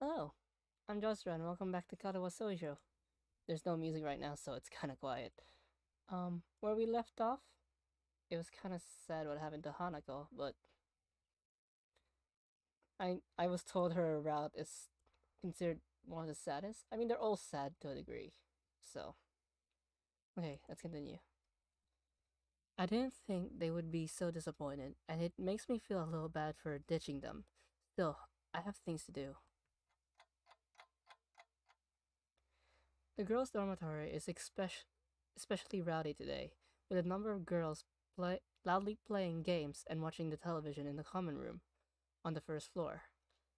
Hello, I'm Josra and welcome back to Katawa Shoujo. There's no music right now, so it's kinda quiet. Where we left off, it was kinda sad what happened to Hanako, but I was told her route is considered one of the saddest. I mean, they're all sad to a degree. So, okay, let's continue. I didn't think they would be so disappointed, and it makes me feel a little bad for ditching them. Still, I have things to do. The girls' dormitory is especially rowdy today, with a number of girls loudly playing games and watching the television in the common room on the first floor.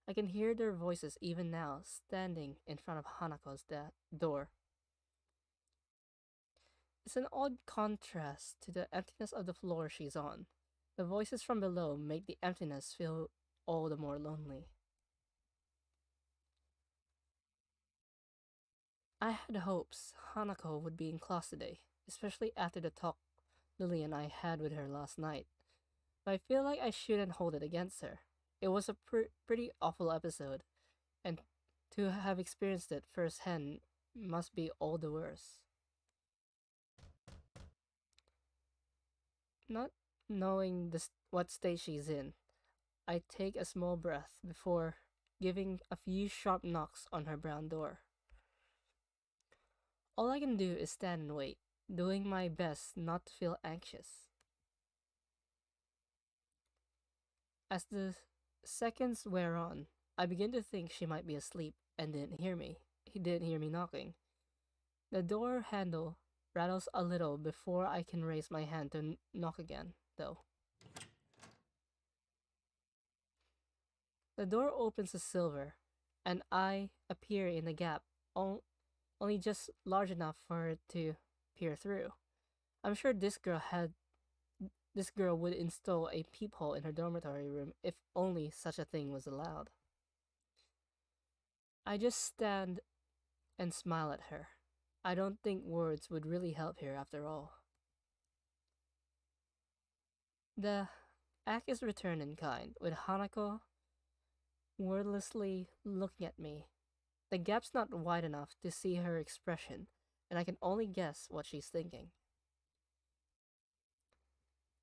I can hear their voices even now, standing in front of Hanako's door. It's an odd contrast to the emptiness of the floor she's on. The voices from below make the emptiness feel all the more lonely. I had hopes Hanako would be in class today, especially after the talk Lily and I had with her last night. But I feel like I shouldn't hold it against her. It was a pretty awful episode, and to have experienced it firsthand must be all the worse. Not knowing what state she's in, I take a small breath before giving a few sharp knocks on her brown door. All I can do is stand and wait, doing my best not to feel anxious. As the seconds wear on, I begin to think she might be asleep and didn't hear me. He didn't hear me knocking. The door handle rattles a little before I can raise my hand to knock again, though. The door opens to silver, and I appear in the gap, only just large enough for it to peer through. I'm sure this girl would install a peephole in her dormitory room if only such a thing was allowed. I just stand and smile at her. I don't think words would really help here after all. The act is returned in kind, with Hanako wordlessly looking at me. The gap's not wide enough to see her expression, and I can only guess what she's thinking.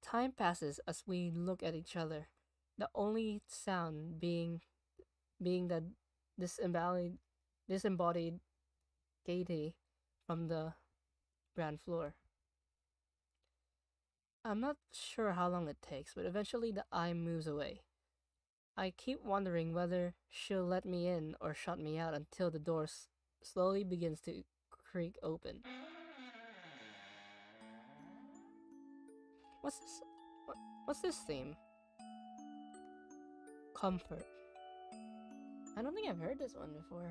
Time passes as we look at each other, the only sound being the disembodied gaiety from the ground floor. I'm not sure how long it takes, but eventually the eye moves away. I keep wondering whether she'll let me in or shut me out until the door slowly begins to creak open. What's this? What's this theme? Comfort. I don't think I've heard this one before.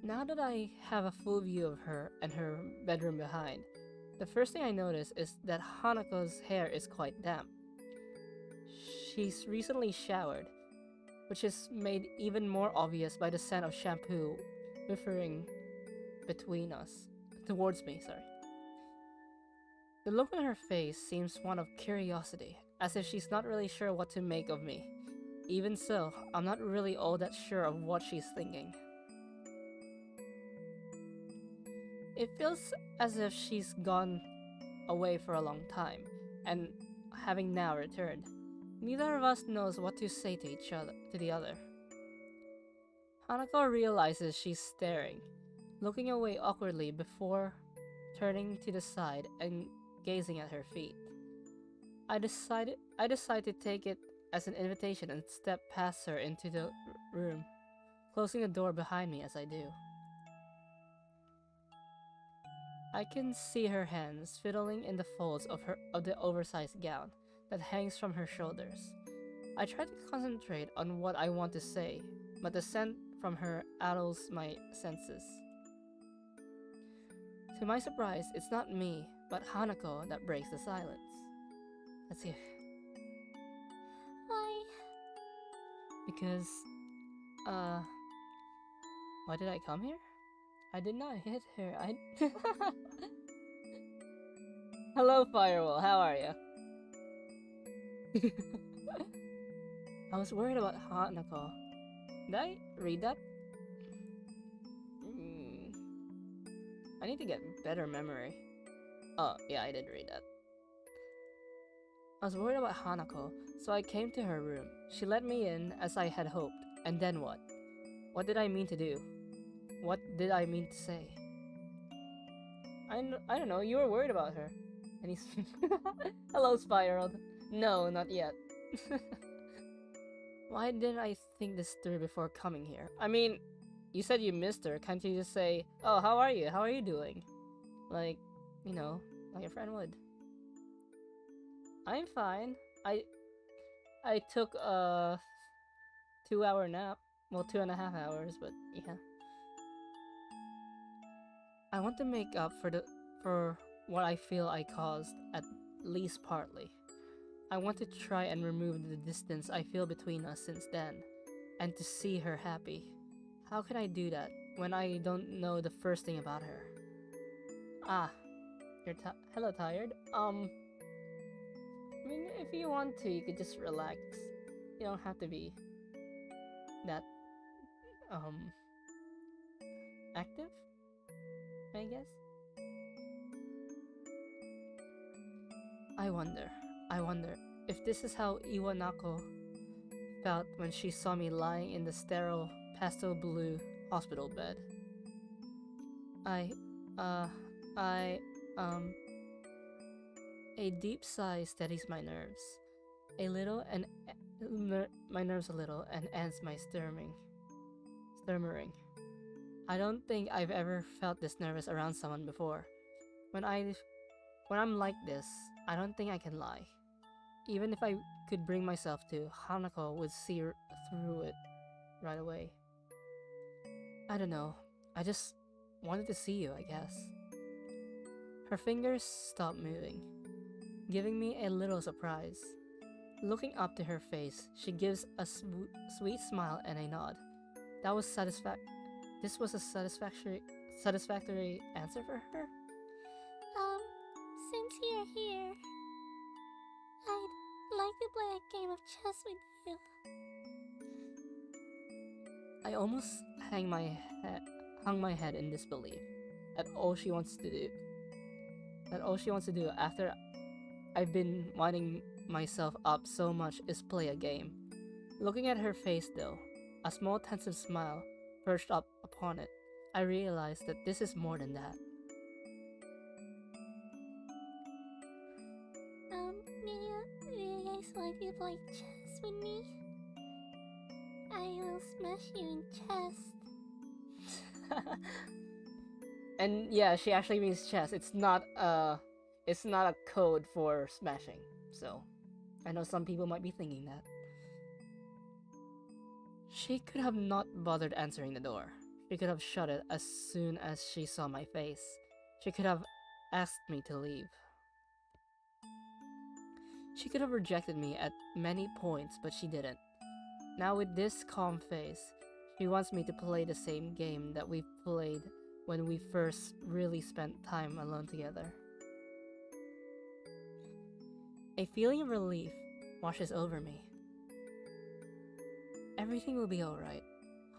Now that I have a full view of her and her bedroom behind, the first thing I notice is that Hanako's hair is quite damp. She's recently showered, which is made even more obvious by the scent of shampoo whiffing towards me, sorry. The look on her face seems one of curiosity, as if she's not really sure what to make of me. Even so, I'm not really all that sure of what she's thinking. It feels as if she's gone away for a long time, and having now returned, neither of us knows what to say to the other. Hanako realizes she's staring, looking away awkwardly before turning to the side and gazing at her feet. I decide to take it as an invitation and step past her into the room, closing the door behind me as I do. I can see her hands fiddling in the folds of the oversized gown that hangs from her shoulders. I try to concentrate on what I want to say, but the scent from her addles my senses. To my surprise, it's not me, but Hanako that breaks the silence. Let's see. Hi. Because, why did I come here? I did not hit her. Hello, Firewall. How are you? I was worried about Hanako. Did I read that? I need to get better memory. Oh, yeah, I did read that. I was worried about Hanako, so I came to her room. She let me in as I had hoped. And then what? What did I mean to do? What did I mean to say? I don't know, you were worried about her. And he's... Hello, Spiraled. No, not yet. Why didn't I think this through before coming here? I mean, you said you missed her. Can't you just say, oh, how are you? How are you doing? Like, you know, like a friend would. I'm fine. I took a 2-hour nap. Well, 2.5 hours, but yeah. I want to make up for what I feel I caused, at least partly. I want to try and remove the distance I feel between us since then, and to see her happy. How can I do that when I don't know the first thing about her? Ah, you're hello, tired? I mean, if you want to, you could just relax. You don't have to be that, active, I guess? I wonder if this is how Iwanako felt when she saw me lying in the sterile pastel blue hospital bed. I, I, a deep sigh steadies my nerves. A little and my nerves a little and ends my stirring. I don't think I've ever felt this nervous around someone before. When I'm like this, I don't think I can lie. Even if I could bring myself to, Hanako would see through it right away. I don't know. I just wanted to see you, I guess. Her fingers stopped moving, giving me a little surprise. Looking up to her face, she gives a sweet smile and a nod. This was a satisfactory answer for her? Since you're here, I'd like to play a game of chess with you. I almost hung my head in disbelief at all she wants to do. After I've been winding myself up so much is play a game. Looking at her face though, a small tentative smile perched up upon it, I realized that this is more than that. May you guys like to play chess with me? I will smash you in chess. And yeah, she actually means chess. It's not a code for smashing. So, I know some people might be thinking that. She could have not bothered answering the door. She could have shut it as soon as she saw my face. She could have asked me to leave. She could have rejected me at many points, but she didn't. Now with this calm face, she wants me to play the same game that we played when we first really spent time alone together. A feeling of relief washes over me. Everything will be alright.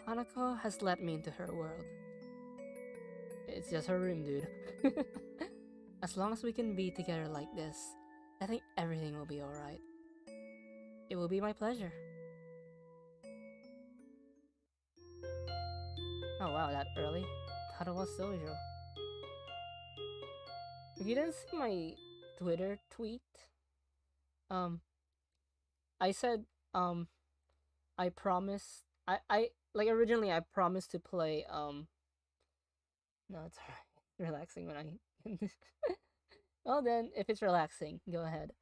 Hanako has let me into her world. It's just her room, dude. As long as we can be together like this, I think everything will be alright. It will be my pleasure. Oh wow, that early? Katawa Shoujo. If you didn't see my Twitter tweet, I said, I promised, like originally I promised to play, no, it's alright. Relaxing when I, well then, if it's relaxing, go ahead.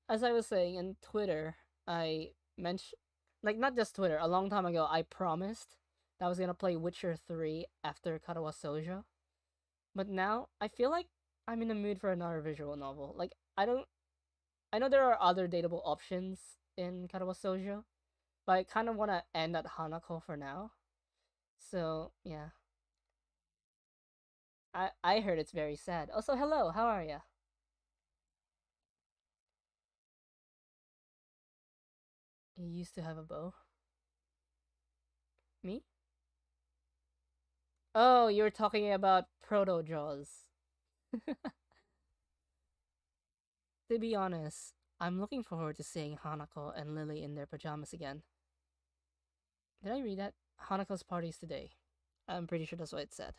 As I was saying in Twitter, I mentioned, like not just Twitter, a long time ago, I promised that I was gonna play Witcher 3 after Katawa Shoujo. But now, I feel like I'm in the mood for another visual novel. Like, I know there are other dateable options in Katawa Shoujo, but I kind of want to end at Hanako for now. So, yeah. I heard it's very sad. Also, hello, how are ya? You used to have a bow? Me? Oh, you're talking about Proto Jaws. To be honest, I'm looking forward to seeing Hanako and Lily in their pajamas again. Did I read that? Hanako's party's today. I'm pretty sure that's what it said.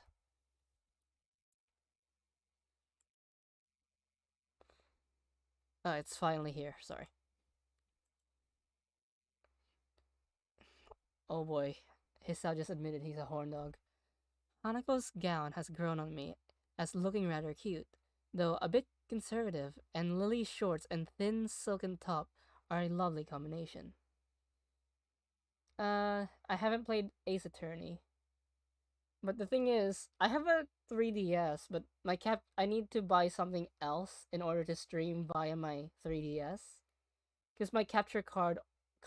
Oh, it's finally here, sorry. Oh boy, Hisao just admitted he's a horn dog. Hanako's gown has grown on me, as looking rather cute, though a bit conservative, and Lily's shorts and thin silken top are a lovely combination. I haven't played Ace Attorney. But the thing is, I have a 3DS, but I need to buy something else in order to stream via my 3DS. Because my capture card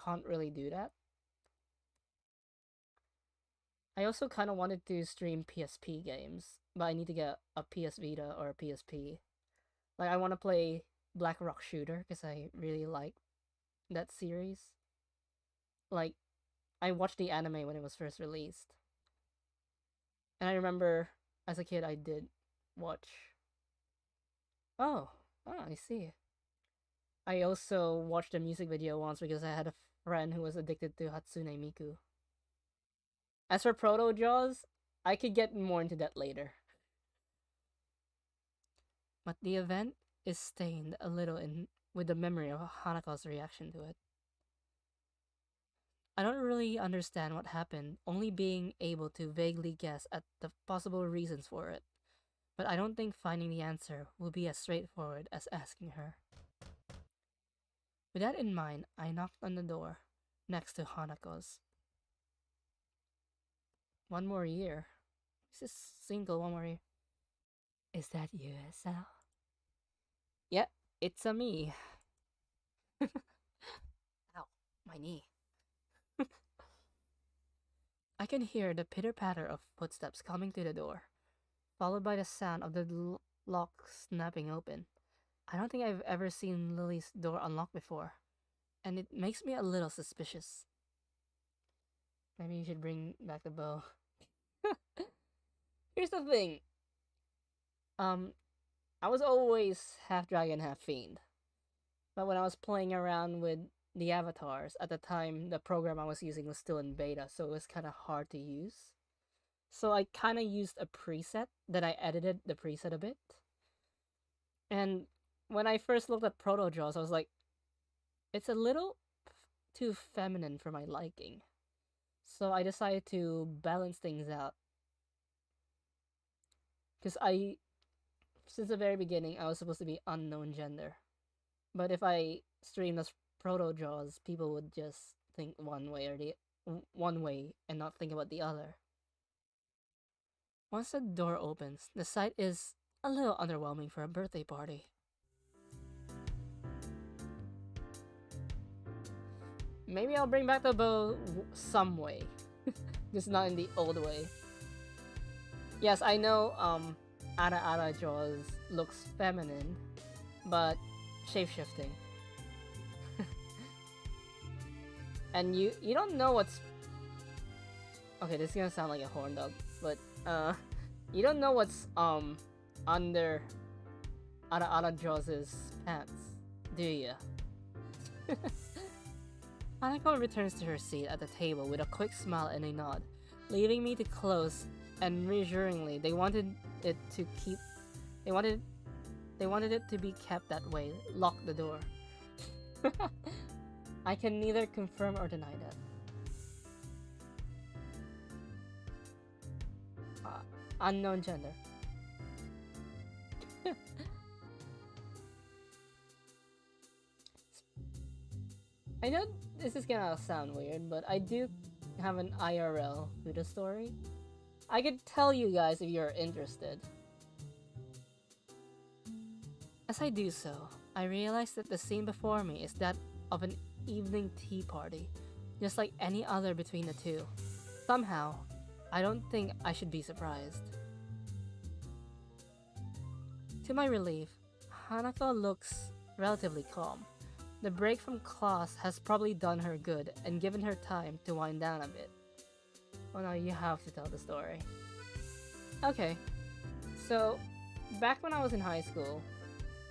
can't really do that. I also kind of wanted to stream PSP games, but I need to get a PS Vita or a PSP. Like, I want to play Black Rock Shooter because I really like that series. Like, I watched the anime when it was first released. And I remember as a kid I did watch. Oh, I see. I also watched a music video once because I had a friend who was addicted to Hatsune Miku. As for Proto Jaws, I could get more into that later. But the event is stained a little with the memory of Hanako's reaction to it. I don't really understand what happened, only being able to vaguely guess at the possible reasons for it. But I don't think finding the answer will be as straightforward as asking her. With that in mind, I knocked on the door next to Hanako's. One more year. Is this single one more year? Is that you, Sal? Yeah, it's a me. Ow, my knee. I can hear the pitter-patter of footsteps coming to the door, followed by the sound of the lock snapping open. I don't think I've ever seen Lily's door unlocked before, and it makes me a little suspicious. Maybe you should bring back the bow. Here's the thing. I was always half dragon, half fiend. But when I was playing around with the avatars, at the time the program I was using was still in beta, so it was kind of hard to use. So I kind of used a preset, then I edited the preset a bit. And when I first looked at Proto Jaws, I was like, it's a little too feminine for my liking. So I decided to balance things out. Because since the very beginning, I was supposed to be unknown gender. But if I stream as Proto Jaws, people would just think one way and not think about the other. Once the door opens, the sight is a little underwhelming for a birthday party. Maybe I'll bring back the bow some way. Just not in the old way. Yes, I know Ara Jaws looks feminine, but shape-shifting. And you don't know what's... Okay, this is gonna sound like a horn dog, but you don't know what's under Ara Jaws' pants, do you? Hanako returns to her seat at the table with a quick smile and a nod, leaving me to close, and reassuringly, they wanted it to be kept that way. Lock the door. I can neither confirm or deny that. Unknown gender. I know this is gonna sound weird, but I do have an IRL Buddha story. I could tell you guys if you're interested. As I do so, I realize that the scene before me is that of an evening tea party, just like any other between the two. Somehow, I don't think I should be surprised. To my relief, Hanako looks relatively calm. The break from class has probably done her good and given her time to wind down a bit. Well, now you have to tell the story. Okay, so back when I was in high school,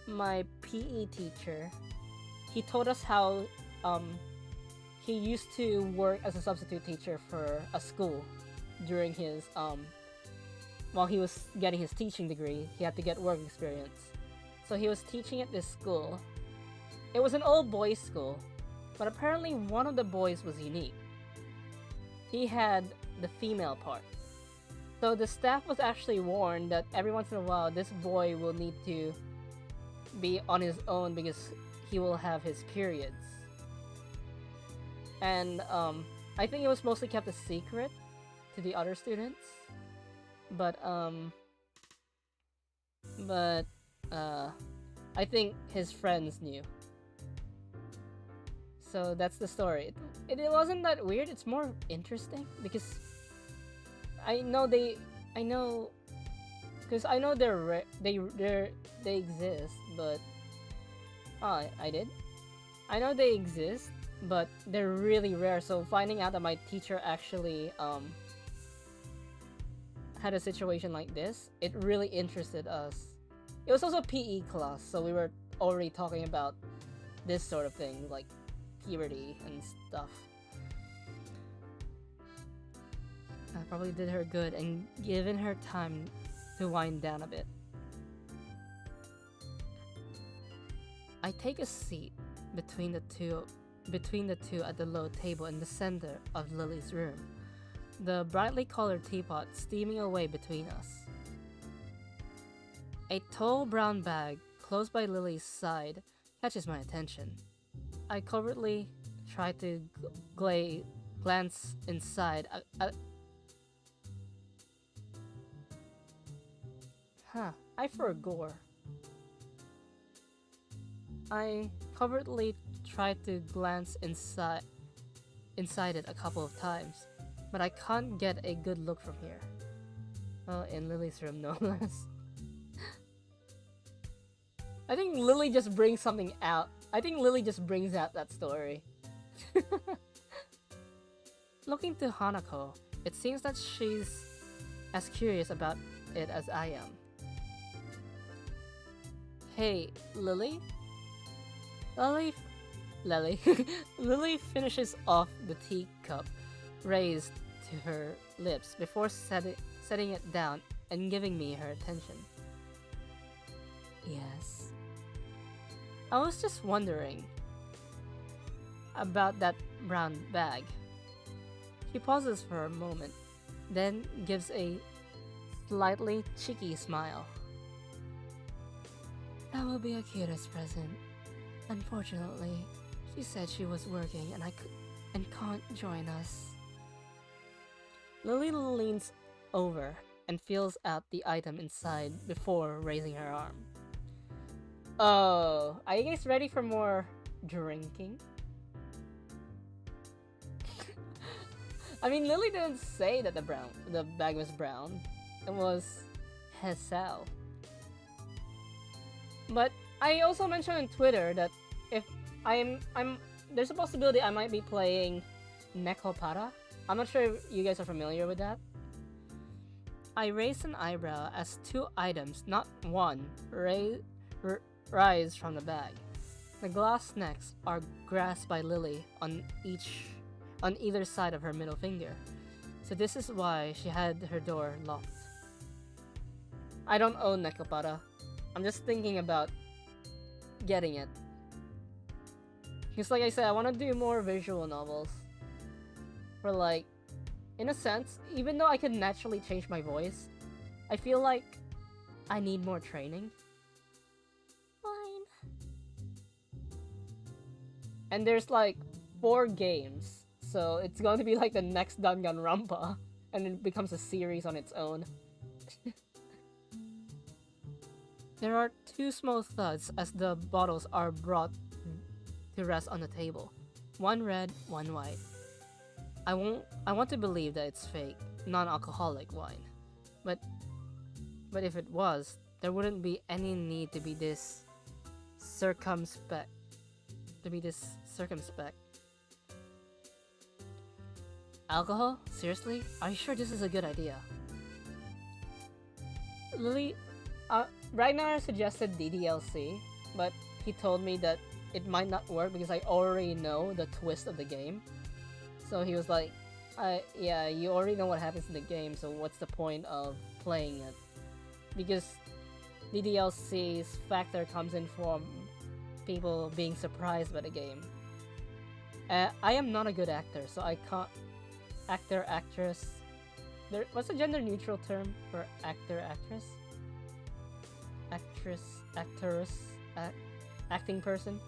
my PE teacher, he told us how he used to work as a substitute teacher for a school during his while he was getting his teaching degree. He had to get work experience. So he was teaching at this school. It was an old boys school, but apparently one of the boys was unique. He had the female part. So the staff was actually warned that every once in a while this boy will need to be on his own because he will have his periods. And I think it was mostly kept a secret to the other students. But I think his friends knew. So that's the story. It wasn't that weird, it's more interesting because I know they exist, but I did. I know they exist, but they're really rare. So finding out that my teacher actually had a situation like this, it really interested us. It was also a PE class, so we were already talking about this sort of thing, like puberty and stuff. I probably did her good and given her time to wind down a bit. I take a seat between the two at the low table in the center of Lily's room, the brightly colored teapot steaming away between us. A tall brown bag close by Lily's side catches my attention. I covertly try to glance inside. I forgot. I covertly tried to glance inside it a couple of times, but I can't get a good look from here. Well, in Lily's room, no less. I think Lily just brings something out. I think Lily just brings out that story. Looking to Hanako, it seems that she's as curious about it as I am. Hey, Lily? Lily finishes off the teacup raised to her lips before setting it down and giving me her attention. Yes. I was just wondering about that brown bag. She pauses for a moment, then gives a slightly cheeky smile. That will be Akira's present. Unfortunately, she said she was working and can't join us. Lily leans over and feels out the item inside before raising her arm. Oh, are you guys ready for more drinking? I mean, Lily didn't say that the bag was brown. It was Hessel. But I also mentioned on Twitter that if there's a possibility I might be playing Nekopara. I'm not sure if you guys are familiar with that. I raise an eyebrow as two items, not one, rise from the bag. The glass snacks are grasped by Lily on either side of her middle finger. So this is why she had her door locked. I don't own Nekopara. I'm just thinking about getting it. Because like I said, I want to do more visual novels. Where like, in a sense, even though I could naturally change my voice, I feel like I need more training. Fine. And there's like 4 games, so it's going to be like the next Danganronpa, and it becomes a series on its own. There are 2 small thuds as the bottles are brought to rest on the table. One red, one white. I want to believe that it's fake, non-alcoholic wine. But if it was, there wouldn't be any need to be this circumspect. Alcohol? Seriously? Are you sure this is a good idea? Lily, right now I suggested DDLC, but he told me that it might not work because I already know the twist of the game. So he was like, yeah, you already know what happens in the game, so what's the point of playing it? Because DDLC's factor comes in from people being surprised by the game. I am not a good actor, so I can't... Actor, actress... What's a gender-neutral term for actor, actress? Actress, actress, acting person?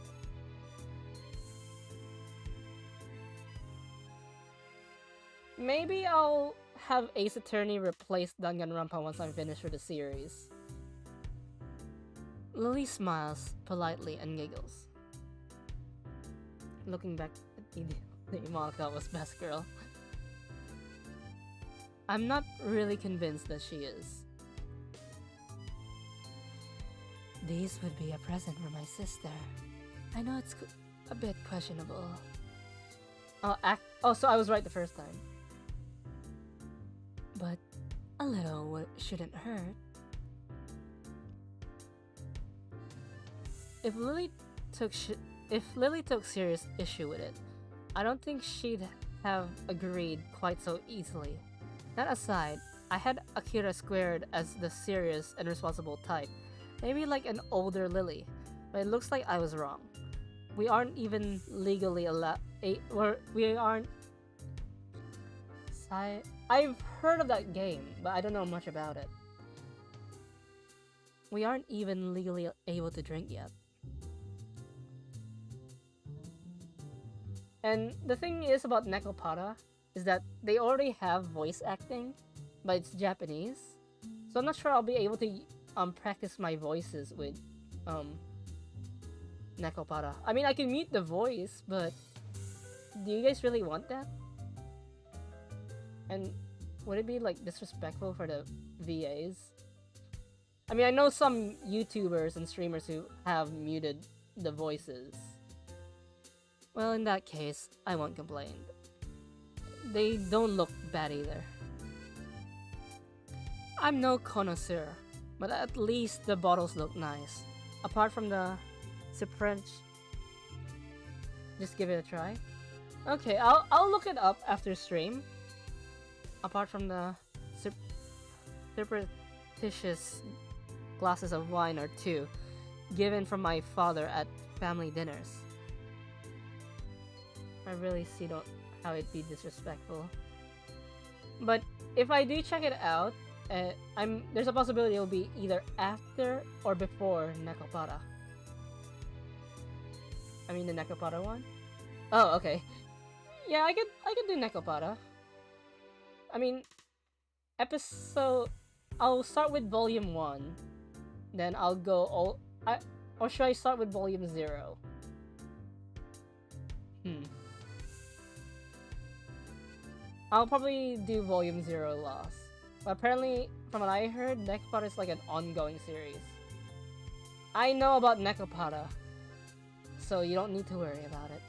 Maybe I'll have Ace Attorney replace Danganronpa once I'm finished with the series. Lily smiles politely and giggles. Looking back at Monica was best girl. I'm not really convinced that she is. These would be a present for my sister. I know it's a bit questionable. Oh, so I was right the first time. But a little shouldn't hurt. If Lily took serious issue with it, I don't think she'd have agreed quite so easily. That aside, I had Akira squared as the serious and responsible type, maybe like an older Lily, but it looks like I was wrong. We aren't even legally allowed. We aren't. I've heard of that game, but I don't know much about it. We aren't even legally able to drink yet. And the thing is about Nekopara is that they already have voice acting, but it's Japanese. So I'm not sure I'll be able to practice my voices with Nekopara. I mean, I can mute the voice, but do you guys really want that? And would it be like disrespectful for the VAs? I mean, I know some YouTubers and streamers who have muted the voices. Well, in that case, I won't complain. They don't look bad either. I'm no connoisseur, but at least the bottles look nice. Apart from the French, just give it a try. Okay, I'll look it up after stream. Apart from the surreptitious glasses of wine or two given from my father at family dinners. I really see how it'd be disrespectful. But if I do check it out, there's a possibility it'll be either after or before Nekopara. I mean the Nekopara one? Oh, okay. Yeah, I could do Nekopara. I mean, I'll start with volume 1, then I'll go or should I start with volume 0? I'll probably do volume 0 last. But apparently, from what I heard, Nekopara is like an ongoing series. I know about Nekopara, so you don't need to worry about it.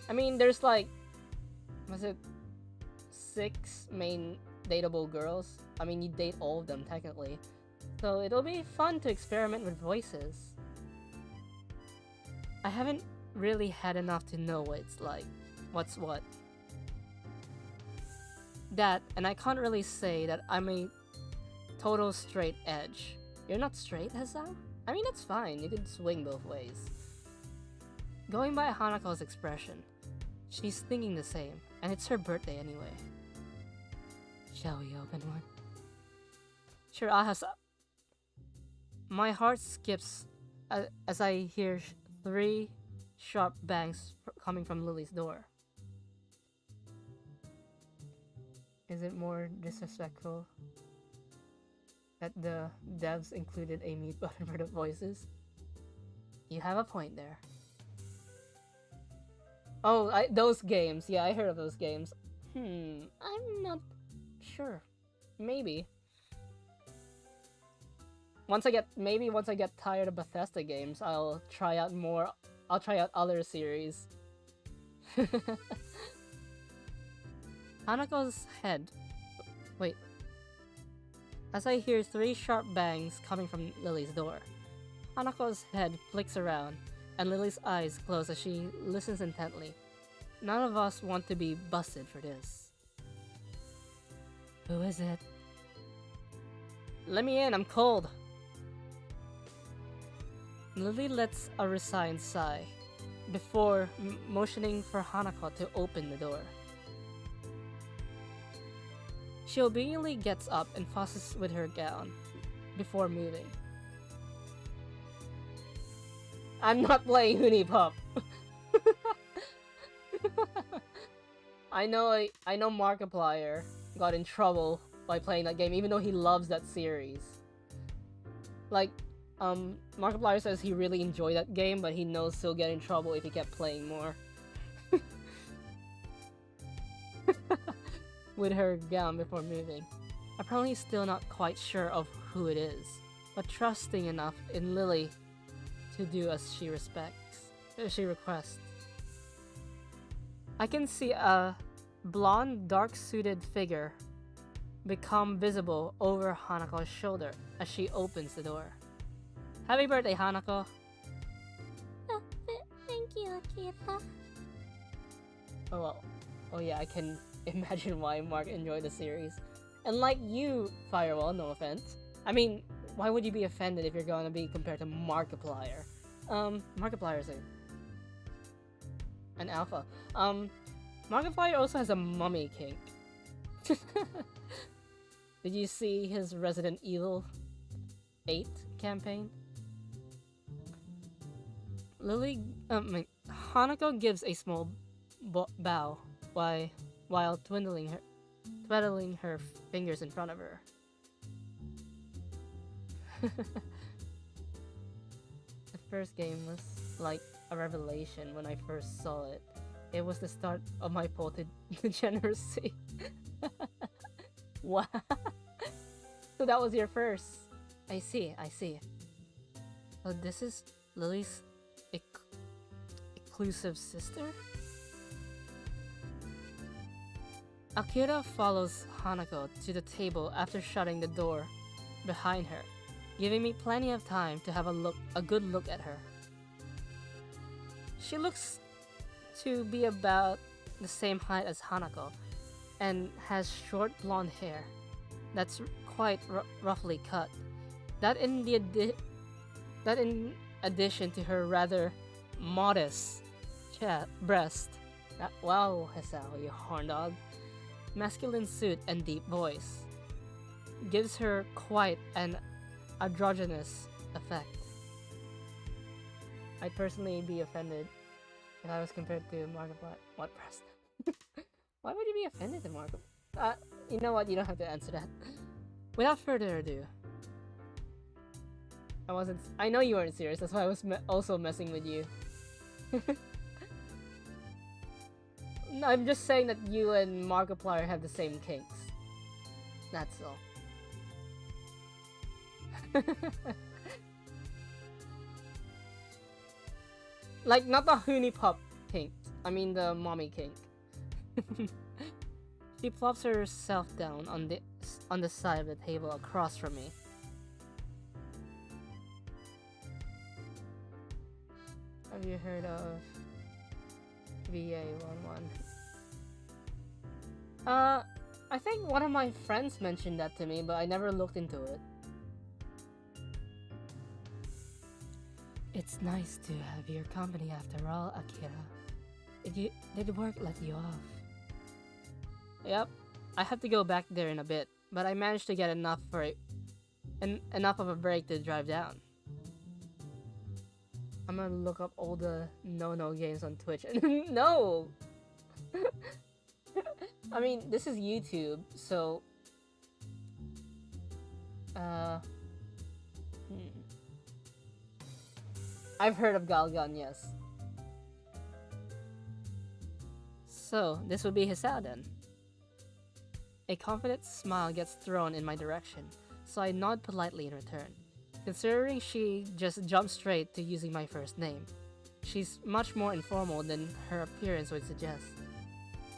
I mean, there's like, was it 6 main dateable girls? I mean, you date all of them technically. So it'll be fun to experiment with voices. I haven't really had enough to know what it's like. What's what. That, and I can't really say that I'm a total straight edge. You're not straight, Hazao? I mean, that's fine. You could swing both ways. Going by Hanako's expression, she's thinking the same, and it's her birthday anyway. Shall we open one? Sure, Ahasa. My heart skips as I hear 3 sharp bangs coming from Lily's door. Is it more disrespectful that the devs included a mute button for the voices? You have a point there. Oh, those games. Yeah, I heard of those games. I'm not sure. Maybe. Once I get tired of Bethesda games, I'll try out other series. Hanako's head... Wait. As I hear 3 sharp bangs coming from Lily's door. Hanako's head flicks around, and Lily's eyes close as she listens intently. None of us want to be busted for this. Who is it? Let me in, I'm cold. Lily lets a resigned sigh before motioning for Hanako to open the door. She obediently gets up and fusses with her gown before moving. I'm not playing Hunipop. I know Markiplier got in trouble by playing that game, even though he loves that series. Like, Markiplier says he really enjoyed that game, but he knows he'll get in trouble if he kept playing more. With her gown before moving. Apparently still not quite sure of who it is, but trusting enough in Lily to do as she requests. I can see a blonde, dark-suited figure become visible over Hanako's shoulder as she opens the door. Happy birthday, Hanako! Thank you, Akira. Oh well. Oh yeah, I can imagine why Mark enjoyed the series. And like you, Firewall, no offense. I mean, why would you be offended if you're gonna be compared to Markiplier? Markiplier is an alpha. Markiplier also has a mummy kink. Did you see his Resident Evil 8 campaign? Hanako gives a small bow while twiddling her fingers in front of her. The first game was like a revelation when I first saw it. It was the start of my pull to degeneracy. Wow. So that was your first. I see. Oh, this is Lily's exclusive sister? Akira follows Hanako to the table after shutting the door behind her, giving me plenty of time to have a good look at her. She looks to be about the same height as Hanako, and has short blonde hair that's quite roughly cut. That in addition to her rather modest breast. Wow, Hesao, you horn dog. Masculine suit and deep voice gives her quite an androgynous effect. I'd personally be offended if I was compared to Markiplier. What breast? Why would you be offended to Markiplier? You know what? You don't have to answer that. Without further ado, I know you weren't serious. That's why I was also messing with you. No, I'm just saying that you and Markiplier have the same kinks. That's all. Like, not the Hunipop kink. I mean the mommy kink. She plops herself down on the side of the table across from me. Have you heard of VA11? I think one of my friends mentioned that to me, but I never looked into it. It's nice to have your company after all, Akira. Did work let you off? Yep, I have to go back there in a bit, but I managed to get enough of a break to drive down. I'm gonna look up all the no games on Twitch. No! I mean, this is YouTube, so... I've heard of Galgan, yes. So, this would be Hisao then. A confident smile gets thrown in my direction, so I nod politely in return. Considering she just jumped straight to using my first name, she's much more informal than her appearance would suggest.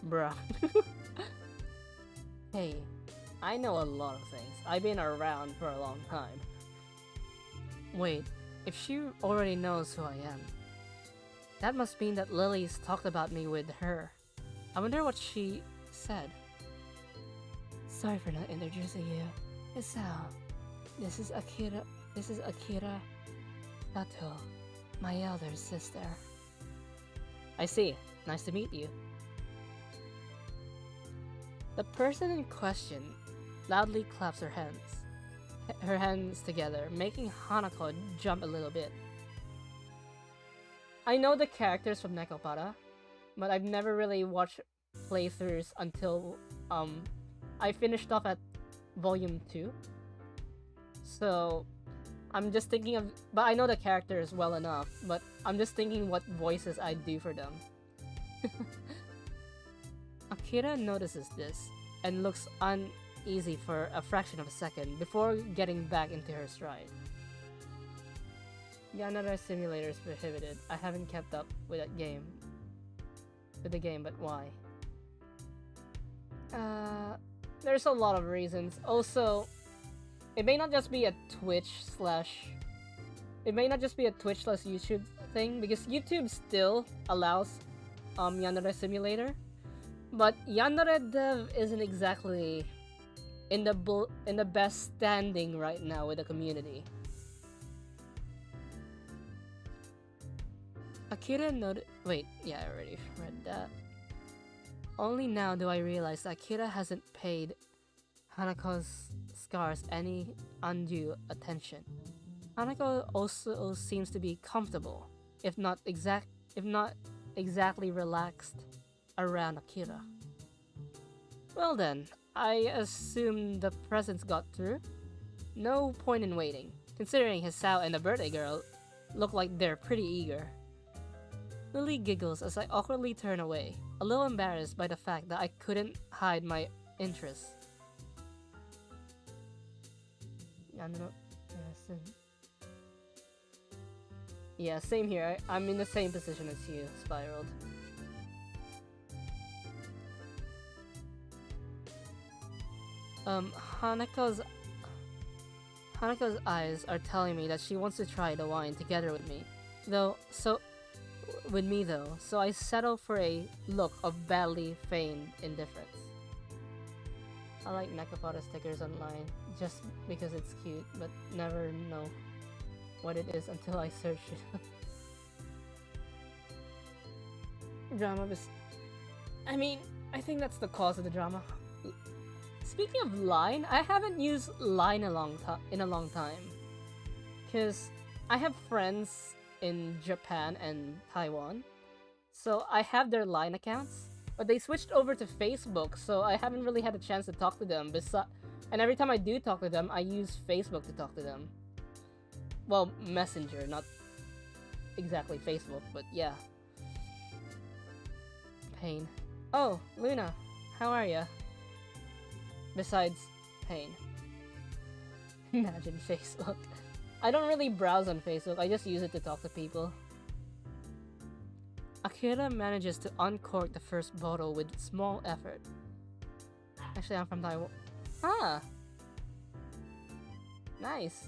Bruh. Hey, I know a lot of things. I've been around for a long time. Wait, if she already knows who I am, that must mean that Lily's talked about me with her. I wonder what she said. Sorry for not introducing you. It's Sal. This is Akira. Sato, my elder sister. I see. Nice to meet you. The person in question loudly claps her hands together, making Hanako jump a little bit. I know the characters from Nekopara, but I've never really watched playthroughs until I finished off at volume 2. So I'm just thinking of, but I know the characters well enough, but I'm just thinking what voices I'd do for them. Akira notices this and looks uneasy for a fraction of a second before getting back into her stride. Yanara Simulator is prohibited. I haven't kept up with the game, but why? There's a lot of reasons. Also, it may not just be a Twitch/YouTube thing, because YouTube still allows Yanara Simulator, but Yanara Dev isn't exactly in the best standing right now with the community. Akira noted. Wait, yeah, I already read that. Only now do I realize that Akira hasn't paid Hanako's scars any undue attention. Hanako also seems to be comfortable, if not exactly relaxed, around Akira. Well then, I assume the presents got through. No point in waiting, considering Hisao and the birthday girl look like they're pretty eager. Lily giggles as I awkwardly turn away, a little embarrassed by the fact that I couldn't hide my interest. Yeah, same here. I'm in the same position as you, Spiraled. Hanako's eyes are telling me that she wants to try the wine together with me, so I settle for a look of badly feigned indifference. I like Nekopara stickers online just because it's cute, but never know what it is until I search it. Drama I mean, I think that's the cause of the drama. Speaking of Line, I haven't used Line in a long time. Because I have friends in Japan and Taiwan, so I have their Line accounts, but they switched over to Facebook, so I haven't really had a chance to talk to them. And every time I do talk to them, I use Facebook to talk to them. Well, Messenger, not exactly Facebook, but yeah. Pain. Oh, Luna, how are ya? Besides pain. Imagine Facebook. I don't really browse on Facebook, I just use it to talk to people. Akira manages to uncork the first bottle with small effort. Actually, I'm from Taiwan. Ah! Nice.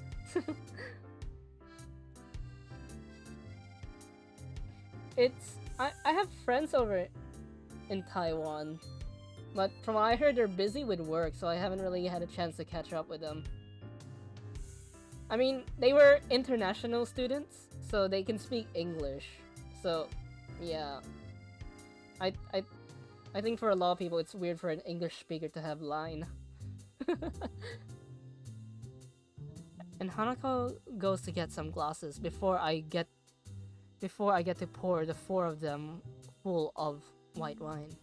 I have friends over in Taiwan, but from what I heard, they're busy with work, so I haven't really had a chance to catch up with them. I mean, they were international students, so they can speak English. So, yeah. I think for a lot of people, it's weird for an English speaker to have Line. And Hanako goes to get some glasses before I get to pour the 4 of them full of white wine.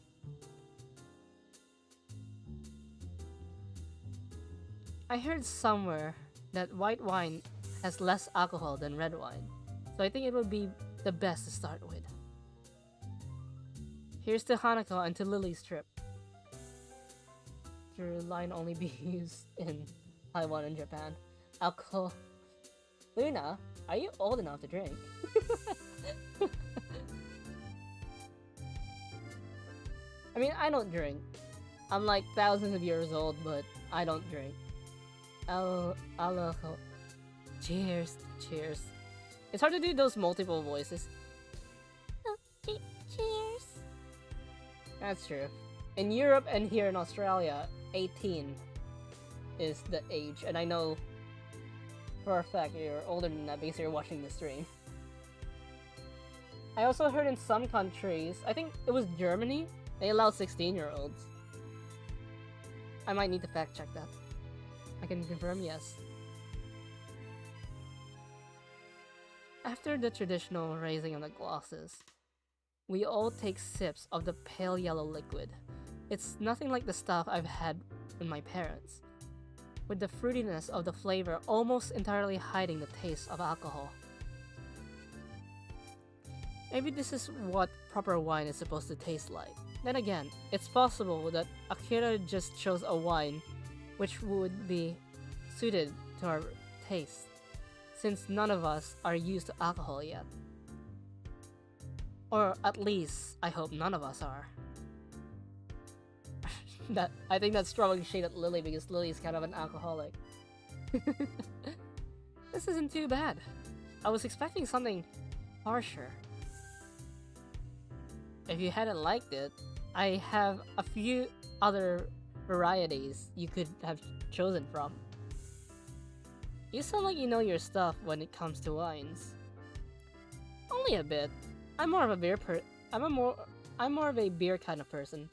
I heard somewhere that white wine has less alcohol than red wine, so I think it would be the best to start with. Here's to Hanako and to Lily's trip. Should Line only be used in Taiwan and Japan? Alcohol. Luna, are you old enough to drink? I mean, I don't drink, I'm like thousands of years old, but I don't drink. Aloho. Cheers. Cheers. It's hard to do those multiple voices. Oh, cheers. That's true. In Europe and here in Australia, 18 is the age, and I know for a fact you're older than that because you're watching the stream. I also heard in some countries, I think it was Germany, they allow 16-year-olds. I might need to fact check that. I can confirm yes. After the traditional raising of the glasses, we all take sips of the pale yellow liquid. It's nothing like the stuff I've had with my parents, with the fruitiness of the flavor almost entirely hiding the taste of alcohol. Maybe this is what proper wine is supposed to taste like. Then again, it's possible that Akira just chose a wine which would be suited to our taste, since none of us are used to alcohol yet. Or at least, I hope none of us are. I think that's throwing shade at Lily because Lily is kind of an alcoholic. This isn't too bad. I was expecting something harsher. If you hadn't liked it, I have a few other varieties you could have chosen from. You sound like you know your stuff when it comes to wines. Only a bit. I'm more of a beer kind of person.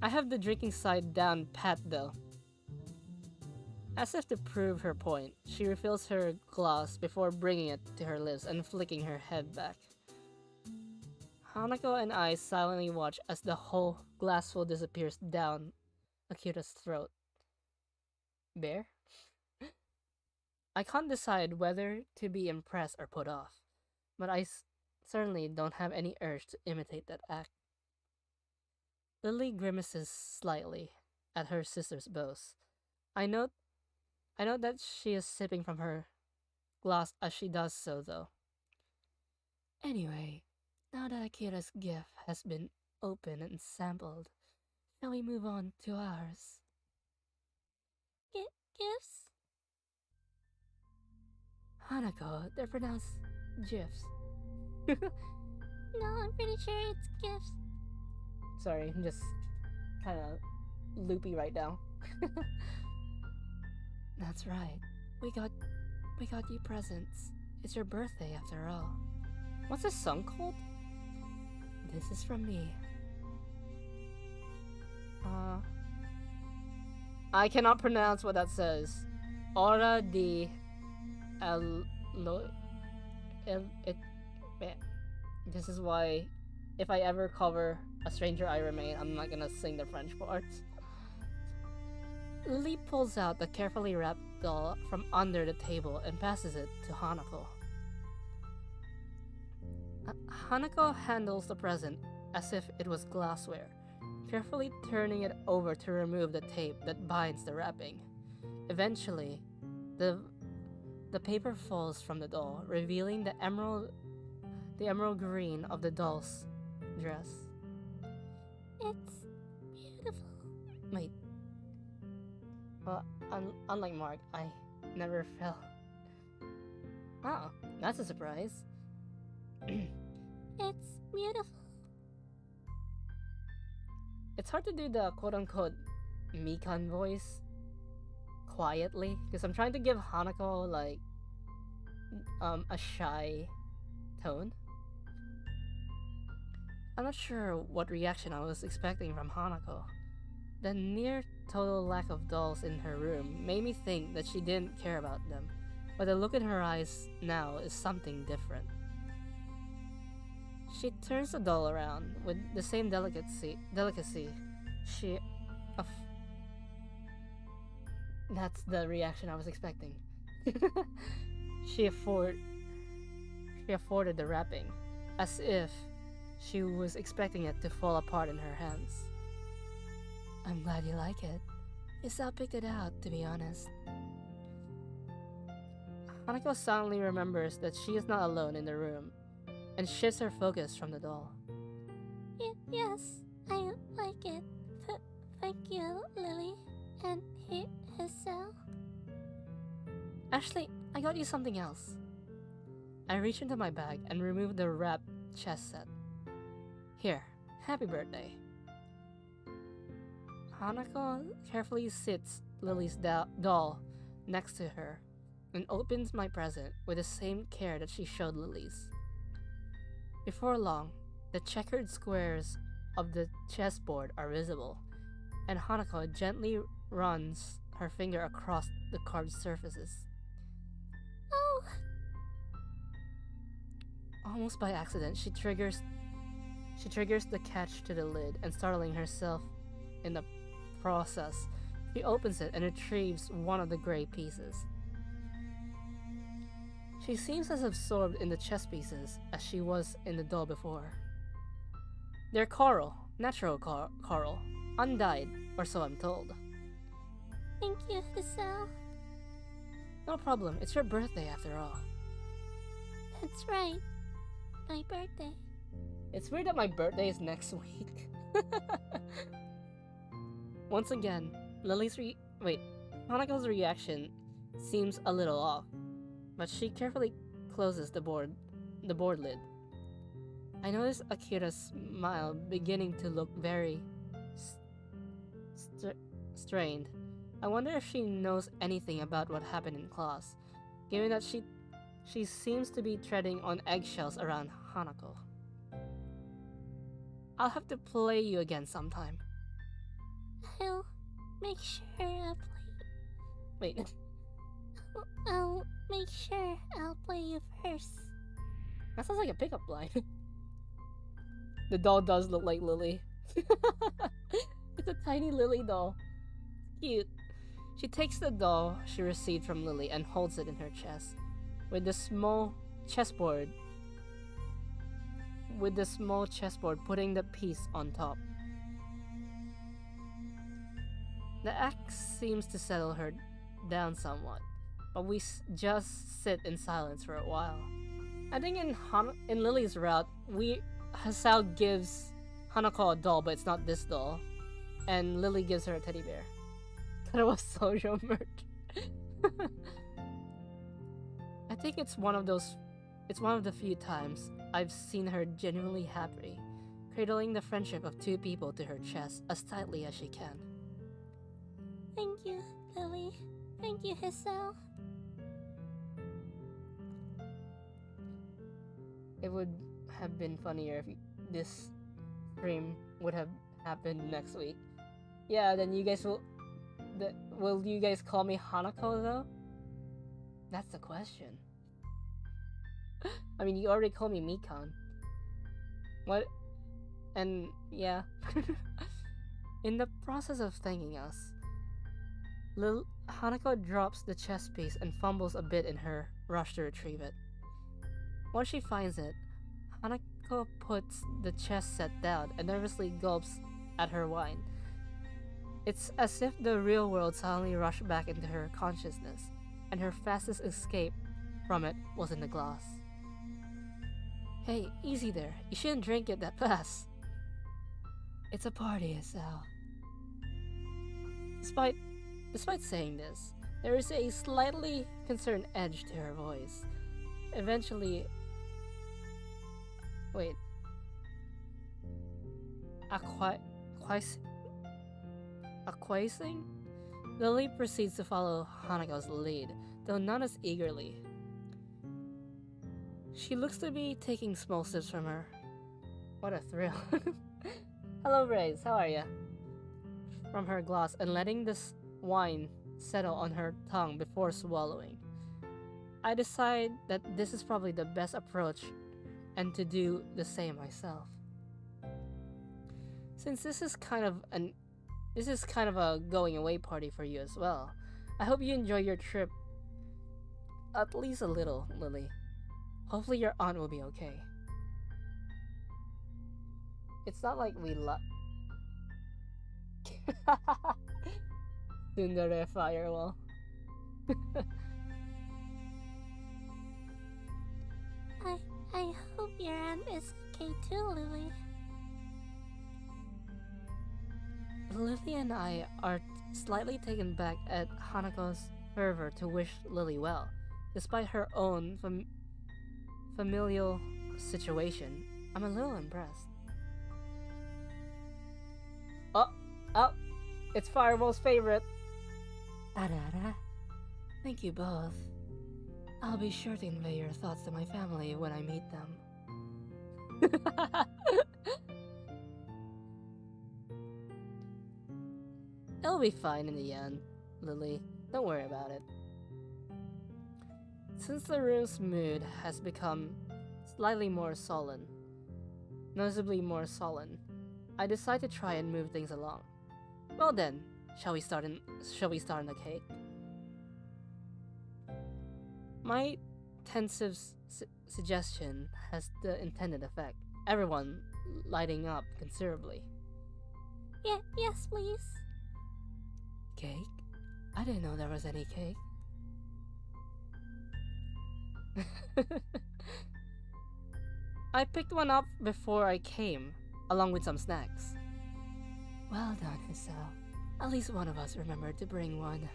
I have the drinking side down pat though. As if to prove her point, she refills her glass before bringing it to her lips and flicking her head back. Hanako and I silently watch as the whole glassful disappears down Akira's throat. Bear? I can't decide whether to be impressed or put off, but I certainly don't have any urge to imitate that act. Lily grimaces slightly at her sister's boast. I note that she is sipping from her glass as she does so, though. Anyway, now that Akira's gift has been opened and sampled, shall we move on to ours? Gifts? Hanako, they're pronounced GIFs. No, I'm pretty sure it's gifts. Sorry, I'm just kind of loopy right now. That's right. We got you presents. It's your birthday after all. What's this song called? This is from me. I cannot pronounce what that says. Ora di This is why if I ever cover A Stranger I Remain, I'm not gonna sing the French parts. Lily pulls out the carefully wrapped doll from under the table and passes it to Hanako. Hanako handles the present as if it was glassware, carefully turning it over to remove the tape that binds the wrapping. Eventually, the paper falls from the doll, revealing the emerald green of the doll's dress. It's beautiful. Wait. Well, unlike Mark, I never fell. Oh, that's a surprise. It's beautiful. It's hard to do the quote-unquote Mikan voice quietly, because I'm trying to give Hanako, like, a shy tone. I'm not sure what reaction I was expecting from Hanako. The near total lack of dolls in her room made me think that she didn't care about them, but the look in her eyes now is something different. She turns the doll around with the same delicacy. That's the reaction I was expecting. She afforded the wrapping, as if she was expecting it to fall apart in her hands. I'm glad you like it. Isao picked it out, to be honest. Hanako suddenly remembers that she is not alone in the room, and shifts her focus from the doll. Yes, I like it. Thank you, Lily. And Hazel. Actually, I got you something else. I reach into my bag and remove the wrapped chess set. Here, happy birthday. Hanako carefully sits Lily's doll next to her and opens my present with the same care that she showed Lily's. Before long, the checkered squares of the chessboard are visible, and Hanako gently runs her finger across the carved surfaces. Oh! Almost by accident, she triggers the catch to the lid, and startling herself in the process, she opens it and retrieves one of the gray pieces. She seems as absorbed in the chess pieces as she was in the doll before. They're coral, natural coral, undyed, or so I'm told. Thank you, Hazel. No problem, it's your birthday after all. That's right. My birthday. It's weird that my birthday is next week. Once again, Hanako's reaction seems a little off, but she carefully closes the board lid. I notice Akira's smile beginning to look very strained. I wonder if she knows anything about what happened in class, given that she seems to be treading on eggshells around Hanako. I'll have to play you again sometime. I'll make sure I'll play. Wait, I'll make sure I'll play you first. that sounds like a pickup line. The doll does look like Lily. It's a tiny Lily doll. Cute. She takes the doll she received from Lily and holds it in her chest, with the small chessboard putting the piece on top. The act seems to settle her down somewhat, but we just sit in silence for a while. I think in Lily's route, Hazel gives Hanako a doll, but it's not this doll, and Lily gives her a teddy bear. Katawa Shoujo merch. I think it's one of the few times I've seen her genuinely happy, cradling the friendship of two people to her chest as tightly as she can. Thank you, Lily. Thank you, Hazel. It would have been funnier if this stream would have happened next week. Yeah, then you guys will you guys call me Hanako though? That's the question. I mean, you already call me Mikan. What? And yeah. In the process of thanking us, Hanako drops the chess piece and fumbles a bit in her rush to retrieve it. Once she finds it, Hanako puts the chess set down and nervously gulps at her wine. It's as if the real world suddenly rushed back into her consciousness, and her fastest escape from it was in the glass. Hey, easy there. You shouldn't drink it that fast. It's a party, Esau. Despite saying this, there is a slightly concerned edge to her voice. Eventually... Wait. Acquiescing? Lily proceeds to follow Hanako's lead, though not as eagerly. She looks to be taking small sips from her. What a thrill. Hello, Braze, how are ya? From her glass and letting this wine settle on her tongue before swallowing. I decide that this is probably the best approach and to do the same myself. Since this is kind of a going away party for you as well, I hope you enjoy your trip at least a little, Lily. Hopefully your aunt will be okay. It's not like we Tsundere firewall. I hope your aunt is okay too, Lily. Lily and I are slightly taken back at Hanako's fervor to wish Lily well, despite her own familial situation. I'm a little impressed. Oh, it's Fireball's favorite. Arara. Thank you both. I'll be sure to convey your thoughts to my family when I meet them. It'll be fine in the end, Lily. Don't worry about it. Since the room's mood has become slightly more sullen, noticeably more sullen, I decide to try and move things along. Well then, shall we start on the cake? My tensive suggestion has the intended effect. Everyone lighting up considerably. Yeah, yes, please. Cake? I didn't know there was any cake. I picked one up before I came, along with some snacks. Well done, Hisao. At least one of us remembered to bring one.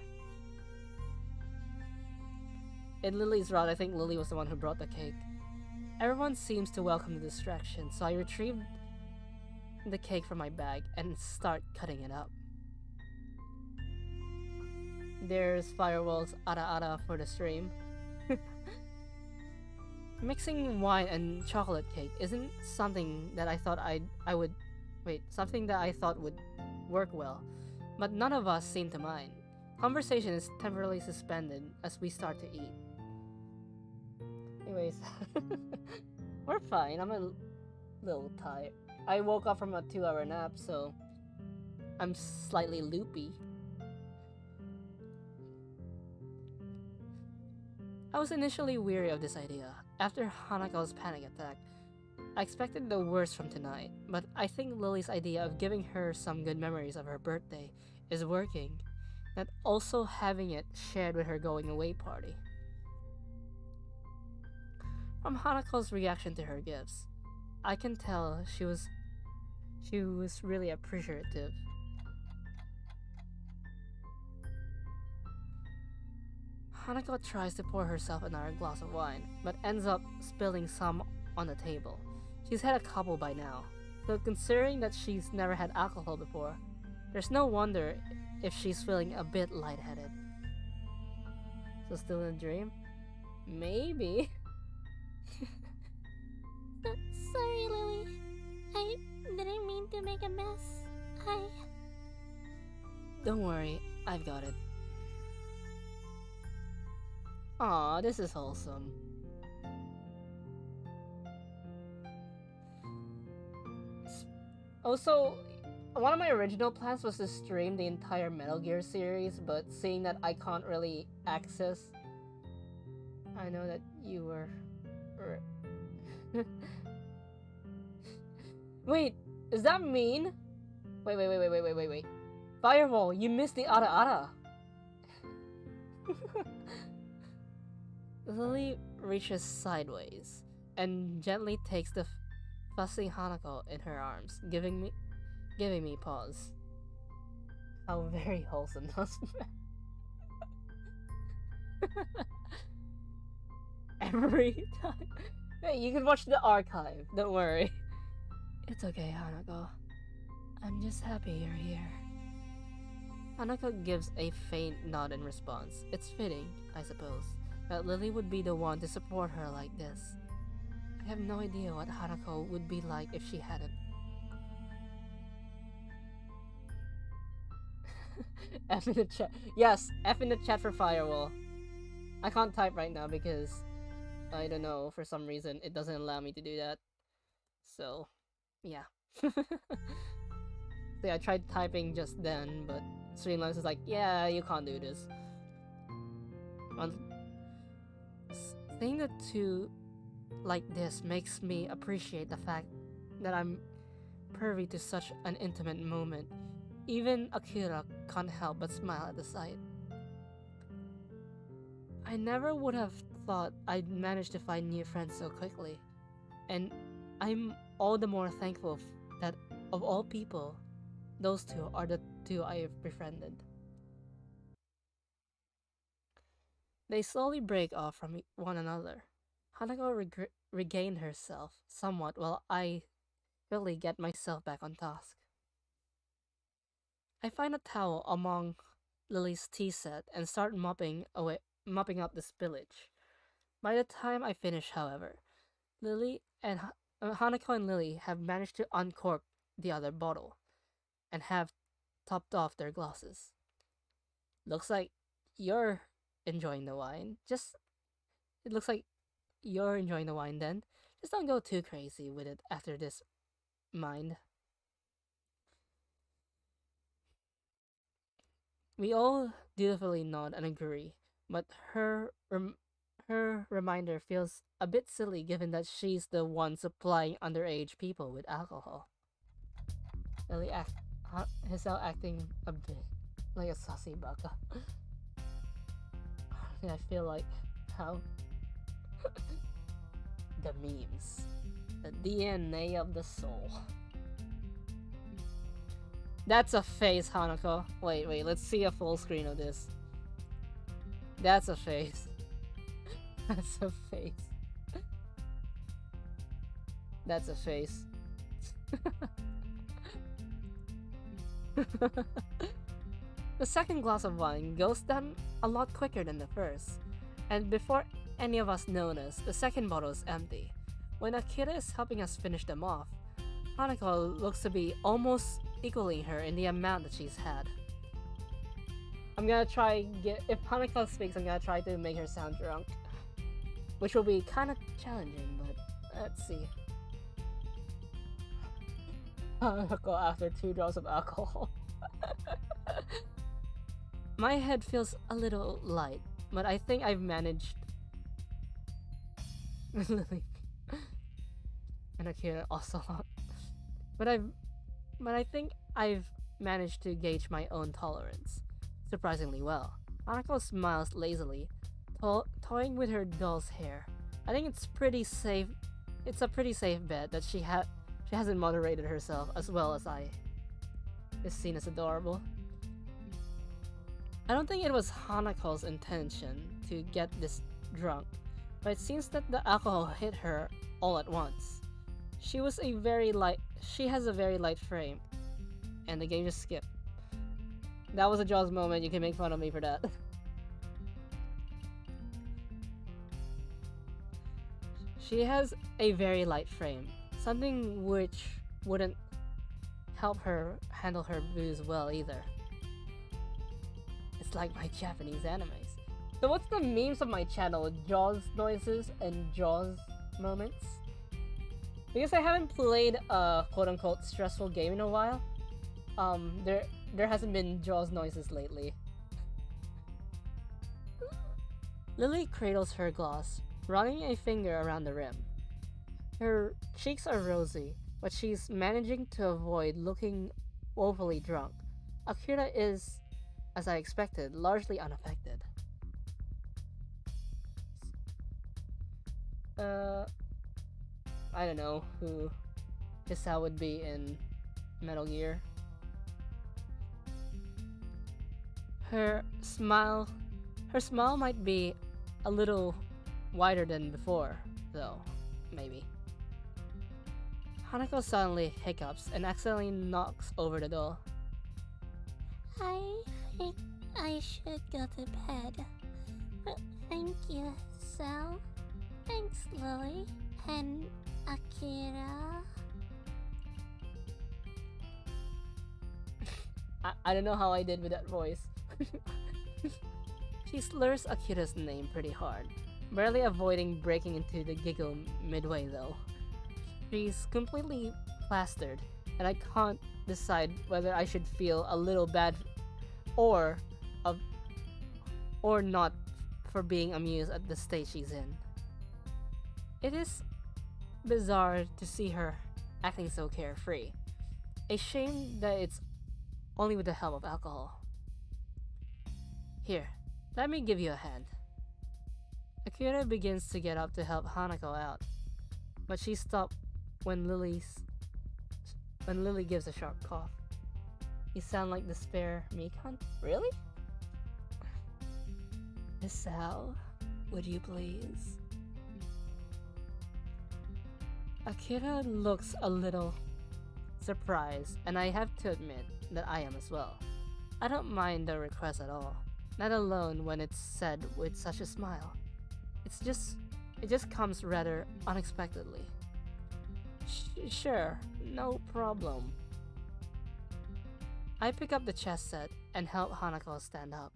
In Lily's route, I think Lily was the one who brought the cake. Everyone seems to welcome the distraction, so I retrieved the cake from my bag and start cutting it up. There's Firewall's ara-ara for the stream. Mixing wine and chocolate cake isn't something that I thought something that I thought would work well, but none of us seem to mind. Conversation is temporarily suspended as we start to eat. Anyways, we're fine. I'm a little tired. I woke up from a 2-hour nap, so I'm slightly loopy. I was initially weary of this idea. After Hanako's panic attack, I expected the worst from tonight, but I think Lily's idea of giving her some good memories of her birthday is working, and also having it shared with her going away party. From Hanako's reaction to her gifts, I can tell she was really appreciative. Hanako tries to pour herself another glass of wine, but ends up spilling some on the table. She's had a couple by now, so considering that she's never had alcohol before, there's no wonder if she's feeling a bit lightheaded. So still in a dream? Maybe. Sorry, Lily. I didn't mean to make a mess. Don't worry, I've got it. Aw, this is wholesome. Also, one of my original plans was to stream the entire Metal Gear series, but seeing that I can't really access... I know that you were... Wait, does that mean... Wait. Fireball, you missed the ara-ara! Lily reaches sideways and gently takes the fussy Hanako in her arms, giving me pause. How very wholesome those every time. Hey, you can watch the archive, don't worry. It's okay, Hanako. I'm just happy you're here. Hanako gives a faint nod in response. It's fitting, I suppose, that Lily would be the one to support her like this. I have no idea what Hanako would be like if she hadn't. F in the chat. Yes, F in the chat for Firewall. I can't type right now because, I don't know, for some reason it doesn't allow me to do that. So, yeah. See, I tried typing just then, but Streamlabs is like, yeah, you can't do this. Saying the two like this makes me appreciate the fact that I'm privy to such an intimate moment. Even Akira can't help but smile at the sight. I never would have thought I'd manage to find new friends so quickly, and I'm all the more thankful that of all people, those two are the two I have befriended. They slowly break off from one another. Hanako regained herself somewhat while I really get myself back on task. I find a towel among Lily's tea set and start mopping up the spillage. By the time I finish, however, Hanako and Lily have managed to uncork the other bottle and have topped off their glasses. Looks like you're enjoying the wine. It looks like you're enjoying the wine then. Just don't go too crazy with it after this, mind. We all dutifully nod and agree, but her reminder feels a bit silly given that she's the one supplying underage people with alcohol. Lily is now acting a bit like a sassy baka. I feel like how the memes, the DNA of the soul. That's a face, Hanako. Wait, let's see a full screen of this. That's a face. That's a face. That's a face. The second glass of wine goes down a lot quicker than the first, and before any of us notice, the second bottle is empty. When Akira is helping us finish them off, Hanako looks to be almost equaling her in the amount that she's had. I'm gonna try if Hanako speaks, I'm gonna try to make her sound drunk, which will be kind of challenging, but let's see. Hanako after 2 drops of alcohol. My head feels a little light, but I think I've managed. And Akira also, but I think I've managed to gauge my own tolerance surprisingly well. Hanako smiles lazily, toying with her doll's hair. I think it's pretty safe. It's a pretty safe bet that she hasn't moderated herself as well as I. This scene is adorable. I don't think it was Hanako's intention to get this drunk, but it seems that the alcohol hit her all at once. She has a very light frame, and the game just skipped. That was a Jaws moment, you can make fun of me for that. She has a very light frame, something which wouldn't help her handle her booze well either. It's like my Japanese animes. So what's the memes of my channel? Jaws noises and Jaws moments? Because I haven't played a quote-unquote stressful game in a while, there hasn't been Jaws noises lately. Lily cradles her glass, running a finger around the rim. Her cheeks are rosy, but she's managing to avoid looking woefully drunk. Akira is, as I expected, largely unaffected. I don't know who Hisao would be in Metal Gear. Her smile might be a little wider than before, though, maybe. Hanako suddenly hiccups and accidentally knocks over the door. I think I should go to bed. Thank you, Sal. Thanks, Lily. And Akira. I don't know how I did with that voice. She slurs Akira's name pretty hard, barely avoiding breaking into the giggle midway though. She's completely plastered, and I can't decide whether I should feel a little bad or not for being amused at the state she's in. It is bizarre to see her acting so carefree. A shame that it's only with the help of alcohol. Here, let me give you a hand. Akira begins to get up to help Hanako out, but she stops when Lily gives a sharp cough. You sound like the spare Mikan? Really? Miss Sal, would you please? Akira looks a little surprised, and I have to admit that I am as well. I don't mind the request at all, not alone when it's said with such a smile. It just comes rather unexpectedly. Sure, no problem. I pick up the chess set and help Hanako stand up.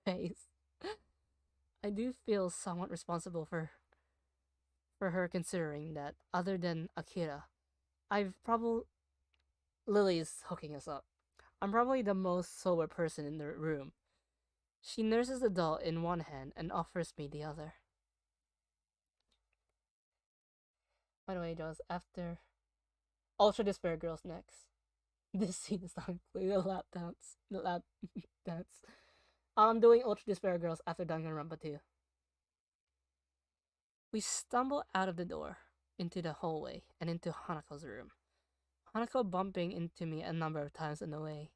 Face. I do feel somewhat responsible for her, considering that other than Akira, Lily's hooking us up. I'm probably the most sober person in the room. She nurses the doll in one hand and offers me the other. By the way, Joss, after Ultra Despair Girls next. This scene is not including the lap dance. I'm doing Ultra Despair Girls after Danganronpa 2. We stumble out of the door, into the hallway, and into Hanako's room. Hanako bumping into me a number of times on the way.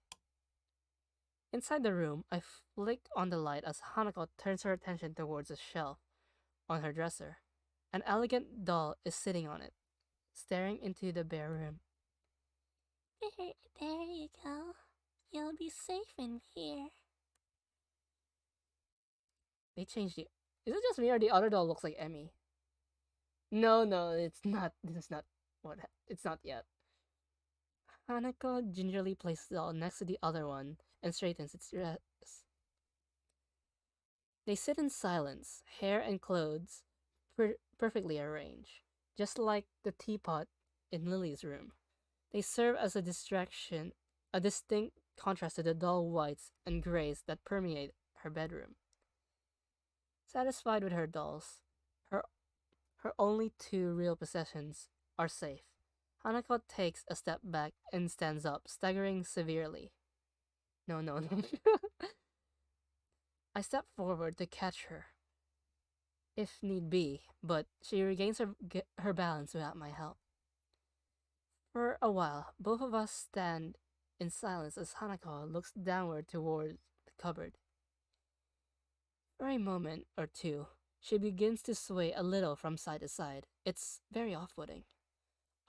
Inside the room, I flick on the light as Hanako turns her attention towards a shelf on her dresser. An elegant doll is sitting on it, staring into the bare room. There you go. You'll be safe in here. They changed it. Is it just me or the other doll looks like Emmy? No, it's not. This is not what. It's not yet. Hanako gingerly places the doll next to the other one and straightens its dress. They sit in silence, hair and clothes perfectly arranged, just like the teapot in Lily's room. They serve as a distraction, a distinct contrast to the dull whites and grays that permeate her bedroom. Satisfied with her dolls, her only two real possessions are safe. Hanako takes a step back and stands up, staggering severely. No. I step forward to catch her, if need be, but she regains her balance without my help. For a while, both of us stand in silence as Hanako looks downward toward the cupboard. For a moment or two, she begins to sway a little from side to side. It's very off-putting.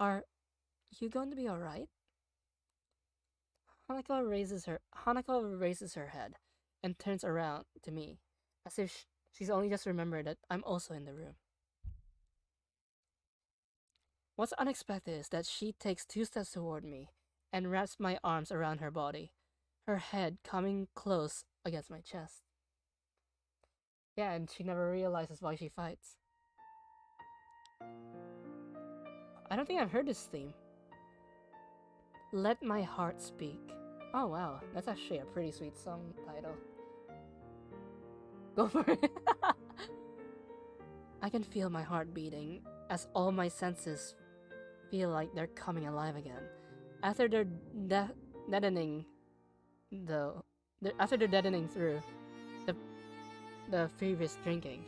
Are you going to be alright? Hanako raises her head and turns around to me, as if she's only just remembered that I'm also in the room. What's unexpected is that she takes 2 steps toward me and wraps my arms around her body, her head coming close against my chest. Yeah, and she never realizes why she fights. I don't think I've heard this theme. Let My Heart Speak. Oh wow, that's actually a pretty sweet song title. Go for it. I can feel my heart beating as all my senses feel like they're coming alive again. After they're deadening through the previous drinking.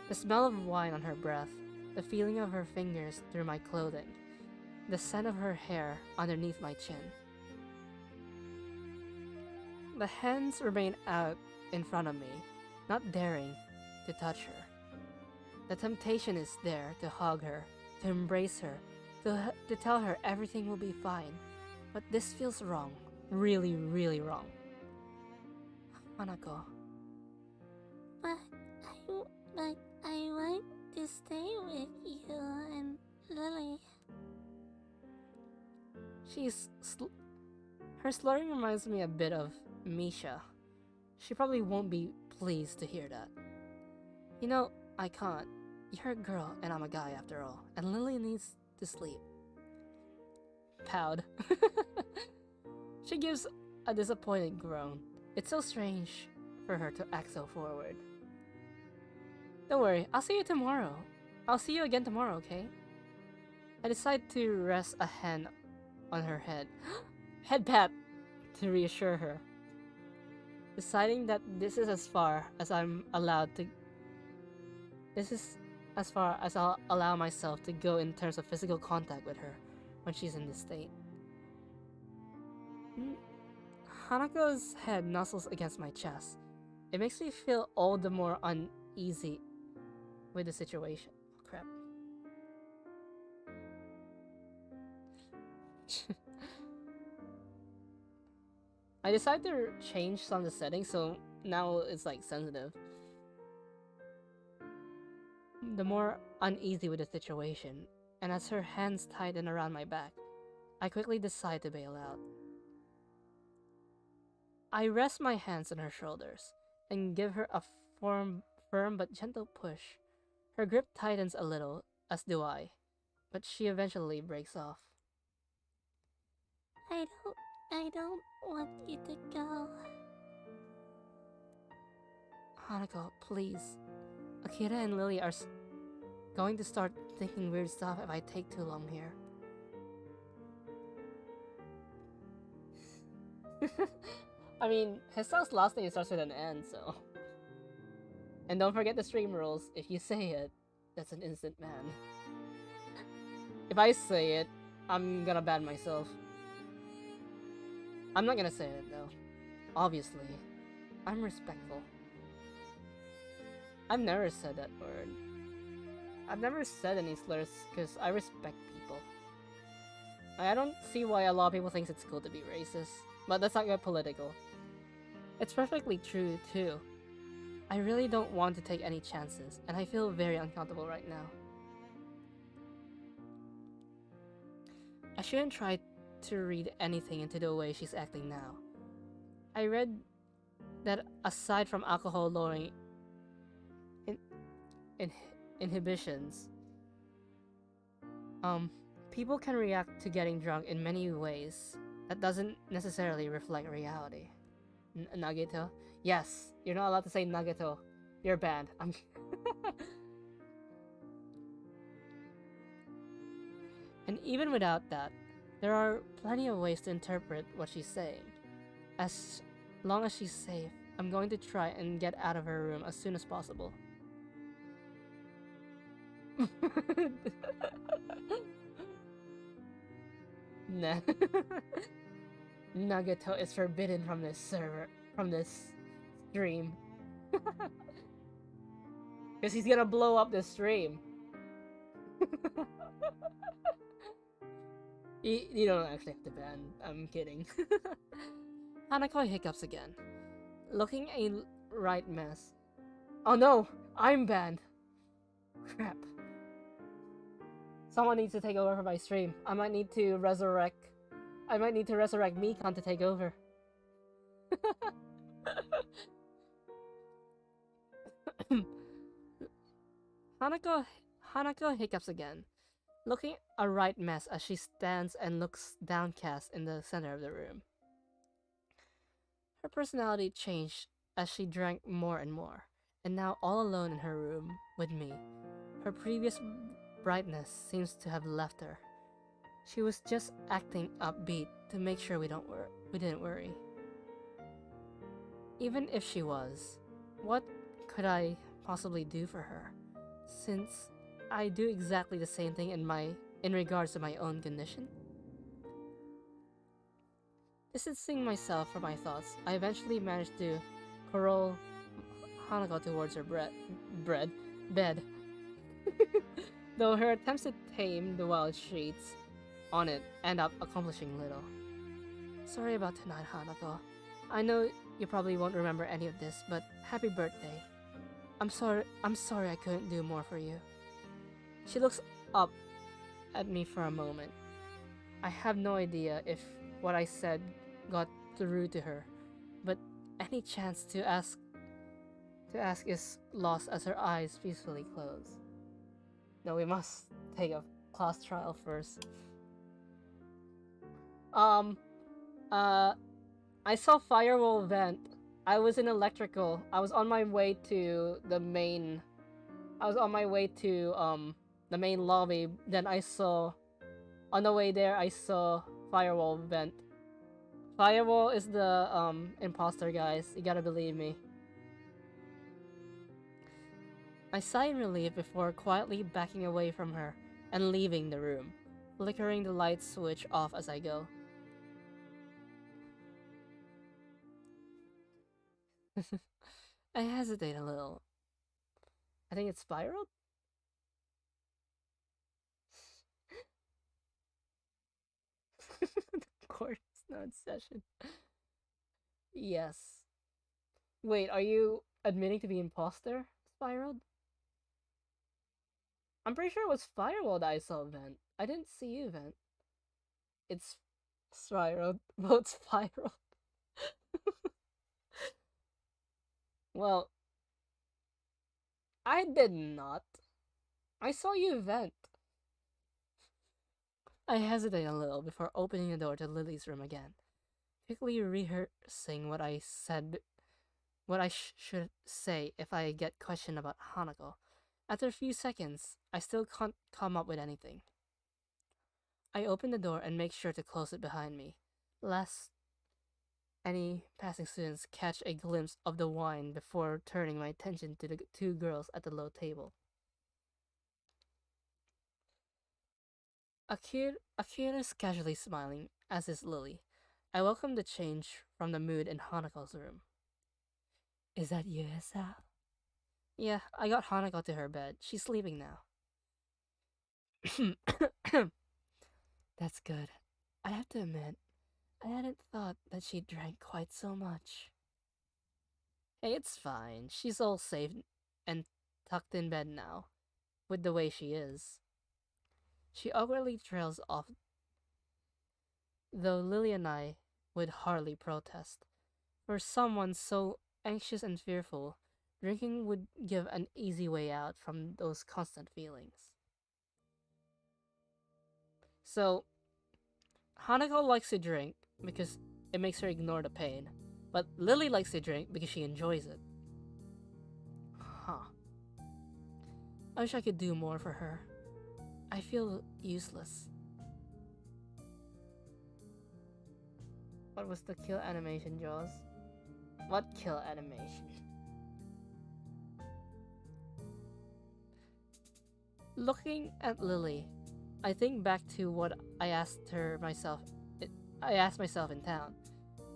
The smell of wine on her breath, the feeling of her fingers through my clothing, the scent of her hair underneath my chin. The hands remain out in front of me, not daring to touch her. The temptation is there to hug her, to embrace her, to tell her everything will be fine, but this feels wrong, really, really wrong. Hanako. But I want to stay with you and Lily. Her slurring reminds me a bit of Misha. She probably won't be pleased to hear that. You know, I can't. You're a girl and I'm a guy after all, and Lily needs to sleep. Pout. She gives a disappointed groan. It's so strange for her to act so forward. Don't worry, I'll see you tomorrow. I'll see you again tomorrow, okay? I decide to rest a hand on her head. Head pat! To reassure her. Deciding that this is as far as I'm allowed to... This is as far as I'll allow myself to go in terms of physical contact with her when she's in this state. Mm, Hanako's head nuzzles against my chest. It makes me feel all the more uneasy with the situation. Oh, crap. I decided to change some of the settings, so now it's like sensitive. The more uneasy with the situation, and as her hands tighten around my back, I quickly decide to bail out. I rest my hands on her shoulders and give her a firm but gentle push. Her grip tightens a little, as do I, but she eventually breaks off. I don't want you to go. Hanako, please. Akira and Lily are going to start thinking weird stuff if I take too long here. I mean, his song's last name starts with an N, so... And don't forget the stream rules. If you say it, that's an instant ban. If I say it, I'm gonna ban myself. I'm not gonna say it, though. Obviously. I'm respectful. I've never said that word. I've never said any slurs because I respect people. I don't see why a lot of people think it's cool to be racist, but let's not get political. It's perfectly true, too. I really don't want to take any chances, and I feel very uncomfortable right now. I shouldn't try to read anything into the way she's acting now. I read that aside from alcohol lowering inhibitions, people can react to getting drunk in many ways that doesn't necessarily reflect reality. Nagito? Yes, you're not allowed to say Nagito. You're banned. And even without that, there are plenty of ways to interpret what she's saying. As long as she's safe, I'm going to try and get out of her room as soon as possible. Nah. Nagato is forbidden from this server, from this stream. Because he's gonna blow up the stream. You don't actually have to ban. I'm kidding. Hanako hiccups again, looking a right mess. Oh no! I'm banned! Crap. Someone needs to take over for my stream. I might need to resurrect Mikan to take over. Hanako hiccups again, looking a right mess as she stands and looks downcast in the center of the room. Her personality changed as she drank more and more, and now all alone in her room with me. Her previous brightness seems to have left her. She was just acting upbeat to make sure we didn't worry. Even if she was, what could I possibly do for her? Since I do exactly the same thing in regards to my own condition? Distancing myself from my thoughts, I eventually managed to corral Hanako towards her bed. Though her attempts to tame the wild sheets on it end up accomplishing little. Sorry about tonight, Hanako. I know you probably won't remember any of this, but happy birthday. I'm sorry I couldn't do more for you. She looks up at me for a moment. I have no idea if what I said got through to her, but any chance to ask is lost as her eyes peacefully close. No, we must take a class trial first. I saw firewall vent. I was in electrical. I was on my way to the main lobby. Then on the way there, I saw firewall vent. Firewall is the imposter, guys. You gotta believe me. I sigh in relief before quietly backing away from her and leaving the room, flickering the light switch off as I go. I hesitate a little. I think it's spiraled? The court is not in session. Yes. Wait, are you admitting to be imposter? Spiraled? I'm pretty sure it was Firewall that I saw vent. I didn't see you vent. It's spiraled. Vote spiraled. Well, I did not. I saw you vent. I hesitate a little before opening the door to Lily's room again, quickly rehearsing what I said, what I should say if I get questioned about Hanako. After a few seconds, I still can't come up with anything. I open the door and make sure to close it behind me, lest any passing students catch a glimpse of the wine before turning my attention to the two girls at the low table. Akira's casually smiling, as is Lily. I welcome the change from the mood in Hanako's room. Is that you, Esa? Yeah, I got Hanako to her bed. She's sleeping now. That's good. I have to admit, I hadn't thought that she drank quite so much. Hey, it's fine. She's all safe and tucked in bed now, with the way she is. She awkwardly trails off, though Lily and I would hardly protest. For someone so anxious and fearful, drinking would give an easy way out from those constant feelings. So, Hanako likes to drink because it makes her ignore the pain, but Lily likes to drink because she enjoys it. Huh. I wish I could do more for her. I feel useless. What was the kill animation, Jaws? What kill animation? Looking at Lily, I think back to what I asked myself in town.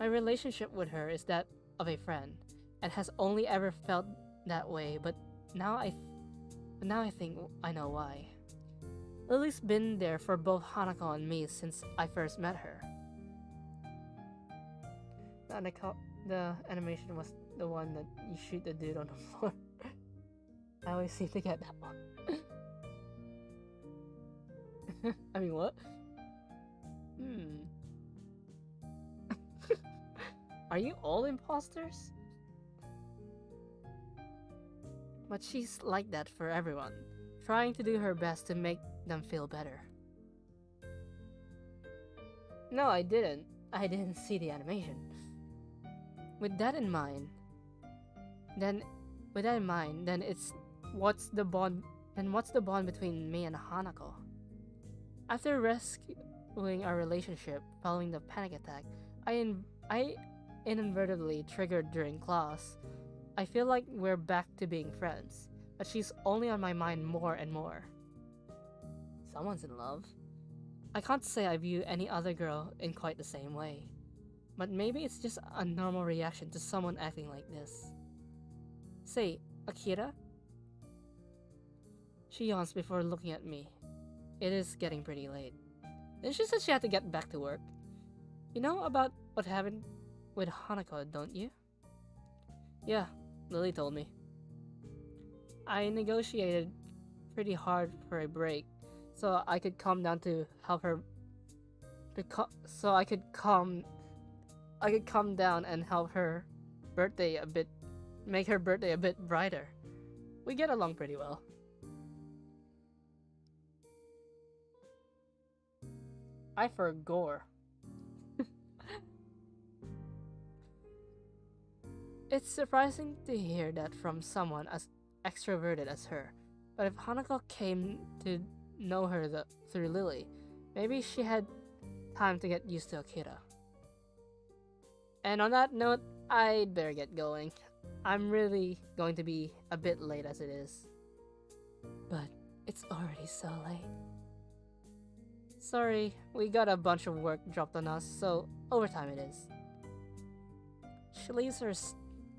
My relationship with her is that of a friend, and has only ever felt that way, but now I think I know why. Lily's been there for both Hanako and me since I first met her. The animation was the one that you shoot the dude on the floor. I always seem to get that one. I mean, what? Are you all imposters? But she's like that for everyone, trying to do her best to make them feel better. No, I didn't. I didn't see the animation. With that in mind, then what's the bond between me and Hanako? After rescuing our relationship following the panic attack I inadvertently triggered during class, I feel like we're back to being friends, but she's only on my mind more and more. Someone's in love. I can't say I view any other girl in quite the same way, but maybe it's just a normal reaction to someone acting like this. Say, Akira? She yawns before looking at me. It is getting pretty late. Then she said she had to get back to work. You know about what happened with Hanako, don't you? Yeah, Lily told me. I negotiated pretty hard for a break, so I could calm down to help her. I could calm down and help her birthday a bit, make her birthday a bit brighter. We get along pretty well. I forgore. It's surprising to hear that from someone as extroverted as her, but if Hanako came to know her through Lily, maybe she had time to get used to Akira. And on that note, I'd better get going. I'm really going to be a bit late as it is. But it's already so late. Sorry, we got a bunch of work dropped on us, so overtime it is. She leaves her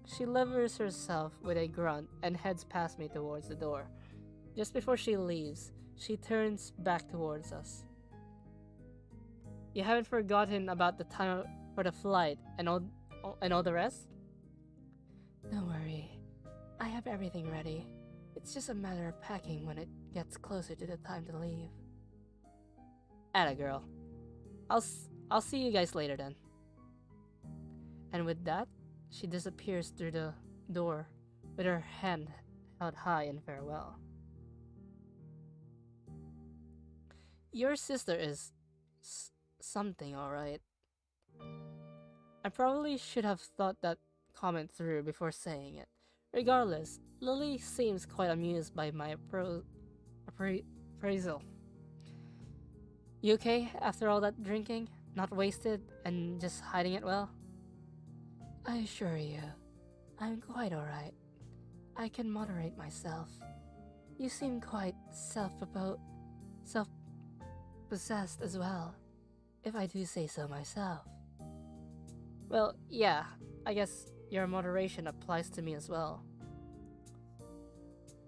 She levers herself with a grunt and heads past me towards the door. Just before she leaves, she turns back towards us. You haven't forgotten about the time for the flight and all the rest? Don't worry. I have everything ready. It's just a matter of packing when it gets closer to the time to leave. Atta girl. I'll see you guys later then. And with that, she disappears through the door with her hand held high in farewell. Your sister is something, alright. I probably should have thought that comment through before saying it. Regardless, Lily seems quite amused by my appraisal. You okay after all that drinking? Not wasted and just hiding it well? I assure you, I'm quite alright. I can moderate myself. You seem quite self-possessed as well, if I do say so myself. Well, yeah, I guess your moderation applies to me as well.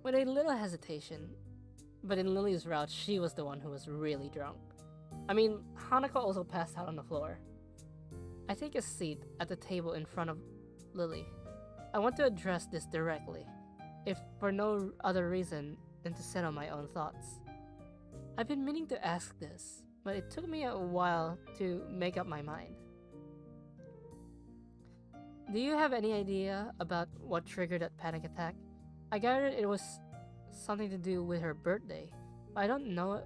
With a little hesitation, but in Lily's route, she was the one who was really drunk. I mean, Hanako also passed out on the floor. I take a seat at the table in front of Lily. I want to address this directly, if for no other reason than to settle my own thoughts. I've been meaning to ask this, but it took me a while to make up my mind. Do you have any idea about what triggered that panic attack? I gathered it was something to do with her birthday, but I don't know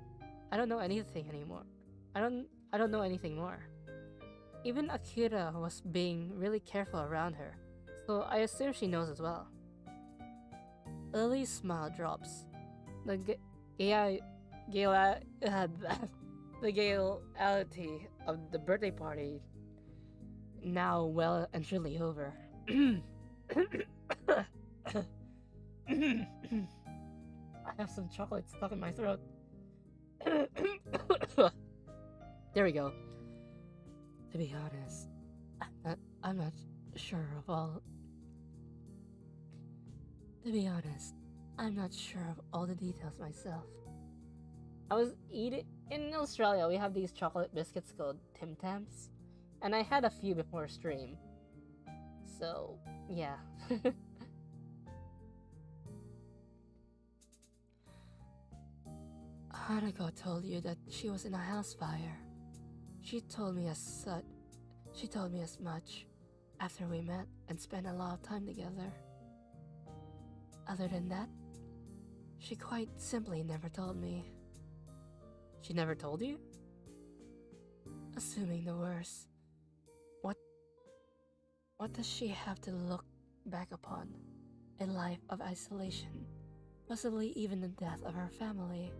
anything anymore. I don't know anything more. Even Akira was being really careful around her, so I assume she knows as well. Lily's smile drops. The gayality of the birthday party now well and truly over. I have some chocolate stuck in my throat. There we go. To be honest, I'm not sure of all. To be honest, I'm not sure of all the details myself. I was eating in Australia. We have these chocolate biscuits called Tim Tams, and I had a few before stream. So yeah. Hanako told you that she was in a house fire. She told me as much after we met and spent a lot of time together. Other than that, she quite simply never told me. She never told you? Assuming the worst, what does she have to look back upon? A life of isolation, possibly even the death of her family,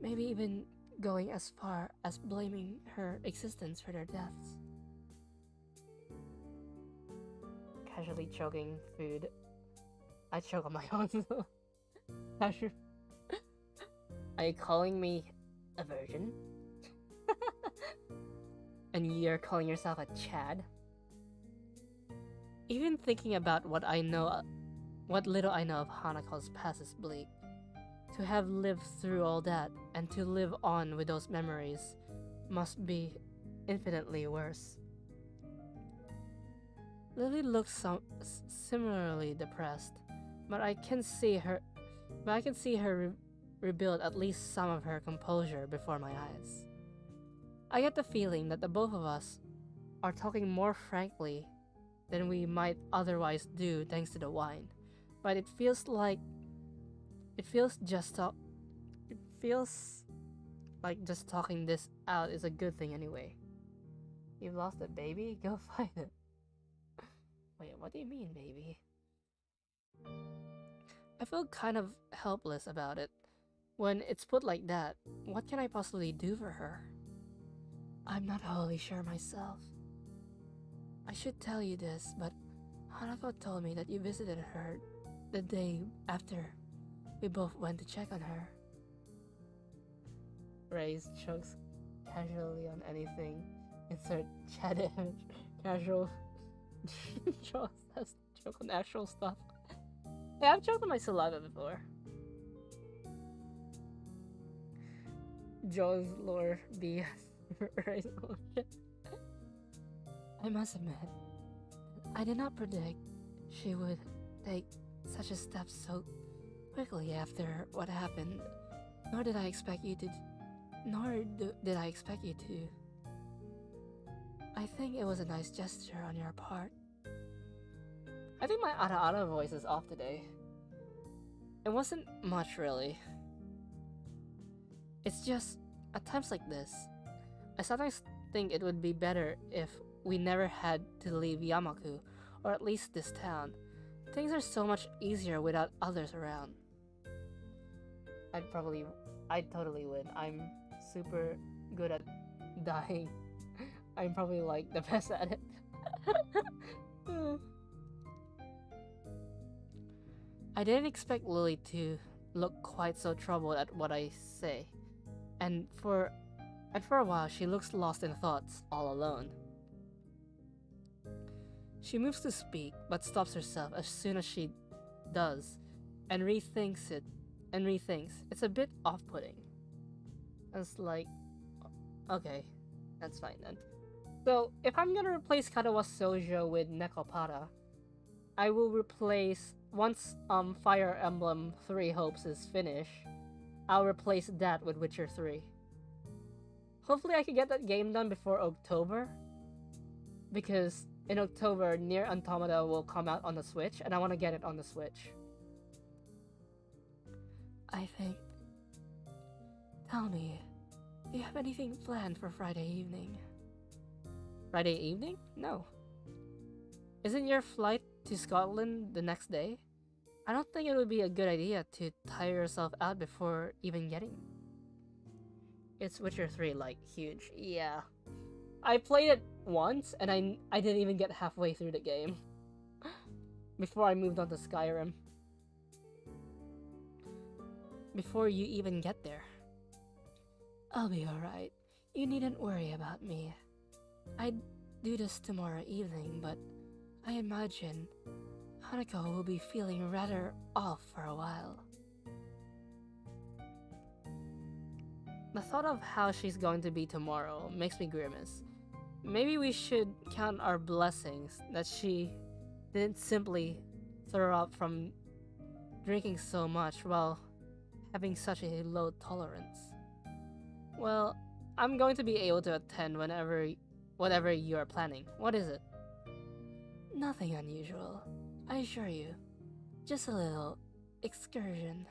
maybe even going as far as blaming her existence for their deaths. Casually choking food. I choke on my own. Are you calling me a virgin? And you're calling yourself a Chad? Even thinking about what little I know of Hanako's past is bleak. To have lived through all that and to live on with those memories must be infinitely worse. Lily looks similarly depressed, but I can see her rebuild at least some of her composure before my eyes. I get the feeling that the both of us are talking more frankly than we might otherwise do thanks to the wine, but it feels like just talking this out is a good thing anyway. You've lost a baby? Go find it. Wait, what do you mean, baby? I feel kind of helpless about it. When it's put like that, what can I possibly do for her? I'm not wholly sure myself. I should tell you this, but Hanako told me that you visited her the day after we both went to check on her. Raise chokes casually on anything. Insert chat image. Casual. Draws as joke on actual stuff. Yeah, I've joked on my saliva before. Joe's lore BS. Right? Oh, shit. I must admit, I did not predict she would take such a step so quickly after what happened, nor did I expect you to. Did I expect you to. I think it was a nice gesture on your part. I think my ara voice is off today. It wasn't much, really. It's just, at times like this, I sometimes think it would be better if we never had to leave Yamaku, or at least this town. Things are so much easier without others around. I'd totally win. I'm super good at dying. I'm probably like the best at it. I didn't expect Lily to look quite so troubled at what I say, and for a while she looks lost in thoughts, all alone. She moves to speak, but stops herself as soon as she does, and rethinks. It's a bit off-putting. It's like, okay, that's fine then. So, if I'm gonna replace Katawa Shoujo with Nekopara, I will replace, once Fire Emblem 3 Hopes is finished, I'll replace that with Witcher 3. Hopefully I can get that game done before October, because in October, Nier Automata will come out on the Switch, and I want to get it on the Switch. I think... Tell me, do you have anything planned for Friday evening? Friday evening? No. Isn't your flight to Scotland the next day? I don't think it would be a good idea to tire yourself out before even getting... It's Witcher 3, like, huge. Yeah. I played it once, and I didn't even get halfway through the game. Before I moved on to Skyrim. Before you even get there. I'll be alright. You needn't worry about me. I'd do this tomorrow evening, but I imagine Hanako will be feeling rather off for a while. The thought of how she's going to be tomorrow makes me grimace. Maybe we should count our blessings that she didn't simply throw up from drinking so much while having such a low tolerance. Well, I'm going to be able to attend whatever you are planning. What is it? Nothing unusual, I assure you. Just a little excursion.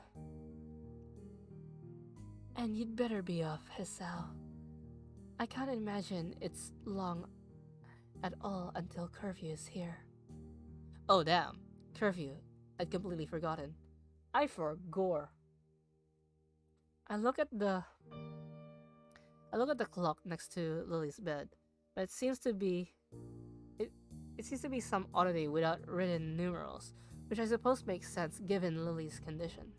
And you'd better be off, Hisao. I can't imagine it's long at all until curfew is here. Oh damn, curfew. I'd completely forgotten. I forgot. I look at the clock next to Lily's bed, but it seems to be some oddity without written numerals, which I suppose makes sense given Lily's condition.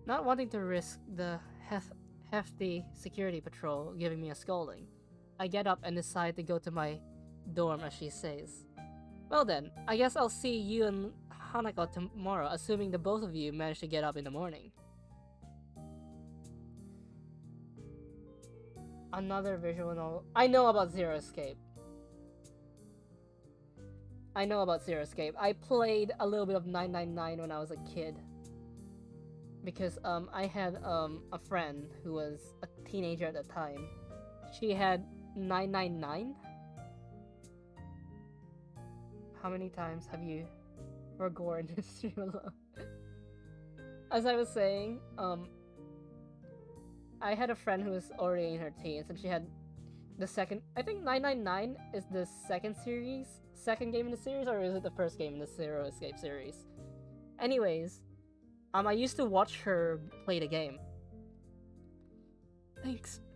Not wanting to risk the hefty security patrol giving me a scolding, I get up and decide to go to my dorm as she says. Well then, I guess I'll see you and Hanako tomorrow, assuming the both of you manage to get up in the morning. Another visual novel. I know about Zero Escape. I played a little bit of 999 when I was a kid. Because I had a friend who was a teenager at the time. She had 999. How many times have you forgotten this stream alone? As I was saying, I had a friend who was already in her teens, and she had the second. I think 999 is the second game in the series, or is it the first game in the Zero Escape series? Anyways. I used to watch her play the game.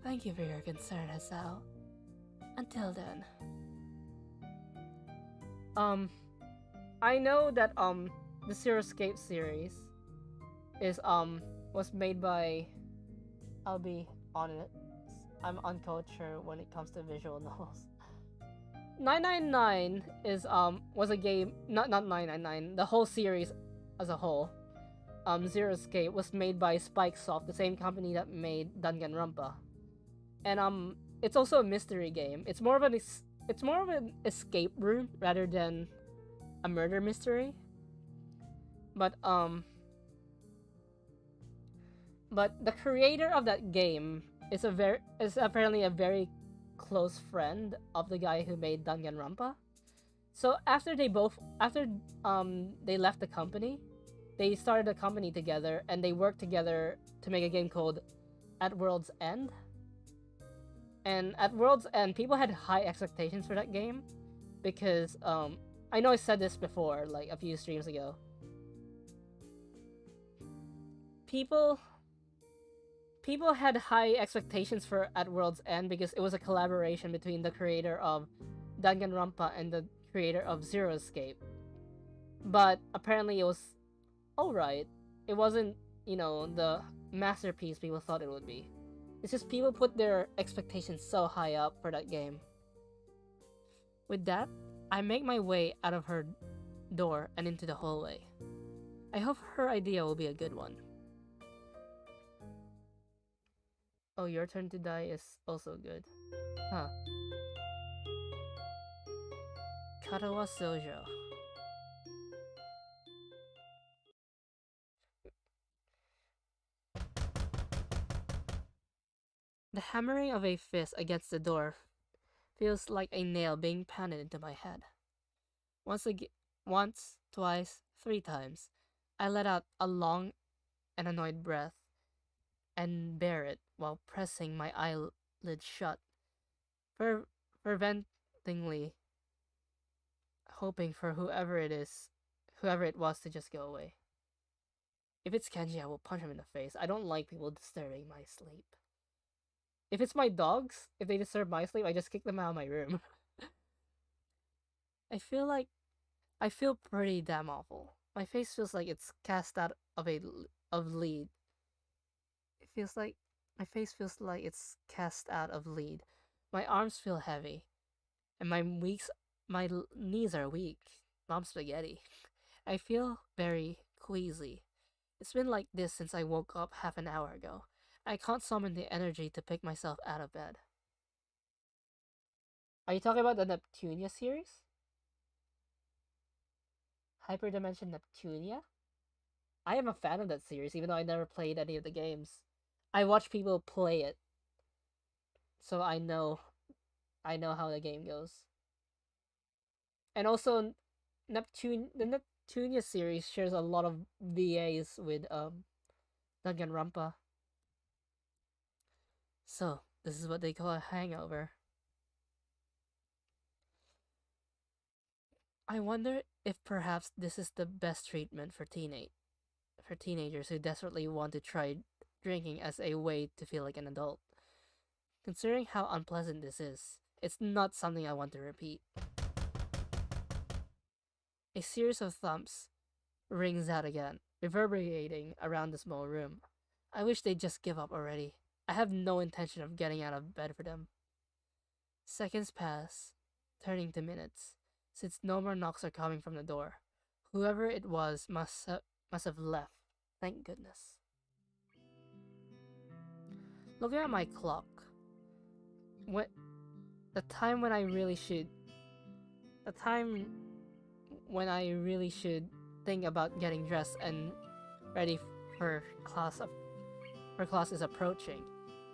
Thank you for your concern, Hisao. Until then. I know that the Zero Escape series is was made by, I'll be honest, I'm uncultured when it comes to visual novels. 999 is was a game, not 999, the whole series as a whole. Zero Escape was made by Spikesoft, the same company that made Danganronpa. And it's also a mystery game. It's more of an escape room rather than a murder mystery. But the creator of that game is apparently a very close friend of the guy who made Danganronpa. So after they left the company, they started a company together and they worked together to make a game called At World's End. And at World's End, people had high expectations for that game because I know I said this before, like a few streams ago. People had high expectations for At World's End because it was a collaboration between the creator of Danganronpa and the creator of Zero Escape. But apparently it was alright. It wasn't, the masterpiece people thought it would be. It's just people put their expectations so high up for that game. With that, I make my way out of her door and into the hallway. I hope her idea will be a good one. Oh, Your Turn to Die is also good. Huh. Katawa Shoujo. The hammering of a fist against the door feels like a nail being pounded into my head. Once, twice, 3 times, I let out a long and annoyed breath and bear it while pressing my eyelids shut, fervently hoping for whoever it was to just go away. If it's Kenji, I will punch him in the face. I don't like people disturbing my sleep. If it's my dogs, if they disturb my sleep, I just kick them out of my room. I feel pretty damn awful. My face feels like it's cast out of lead. My face feels like it's cast out of lead. My arms feel heavy, and my knees are weak. Mom spaghetti. I feel very queasy. It's been like this since I woke up half an hour ago. I can't summon the energy to pick myself out of bed. Are you talking about the Neptunia series? Hyperdimension Neptunia? I am a fan of that series, even though I never played any of the games. I watch people play it, so I know how the game goes. And also, the Neptunia series shares a lot of VAs with Danganronpa. So, this is what they call a hangover. I wonder if perhaps this is the best treatment for teenagers who desperately want to try drinking as a way to feel like an adult. Considering how unpleasant this is, it's not something I want to repeat. A series of thumps rings out again, reverberating around the small room. I wish they'd just give up already. I have no intention of getting out of bed for them. Seconds pass, turning to minutes, since no more knocks are coming from the door. Whoever it was must have left. Thank goodness. Looking at my clock, the time when I really should think about getting dressed and ready for class is approaching.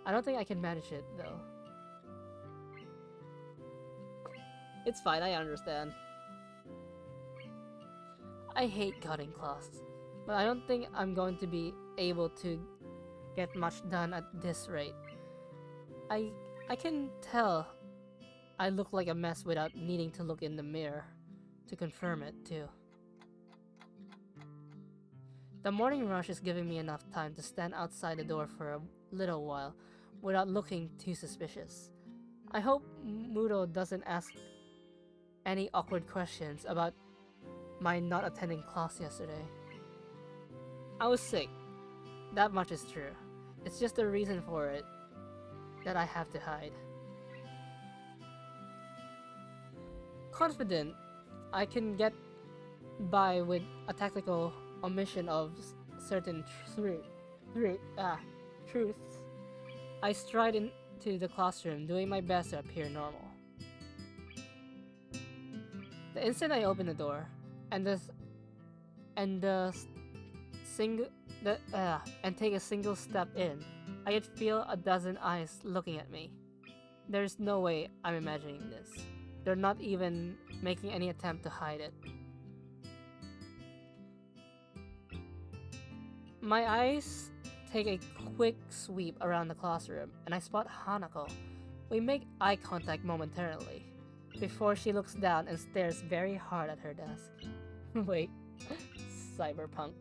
I don't think I can manage it though. It's fine, I understand. I hate cutting class, but I don't think I'm going to be able to get much done at this rate. I can tell I look like a mess without needing to look in the mirror to confirm it too. The morning rush is giving me enough time to stand outside the door for a little while without looking too suspicious. I hope Muto doesn't ask any awkward questions about my not attending class yesterday. I was sick. That much is true. It's just the reason for it that I have to hide. confident I can get by with a tactical omission of certain truths. I stride into the classroom, doing my best to appear normal. The instant I open the door, and take a single step in, I could feel a dozen eyes looking at me. There's no way I'm imagining this. They're not even making any attempt to hide it. My eyes take a quick sweep around the classroom, and I spot Hanako. We make eye contact momentarily, before she looks down and stares very hard at her desk. Wait, cyberpunk.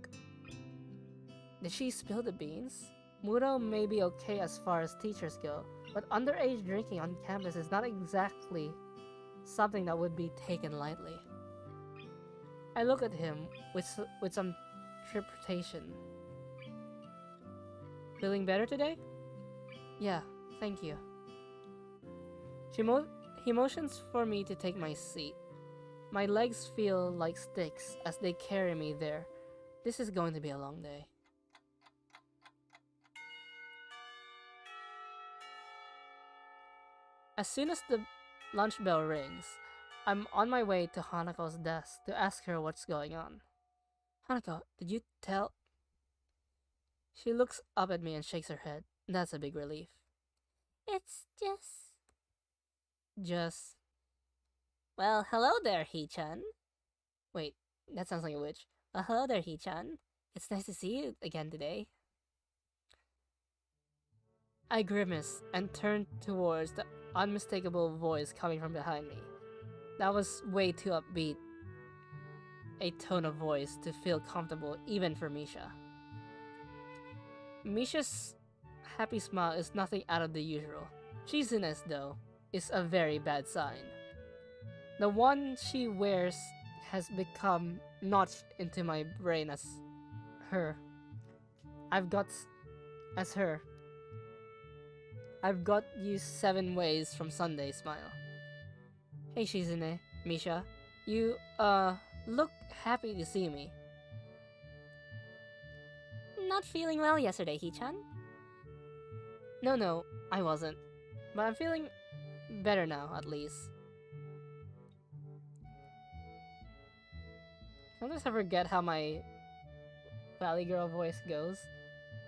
Did she spill the beans? Muro may be okay as far as teachers go, but underage drinking on campus is not exactly something that would be taken lightly. I look at him with some trepidation. Feeling better today? Yeah, thank you. He motions for me to take my seat. My legs feel like sticks as they carry me there. This is going to be a long day. As soon as the lunch bell rings, I'm on my way to Hanako's desk to ask her what's going on. Hanako, did you tell? She looks up at me and shakes her head. That's a big relief. It's Just... Well, hello there, Hee-chan. Wait, that sounds like a witch. Well, hello there, Hee-chan. It's nice to see you again today. I grimace and turn towards the unmistakable voice coming from behind me. That was way too upbeat a tone of voice to feel comfortable even for Misha. Misha's happy smile is nothing out of the usual. Cheesiness, though, is a very bad sign. The one she wears has become notched into my brain as her. I've got you 7 ways from Sunday smile. Hey Shizune, Misha, you look happy to see me. Not feeling well yesterday, Hee-chan? No, I wasn't. But I'm feeling better now, at least. Sometimes I forget how my Valley Girl voice goes.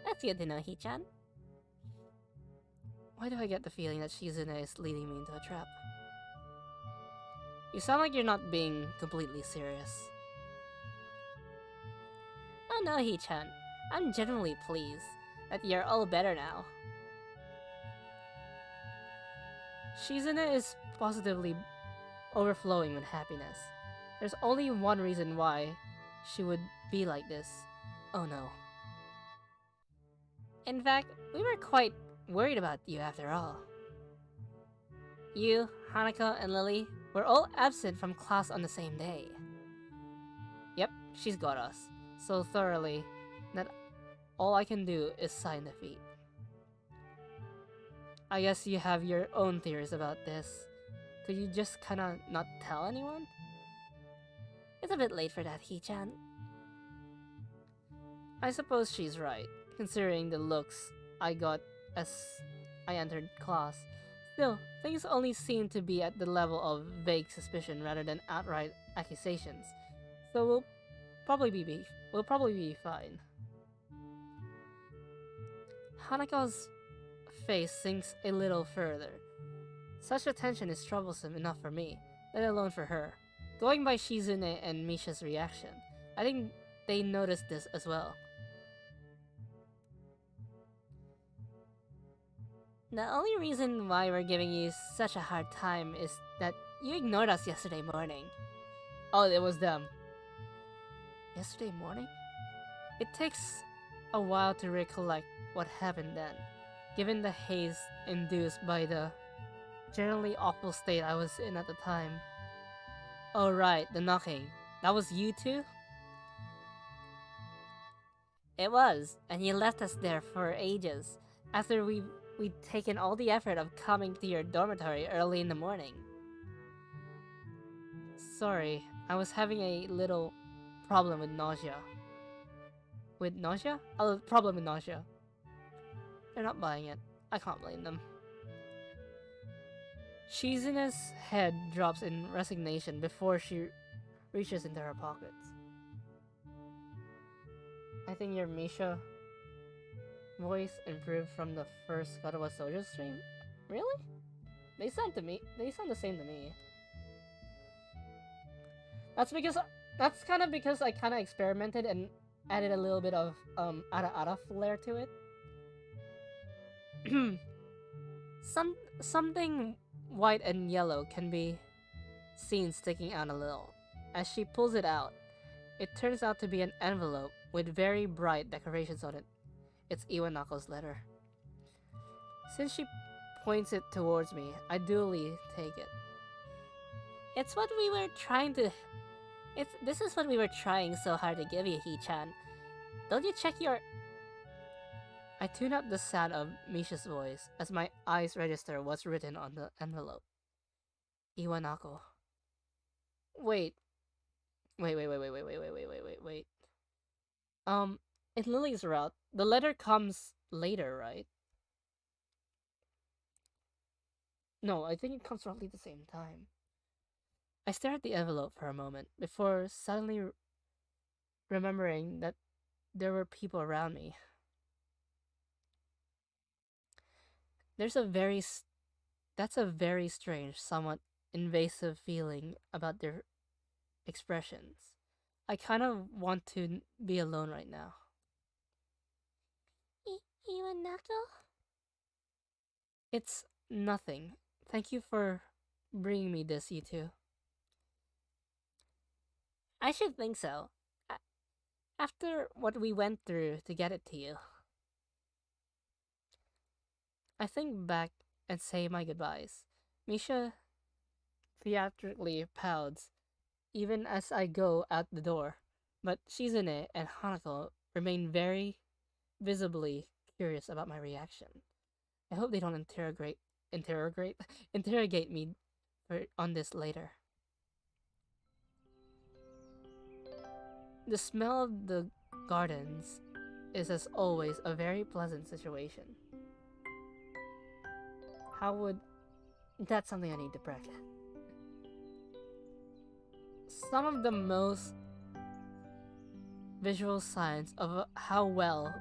That's good to know, Hee-chan. Why do I get the feeling that Shizune is leading me into a trap? You sound like you're not being completely serious. Oh no, Hee-chan. I'm genuinely pleased that you're all better now. Shizune is positively overflowing with happiness. There's only one reason why she would be like this. Oh no. In fact, we were quite worried about you after all. You, Hanako, and Lily were all absent from class on the same day. Yep, she's got us so thoroughly that all I can do is sign defeat. I guess you have your own theories about this. Could you just kinda not tell anyone? It's a bit late for that, Hee-chan. I suppose she's right, considering the looks I got as I entered class. Still, things only seem to be at the level of vague suspicion rather than outright accusations. So we'll probably be fine. Hanako's face sinks a little further. Such attention is troublesome enough for me, let alone for her. Going by Shizune and Misha's reaction, I think they noticed this as well. The only reason why we're giving you such a hard time is that you ignored us yesterday morning. Oh, it was them. Yesterday morning? It takes a while to recollect what happened then, given the haze induced by the generally awful state I was in at the time. Oh right, the knocking. That was you two? It was, and you left us there for ages, after we'd taken all the effort of coming to your dormitory early in the morning. Sorry, I was having a little problem with nausea. With nausea? A problem with nausea. They're not buying it. I can't blame them. Shizuna's head drops in resignation before she reaches into her pockets. I think your Misha voice improved from the first Katawa Shoujo stream? Really? They sound the same to me. That's kind of because I kind of experimented and added a little bit of ara flair to it. Something white and yellow can be seen sticking out a little. As she pulls it out, it turns out to be an envelope with very bright decorations on it. It's Iwanako's letter. Since she points it towards me, I duly take it. This is what we were trying so hard to give you, Hee-chan. Don't you check your... I tune out the sound of Misha's voice as my eyes register what's written on the envelope. Iwanako. Wait. In Lily's route, the letter comes later, right? No, I think it comes roughly at the same time. I stare at the envelope for a moment before suddenly remembering that there were people around me. That's a very strange, somewhat invasive feeling about their expressions. I kind of want to be alone right now. Iwanako? It's nothing. Thank you for bringing me this, you two. I should think so. After what we went through to get it to you. I think back and say my goodbyes. Misha theatrically pouts, even as I go out the door, but Shizune and Hanako remain very visibly curious about my reaction. I hope they don't interrogate me on this later. The smell of the gardens is, as always, a very pleasant situation. That's something I need to practice. Some of the most visual signs of how well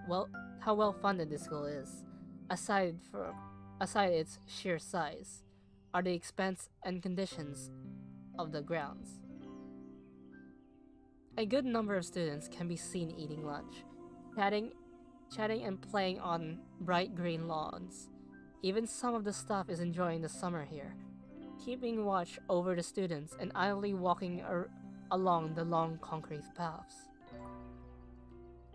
funded this school is, aside its sheer size, are the expense and conditions of the grounds. A good number of students can be seen eating lunch, chatting and playing on bright green lawns. Even some of the staff is enjoying the summer here, keeping watch over the students and idly walking along the long concrete paths.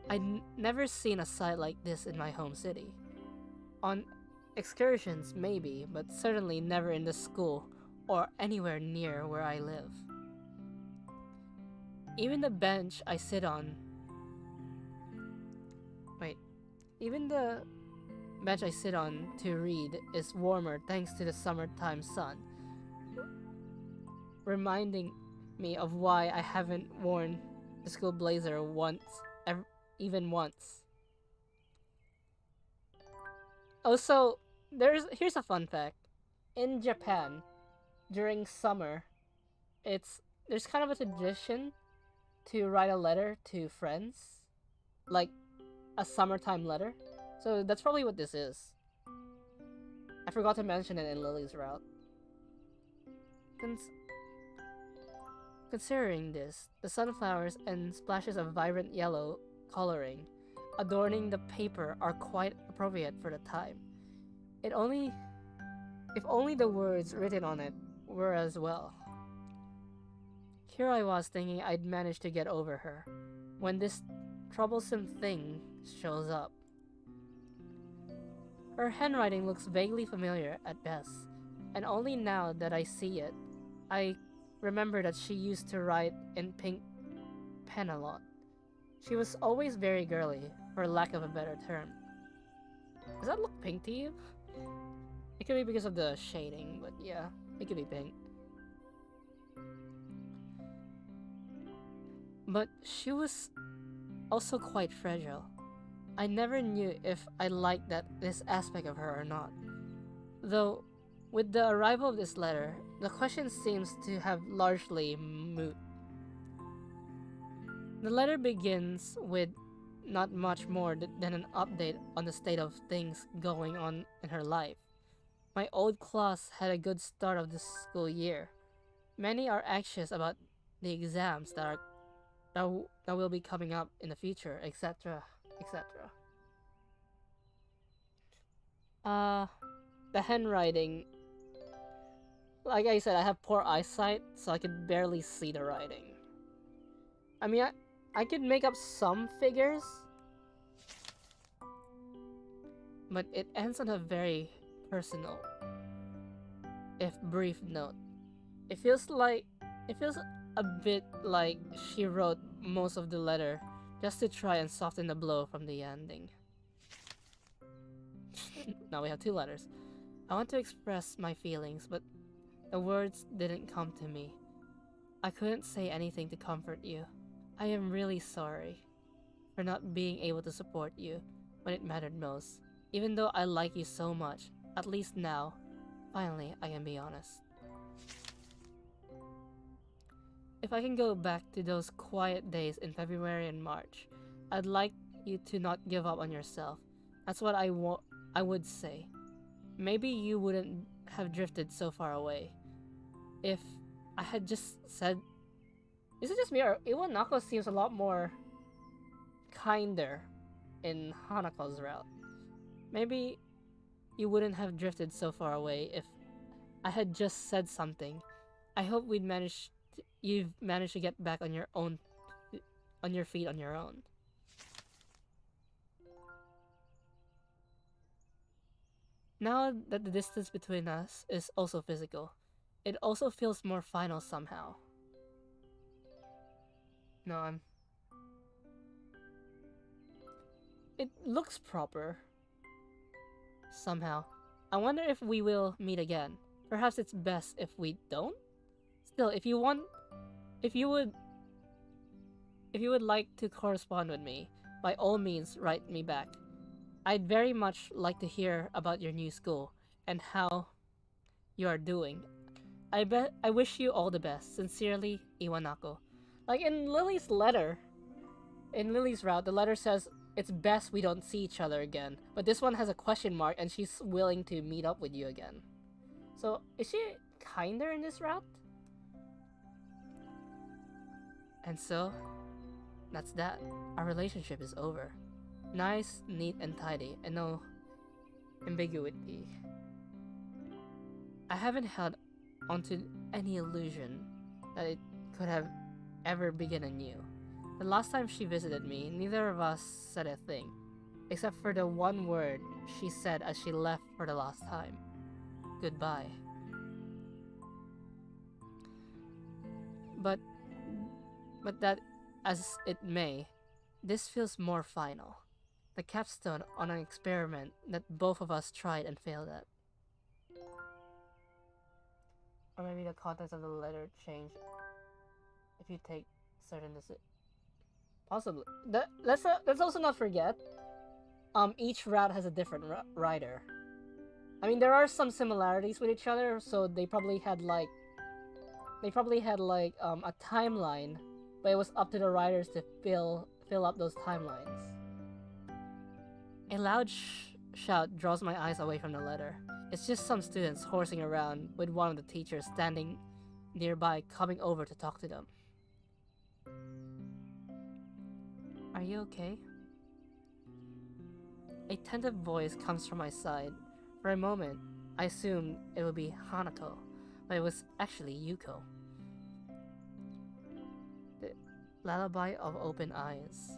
I'd never seen a sight like this in my home city. On excursions, maybe, but certainly never in the school or anywhere near where I live. Even the bench I sit on to read is warmer thanks to the summertime sun, reminding me of why I haven't worn the school blazer even once. Also, here's a fun fact. In Japan, during summer, there's kind of a tradition to write a letter to friends, like a summertime letter. So that's probably what this is. I forgot to mention it in Lily's route. Considering this, the sunflowers and splashes of vibrant yellow coloring adorning the paper are quite appropriate for the time. If only the words written on it were as well. Here I was thinking I'd managed to get over her, when this troublesome thing shows up. Her handwriting looks vaguely familiar at best, and only now that I see it, I remember that she used to write in pink pen a lot. She was always very girly, for lack of a better term. Does that look pink to you? It could be because of the shading, but yeah, it could be pink. But she was also quite fragile. I never knew if I liked this aspect of her or not. Though, with the arrival of this letter, the question seems to have largely moot. The letter begins with not much more than an update on the state of things going on in her life. My old class had a good start of the school year. Many are anxious about the exams that will be coming up in the future, etc., etc. The handwriting. Like I said, I have poor eyesight, so I could barely see the writing. I mean, I could make up some figures, but it ends on a very personal, if brief note. It feels a bit like she wrote most of the letter just to try and soften the blow from the ending. Now we have 2 letters. I want to express my feelings, but the words didn't come to me. I couldn't say anything to comfort you. I am really sorry for not being able to support you when it mattered most. Even though I like you so much, at least now, finally I can be honest. If I can go back to those quiet days in February and March, I'd like you to not give up on yourself. That's what I would say. Maybe you wouldn't have drifted so far away if I had just said... Is it just me, or Iwanako seems a lot more kinder in Hanako's route? Maybe you wouldn't have drifted so far away if I had just said something. I hope you've managed to get back on your feet on your own. Now that the distance between us is also physical, it also feels more final somehow. No, It looks proper. Somehow. I wonder if we will meet again. Perhaps it's best if we don't? Still, if you would like to correspond with me, by all means write me back. I'd very much like to hear about your new school and how you are doing. I wish you all the best. Sincerely, Iwanako. Like in Lily's letter, in Lily's route, the letter says it's best we don't see each other again. But this one has a question mark and she's willing to meet up with you again. So, is she kinder in this route? And so, that's that. Our relationship is over. Nice, neat, and tidy, and no ambiguity. I haven't held onto any illusion that it could have ever begin anew. The last time she visited me, neither of us said a thing, except for the one word she said as she left for the last time. Goodbye. But that as it may, this feels more final. The capstone on an experiment that both of us tried and failed at. Or maybe the context of the letter changed if you take certain decisions. Possibly. Let's also not forget, each route has a different writer. I mean, there are some similarities with each other, so they probably had like a timeline, but it was up to the writers to fill up those timelines. A loud shout draws my eyes away from the letter. It's just some students horsing around with one of the teachers standing nearby coming over to talk to them. Are you okay? A tentative voice comes from my side. For a moment, I assumed it would be Hanako, but it was actually Yuko. The lullaby of open eyes.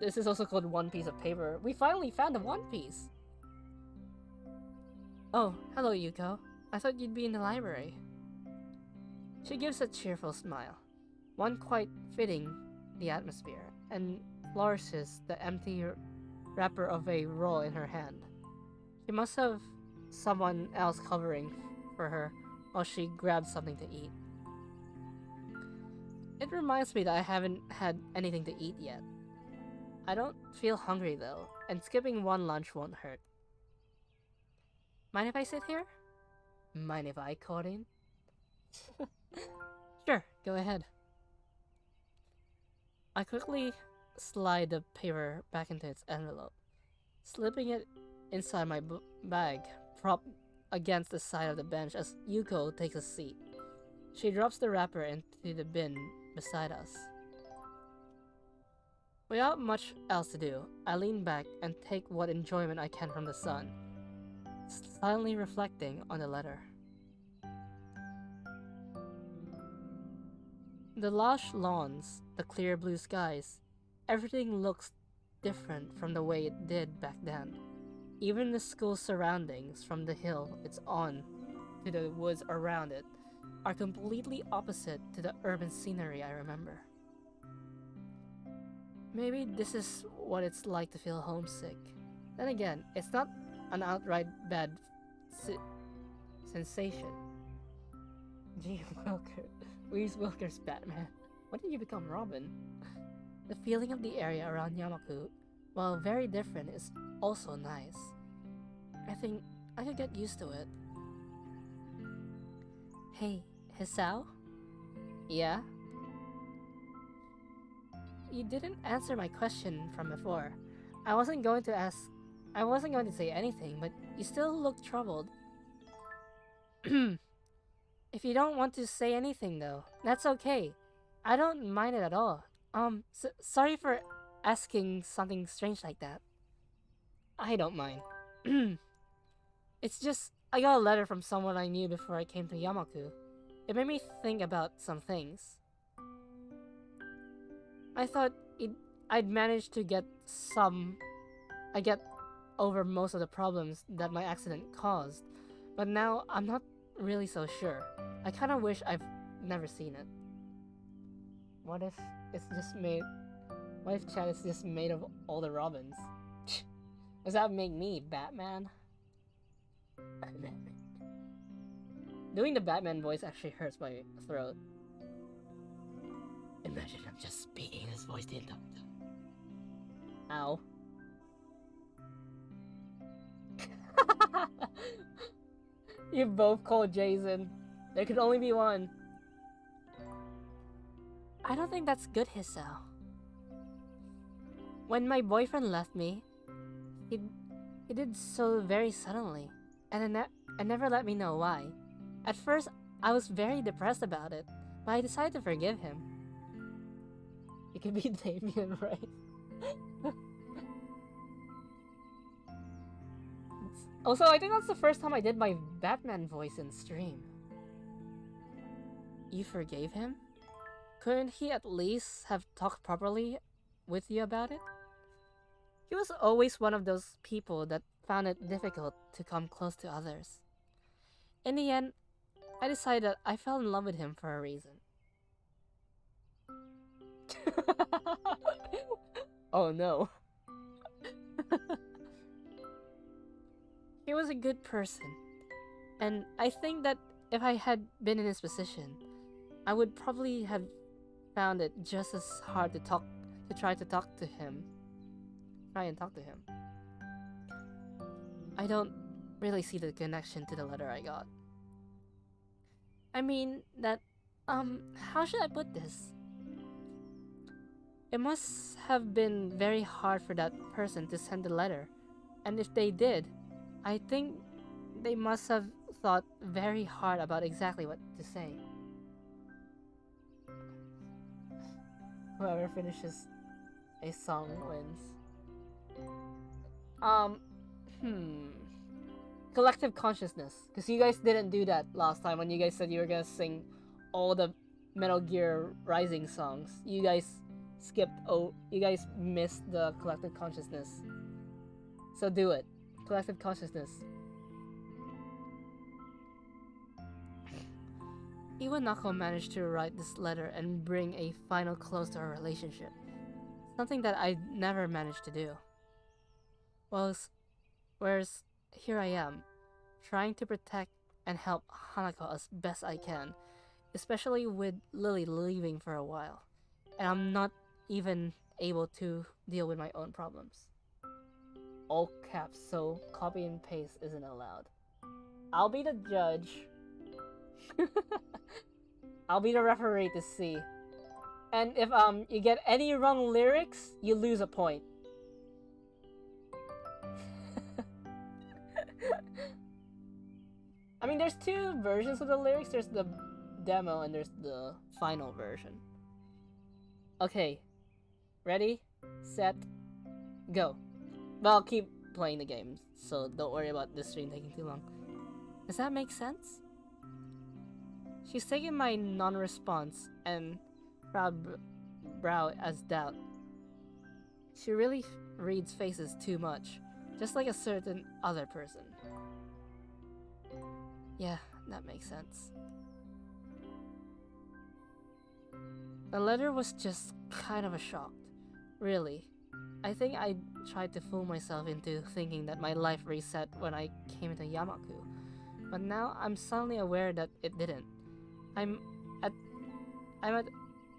This is also called One Piece of Paper. We finally found the One Piece! Oh, hello Yuko. I thought you'd be in the library. She gives a cheerful smile, one quite fitting the atmosphere, and flourishes the empty wrapper of a roll in her hand. She must have someone else covering for her while she grabs something to eat. It reminds me that I haven't had anything to eat yet. I don't feel hungry though, and skipping one lunch won't hurt. Mind if I sit here? Mind if I caught in? Sure, go ahead. I quickly slide the paper back into its envelope, slipping it inside my bag, propped against the side of the bench as Yuko takes a seat. She drops the wrapper into the bin beside us. Without much else to do, I lean back and take what enjoyment I can from the sun, silently reflecting on the letter. The lush lawns, the clear blue skies, everything looks different from the way it did back then. Even the school's surroundings, from the hill it's on to the woods around it, are completely opposite to the urban scenery I remember. Maybe this is what it's like to feel homesick. Then again, it's not an outright bad sensation. Gee Wilker, where's Wilker's Batman? When did you become Robin? The feeling of the area around Yamaku, while very different, is also nice. I think I could get used to it. Hey, Hisao? Yeah? You didn't answer my question from before. I wasn't going to say anything, but you still look troubled. If you don't want to say anything though, that's okay. I don't mind it at all. Sorry for asking something strange like that. I don't mind. It's just, I got a letter from someone I knew before I came to Yamaku. It made me think about some things. I thought I'd managed to get over most of the problems that my accident caused, but now I'm not really so sure. I kinda wish I've never seen it. What if Chad is just made of all the Robins? Does that make me Batman? Doing the Batman voice actually hurts my throat. Imagine I'm just speaking his voice the entire time. Ow. You both called Jason. There could only be one. I don't think that's good, Hisao. When my boyfriend left me, he did so very suddenly, and never let me know why. At first, I was very depressed about it, but I decided to forgive him. It could be Damien, right? Also, I think that's the first time I did my Batman voice in stream. You forgave him? Couldn't he at least have talked properly with you about it? He was always one of those people that found it difficult to come close to others. In the end, I decided that I fell in love with him for a reason. Oh no. He was a good person, and I think that if I had been in his position, I would probably have found it just as hard to try and talk to him. I don't really see the connection to the letter I got. I mean that, how should I put this? It must have been very hard for that person to send the letter, and if they did, I think they must have thought very hard about exactly what to say. Whoever finishes a song wins. Collective consciousness. Because you guys didn't do that last time when you guys said you were gonna sing all the Metal Gear Rising songs. You guys you guys missed the collective consciousness. So do it. Collective consciousness. Iwanako managed to write this letter and bring a final close to our relationship. Something that I never managed to do. Whereas here I am, trying to protect and help Hanako as best I can, especially with Lily leaving for a while, and I'm not even able to deal with my own problems. All caps, so copy and paste isn't allowed. I'll be the judge. I'll be the referee to see. And if you get any wrong lyrics, you lose a point. I mean, there's two versions of the lyrics. There's the demo and there's the final version. Okay, ready, set, go. But I'll keep playing the game, so don't worry about this stream taking too long. Does that make sense? She's taking my non-response and proud brow as doubt. She really reads faces too much, just like a certain other person. Yeah, that makes sense. The letter was just kind of a shock. Really. I think I tried to fool myself into thinking that my life reset when I came into Yamaku. But now I'm suddenly aware that it didn't. I'm at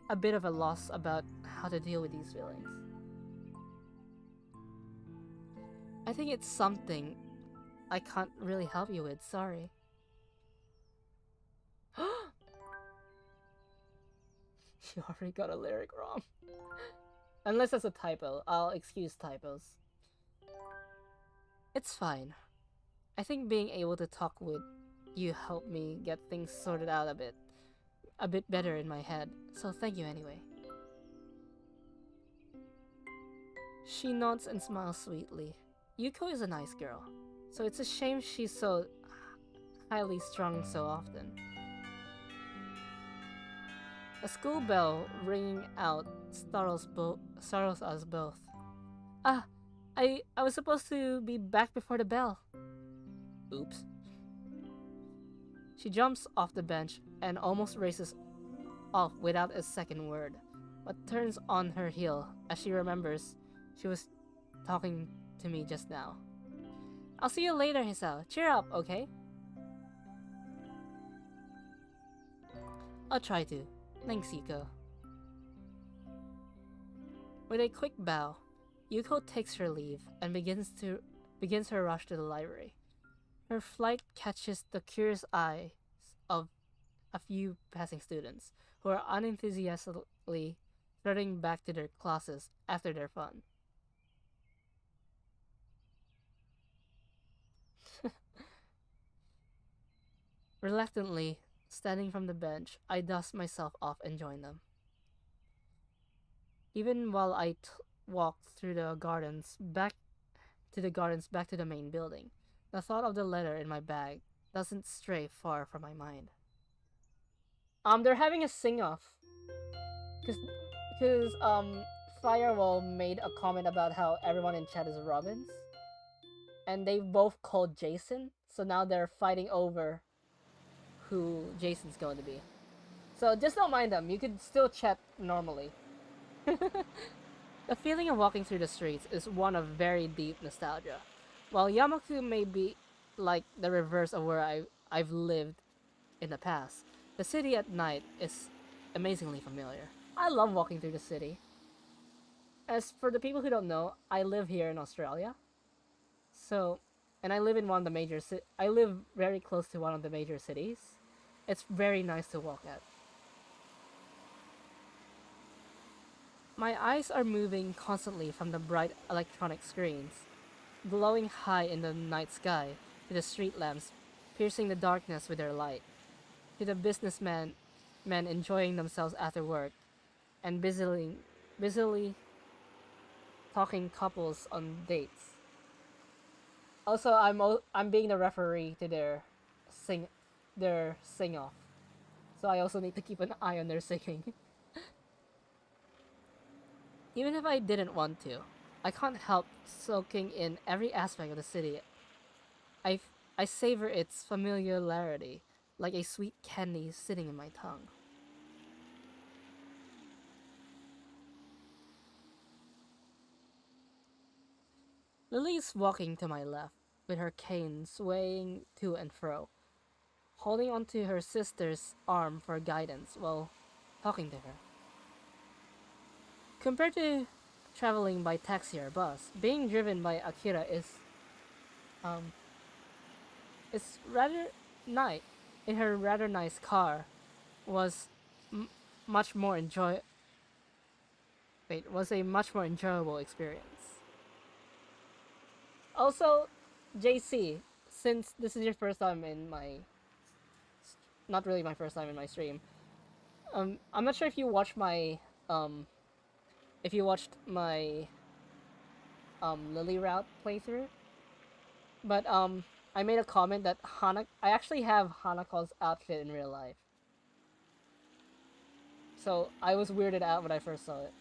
a bit of a loss about how to deal with these feelings. I think it's something I can't really help you with, sorry. You already got a lyric wrong. Unless that's a typo, I'll excuse typos. It's fine. I think being able to talk with you helped me get things sorted out a bit better in my head, so thank you anyway. She nods and smiles sweetly. Yuko is a nice girl, so it's a shame she's so highly strung so often. A school bell ringing out startles us both. Ah, I was supposed to be back before the bell. Oops. She jumps off the bench and almost races off without a second word, but turns on her heel as she remembers she was talking to me just now. I'll see you later, Hisao. Cheer up, okay? I'll try to. Thanks, Yuko. With a quick bow, Yuko takes her leave and begins her rush to the library. Her flight catches the curious eyes of a few passing students who are unenthusiastically flirting back to their classes after their fun. Reluctantly, standing from the bench, I dust myself off and join them. Even while I walked through the gardens back to the main building, the thought of the letter in my bag doesn't stray far from my mind. They're having a sing-off. Cause Firewall made a comment about how everyone in chat is Robins. And they both called Jason, so now they're fighting over who Jason's going to be. So just don't mind them, you could still chat normally. The feeling of walking through the streets is one of very deep nostalgia. While Yamaku may be like the reverse of where I've lived in the past, the city at night is amazingly familiar. I love walking through the city. As for the people who don't know, I live here in Australia. And I live in one of the major I live very close to one of the major cities. It's very nice to walk at. My eyes are moving constantly from the bright electronic screens, glowing high in the night sky, to the street lamps, piercing the darkness with their light, to the businessmen enjoying themselves after work, and busily talking couples on dates. Also, I'm being the referee to their sing off, so I also need to keep an eye on their singing. Even if I didn't want to, I can't help soaking in every aspect of the city. I savor its familiarity like a sweet candy sitting in my tongue. Lily is walking to my left, with her cane swaying to and fro, holding onto her sister's arm for guidance while talking to her. Compared to traveling by taxi or bus, being driven by Akira um is rather nice. In her rather nice car, was m- much more enjoy. Wait, was a much more enjoyable experience. Also, JC, since this is your first time in my, not really my first time in my stream, I'm not sure if you watched my, um, if you watched my, Lily route playthrough, but I made a comment that I actually have Hanako's outfit in real life. So I was weirded out when I first saw it.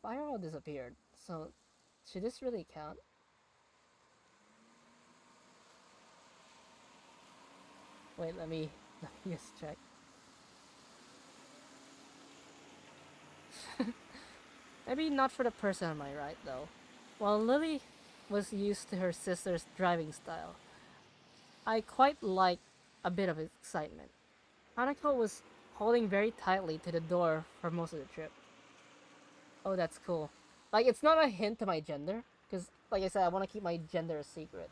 Firewall disappeared, so should this really count? Wait, let me just check. Maybe not for the person on my right, though. While Lily was used to her sister's driving style, I quite liked a bit of excitement. Hanako was holding very tightly to the door for most of the trip. Oh, that's cool. Like, it's not a hint to my gender, because, like I said, I want to keep my gender a secret.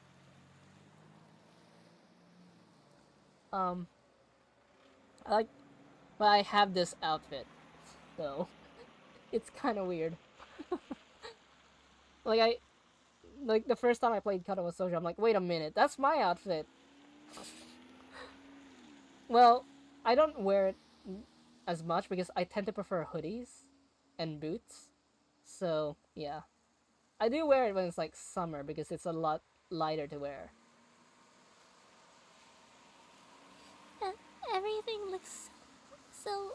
Um, I like, but I have this outfit, so it's kind of weird. like I, like the first time I played Katawa Shoujo, I'm like, wait a minute, that's my outfit. Well, I don't wear it as much because I tend to prefer hoodies and boots. So yeah, I do wear it when it's like summer because it's a lot lighter to wear. Uh, Everything looks so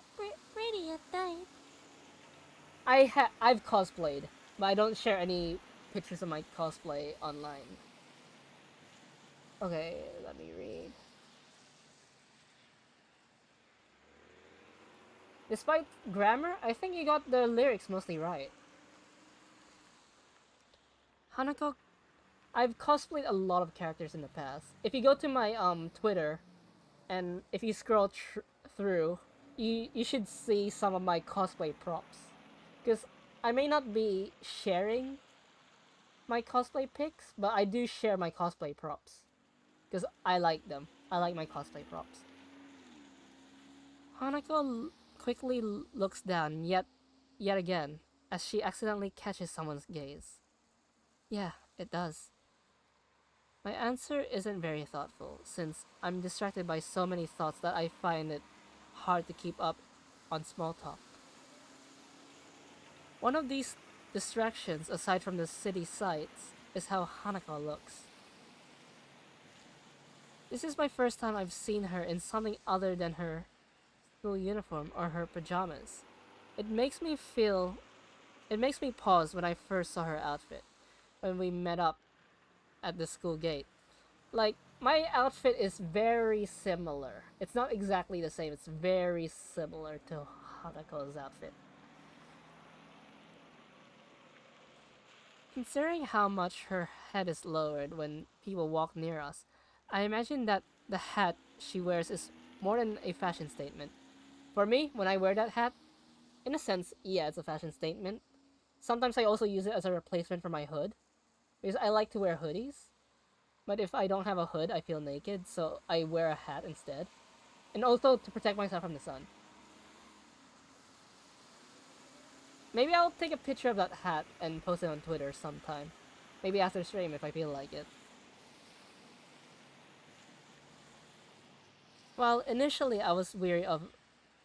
pretty at night. I've cosplayed, but I don't share any pictures of my cosplay online. Okay, let me read. Despite grammar, I think you got the lyrics mostly right. Hanako, I've cosplayed a lot of characters in the past. If you go to my Twitter, and if you scroll through, you should see some of my cosplay props. Because I may not be sharing my cosplay pics, but I do share my cosplay props. Because I like them. I like my cosplay props. Hanako quickly looks down yet again as she accidentally catches someone's gaze. Yeah, it does. My answer isn't very thoughtful, since I'm distracted by so many thoughts that I find it hard to keep up on small talk. One of these distractions, aside from the city sights, is how Hanako looks. This is my first time I've seen her in something other than her school uniform or her pajamas. It makes me feel. It makes me pause when I first saw her outfit, when we met up at the school gate. Like, my outfit is very similar. It's not exactly the same, it's very similar to Hanako's outfit. Considering how much her head is lowered when people walk near us, I imagine that the hat she wears is more than a fashion statement. For me, when I wear that hat, in a sense, yeah, it's a fashion statement. Sometimes I also use it as a replacement for my hood, because I like to wear hoodies. But if I don't have a hood, I feel naked, so I wear a hat instead. And also to protect myself from the sun. Maybe I'll take a picture of that hat and post it on Twitter sometime. Maybe after stream if I feel like it. Well, initially I was weary of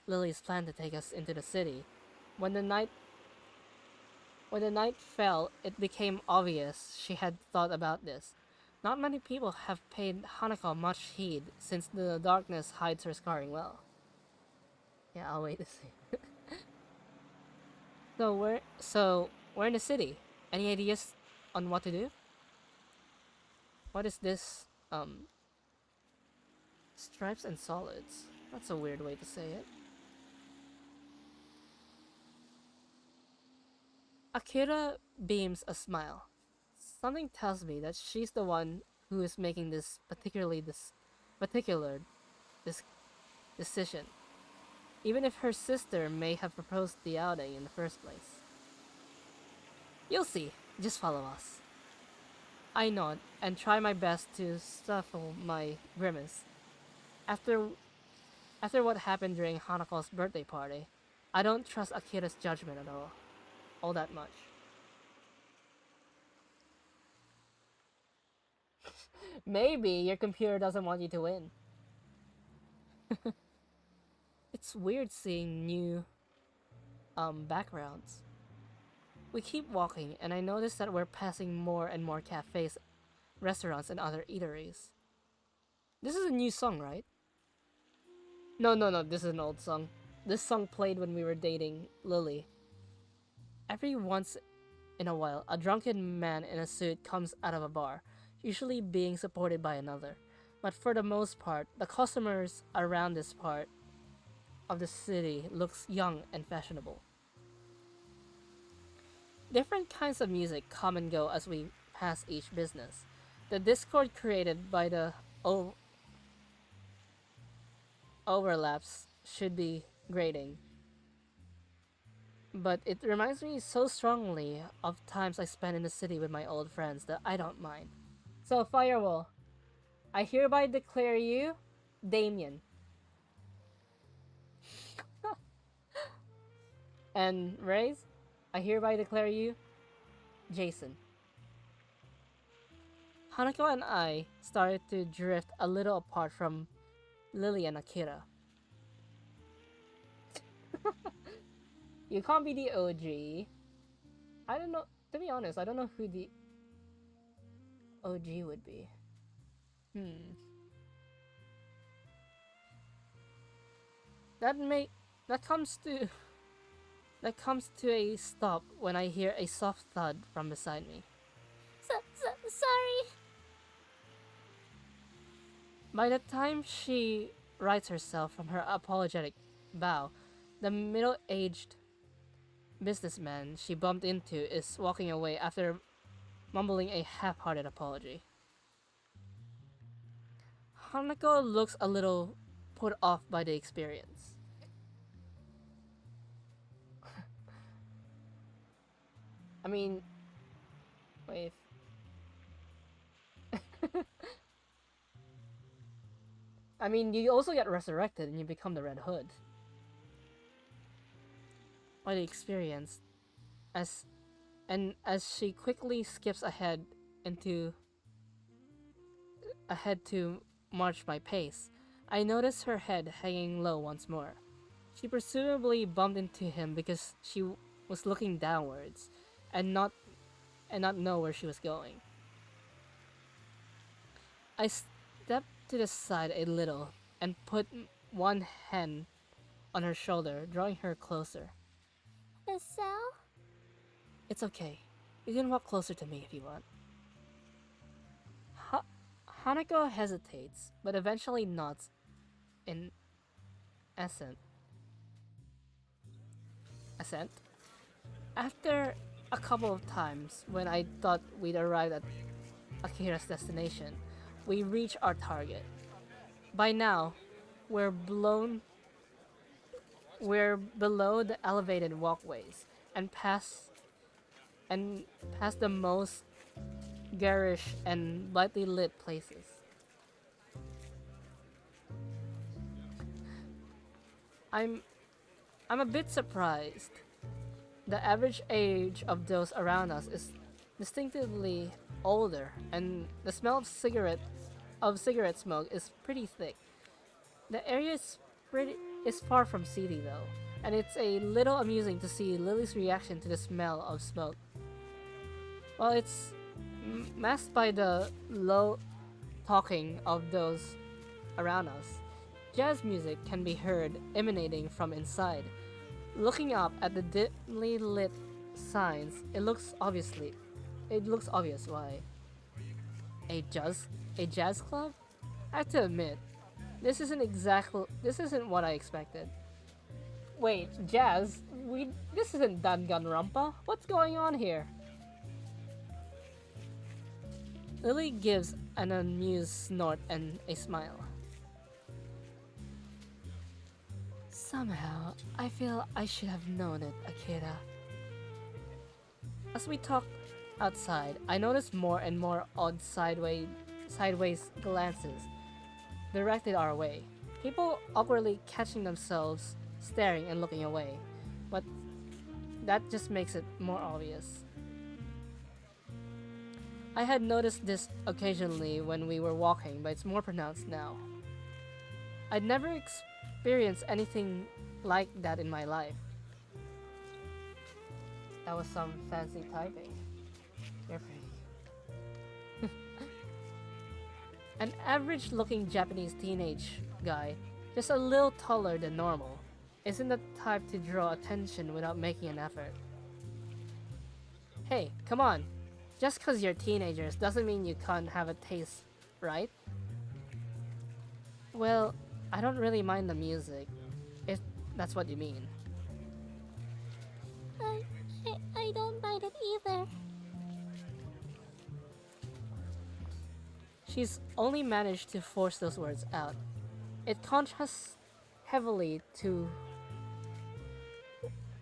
Lily's plan to take us into the city. When the night when the night fell, it became obvious she had thought about this. Not many people have paid Hanako much heed since the darkness hides her scarring well. Yeah, I'll wait to see. So we're in the city. Any ideas on what to do? What is this? Stripes and solids. That's a weird way to say it. Akira beams a smile. something tells me that she's the one who is making this particular this decision, even if her sister may have proposed the outing in the first place. You'll see. Just follow us. I nod and try my best to stifle my grimace. After what happened during Hanako's birthday party, I don't trust Akira's judgment at all that much. Maybe your computer doesn't want you to win. It's weird seeing new backgrounds. We keep walking, and I notice that we're passing more and more cafes, restaurants, and other eateries. This is a new song, right? No, this is an old song. This song played when we were dating Lily. Every once in a while, a drunken man in a suit comes out of a bar, usually being supported by another. But for the most part, the customers around this part of the city looks young and fashionable. Different kinds of music come and go as we pass each business. The Discord created by the overlaps should be grating. But it reminds me so strongly of times I spent in the city with my old friends that I don't mind. So, Firewall, I hereby declare you Damien. And Raze, I hereby declare you Jason. Hanako and I started to drift a little apart from Lily and Akira. You can't be the OG. I don't know, to be honest, I don't know who the OG would be. That comes to a stop when I hear a soft thud from beside me. Sorry. By the time she rights herself from her apologetic bow, the middle-aged businessman she bumped into is walking away after mumbling a half-hearted apology. Hanako looks a little put off by the experience. I mean, wait. I mean, you also get resurrected and you become the Red Hood. By the experience, as she quickly skips ahead to march my pace, I notice her head hanging low once more. She presumably bumped into him because she was looking downwards and not know where she was going. I stepped to the side a little and put one hand on her shoulder, drawing her closer. So? It's okay. You can walk closer to me if you want. Hanako hesitates, but eventually nods in assent. After a couple of times, when I thought we'd arrived at Akira's destination, we reach our target. By now, we're below the elevated walkways and past the most garish and brightly lit places. I'm a bit surprised. The average age of those around us is distinctively older, and the smell of cigarette smoke is pretty thick. The area is far from seedy though, and it's a little amusing to see Lily's reaction to the smell of smoke. While it's masked by the low talking of those around us, jazz music can be heard emanating from inside. Looking up at the dimly lit signs, it looks obvious why. A jazz club? I have to admit, this isn't what I expected. Wait, jazz? This isn't Danganronpa? What's going on here? Lily gives an amused snort and a smile. Somehow, I feel I should have known it, Akira. As we talk outside, I notice more and more odd sideways glances directed our way. People awkwardly catching themselves, staring and looking away. But that just makes it more obvious. I had noticed this occasionally when we were walking, but it's more pronounced now. I'd never experienced anything like that in my life. That was some fancy typing. You're pretty. An average-looking Japanese teenage guy, just a little taller than normal, isn't the type to draw attention without making an effort. Hey, come on! Just cause you're teenagers doesn't mean you can't have a taste, right? Well, I don't really mind the music, if that's what you mean. I don't mind it either. She's only managed to force those words out. It contrasts heavily to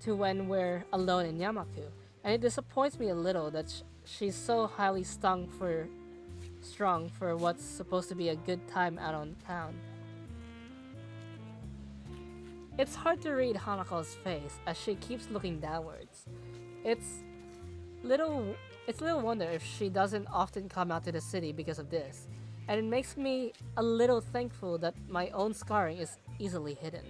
when we're alone in Yamaku, and it disappoints me a little that she's so highly strung for what's supposed to be a good time out on town. It's hard to read Hanako's face as she keeps looking downwards. It's little wonder if she doesn't often come out to the city because of this, and it makes me a little thankful that my own scarring is easily hidden.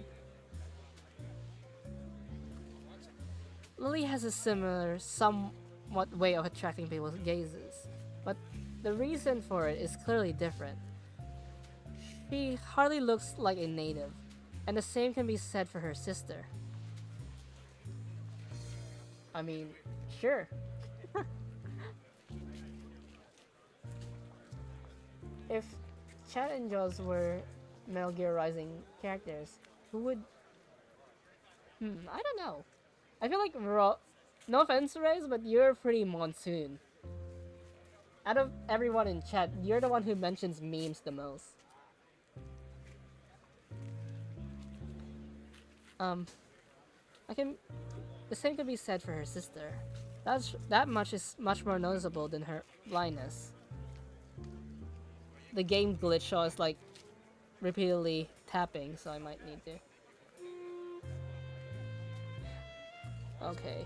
Lily has a similar, somewhat way of attracting people's gazes, but the reason for it is clearly different. She hardly looks like a native, and the same can be said for her sister. I mean, sure. If Chad and Jaws were Metal Gear Rising characters, who would... I don't know. I feel like no offense, Reyes, but you're pretty monsoon. Out of everyone in chat, you're the one who mentions memes the most. The same could be said for her sister. That much is much more noticeable than her blindness. The game glitch was like repeatedly tapping, so I might need to. Okay.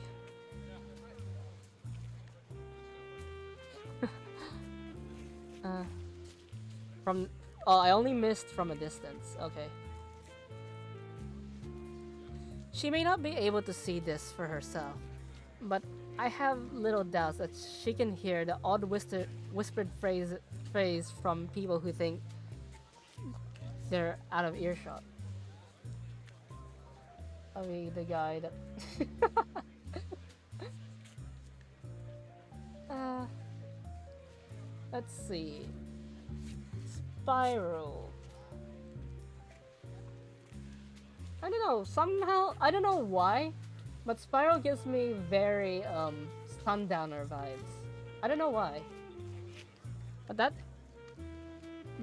I only missed from a distance. Okay. She may not be able to see this for herself, but I have little doubts that she can hear the odd whispered phrase from people who think they're out of earshot. I mean, the guy that... let's see. Spiral. I don't know, somehow, I don't know why, but Spiral gives me very, Sundowner vibes. I don't know why. But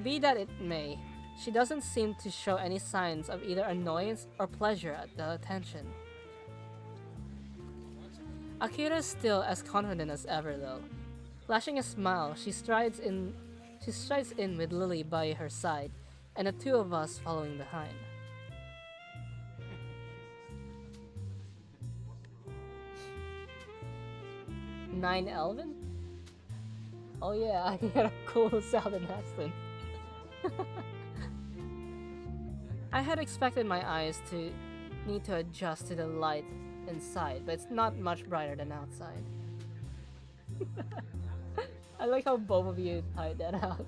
be that it may, she doesn't seem to show any signs of either annoyance or pleasure at the attention. Akira is still as confident as ever though. Flashing a smile, she strides in with Lily by her side, and the two of us following behind. Nine Elven? Oh yeah, I got a cool southern accent. I had expected my eyes to need to adjust to the light inside, but it's not much brighter than outside. I like how both of you tied that out.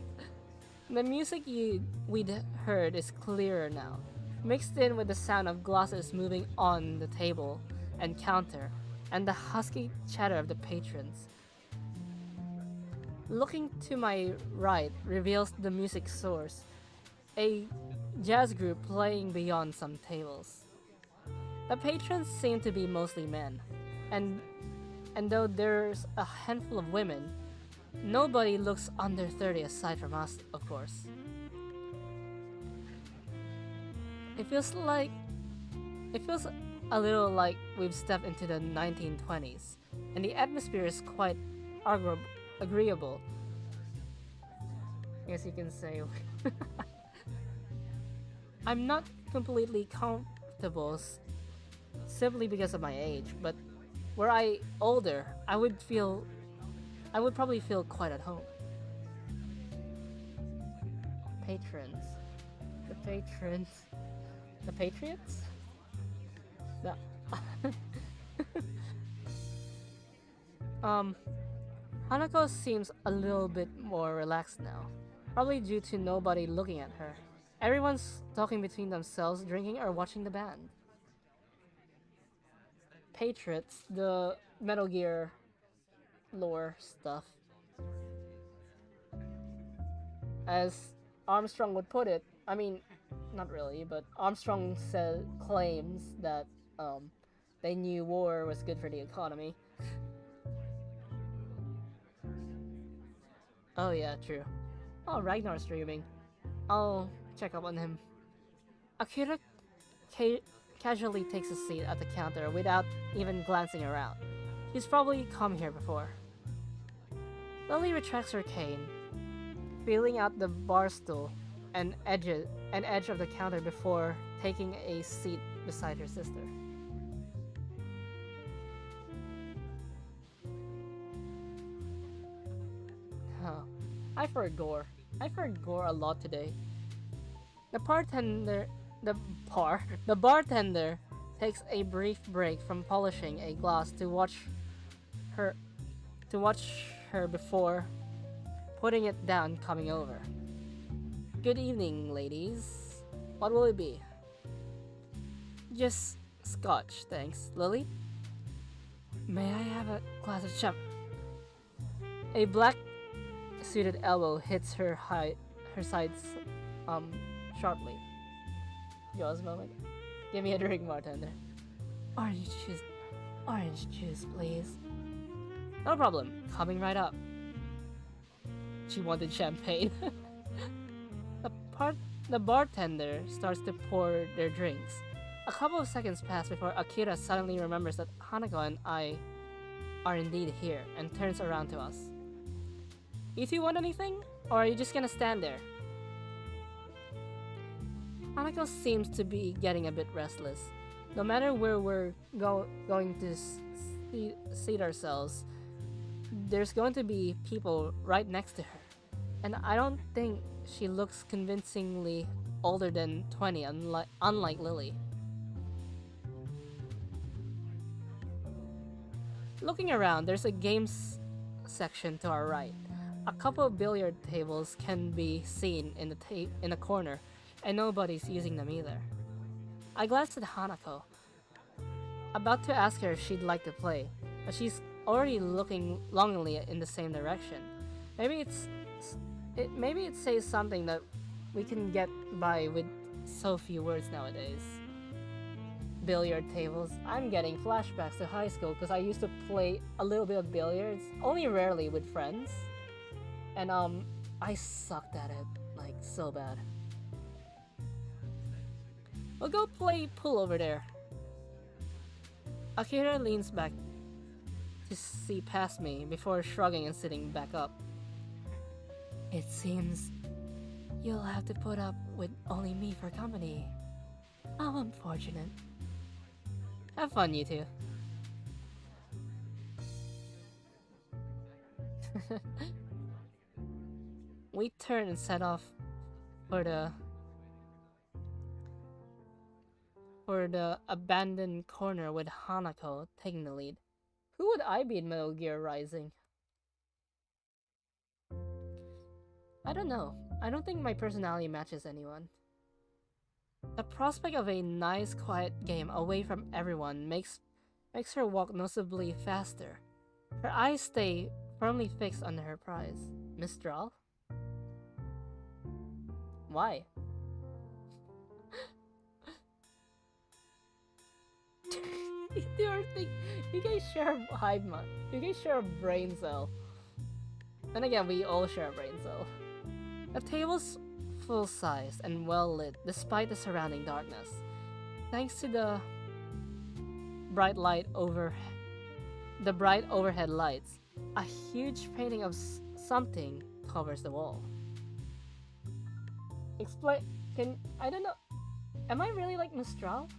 The music we'd heard is clearer now, mixed in with the sound of glasses moving on the table and counter, and the husky chatter of the patrons. Looking to my right reveals the music source, a jazz group playing beyond some tables. The patrons seem to be mostly men, and though there's a handful of women, nobody looks under 30 aside from us, of course. It feels a little like we've stepped into the 1920s, and the atmosphere is quite agreeable. I guess you can say. I'm not completely comfortable simply because of my age, but were I older, I would probably feel quite at home. Patrons. The patrons. The Patriots? No. Hanako seems a little bit more relaxed now. Probably due to nobody looking at her. Everyone's talking between themselves, drinking or watching the band. Patriots, the Metal Gear lore stuff. As Armstrong would put it, I mean, not really, but Armstrong claims that they knew war was good for the economy. Oh yeah, true. Oh, Ragnar's streaming. I'll check up on him. Akira casually takes a seat at the counter without even glancing around. She's probably come here before. Lily retracts her cane, feeling out the bar stool and edge of the counter before taking a seat beside her sister. Oh, I've heard gore a lot today. The bartender takes a brief break from polishing a glass to watch her before putting it down, coming over. Good evening, ladies. What will it be? Just scotch, thanks. Lily? May I have a glass of champ? A black suited elbow hits her sides sharply. Jaws moment. Give me a drink, bartender. Orange juice, please. No problem. Coming right up. She wanted champagne. The bartender starts to pour their drinks. A couple of seconds pass before Akira suddenly remembers that Hanako and I are indeed here and turns around to us. You two want anything? Or are you just gonna stand there? Hanako seems to be getting a bit restless. No matter where we're going to seat ourselves, there's going to be people right next to her. And I don't think she looks convincingly older than 20, unlike Lily. Looking around, there's a games section to our right. A couple of billiard tables can be seen in the corner, and nobody's using them either. I glanced at Hanako, about to ask her if she'd like to play, but she's already looking longingly in the same direction. Maybe it says something that we can get by with so few words nowadays. Billiard tables. I'm getting flashbacks to high school because I used to play a little bit of billiards, only rarely with friends. And I sucked at it, like so bad. We'll go play pool over there. Akira leans back to see past me before shrugging and sitting back up. It seems you'll have to put up with only me for company. How unfortunate. Have fun, you two. We turn and set off for the abandoned corner with Hanako taking the lead. Who would I be in Metal Gear Rising? I don't know. I don't think my personality matches anyone. The prospect of a nice, quiet game away from everyone makes her walk noticeably faster. Her eyes stay firmly fixed on her prize. Mistral? Why? You guys share a hive mind. You guys share a brain cell. Then again, we all share a brain cell. The table's full-sized and well-lit despite the surrounding darkness. Thanks to the bright overhead lights, a huge painting of something covers the wall. I don't know. Am I really like Mistral?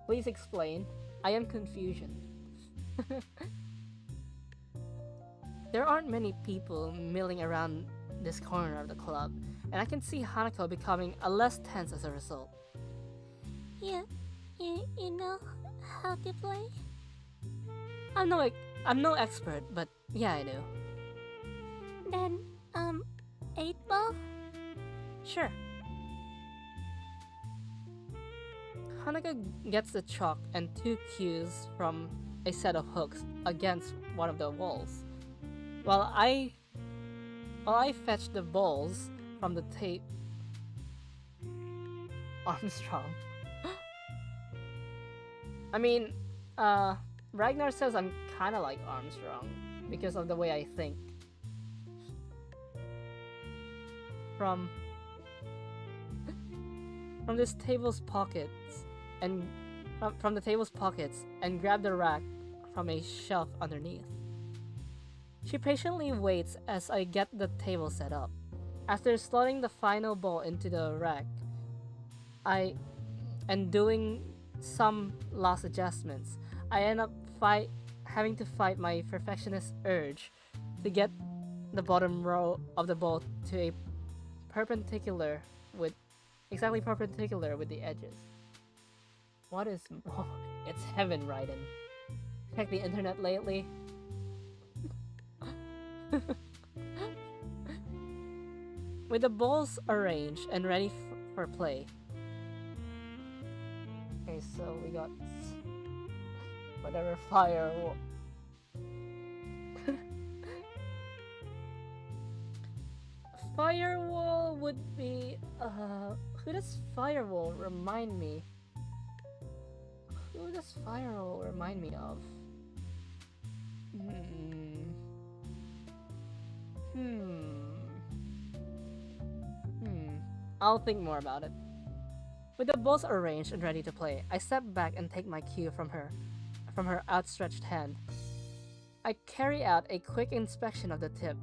Please explain. I am confusion. There aren't many people milling around this corner of the club, and I can see Hanako becoming less tense as a result. You know how to play? I'm no expert, but yeah, I do. Then, 8-ball? Sure. Hanako gets the chalk and 2 cues from a set of hooks against one of the walls, while I fetch the balls from the tape. Armstrong. I mean, Ragnar says I'm kinda like Armstrong because of the way I think. From this table's pockets and from the table's pockets and grab the rack from a shelf underneath. She patiently waits as I get the table set up. After slotting the final ball into the rack, and doing some last adjustments, I end up having to fight my perfectionist urge to get the bottom row of the ball to a exactly perpendicular with the edges. What is... Oh, it's heaven, Raiden. Check the internet lately. With the balls arranged and ready for play. Okay, so we got whatever firewall. Firewall would be who does firewall remind me? Who does firewall remind me of? I'll think more about it. With the balls arranged and ready to play, I step back and take my cue from her outstretched hand. I carry out a quick inspection of the tip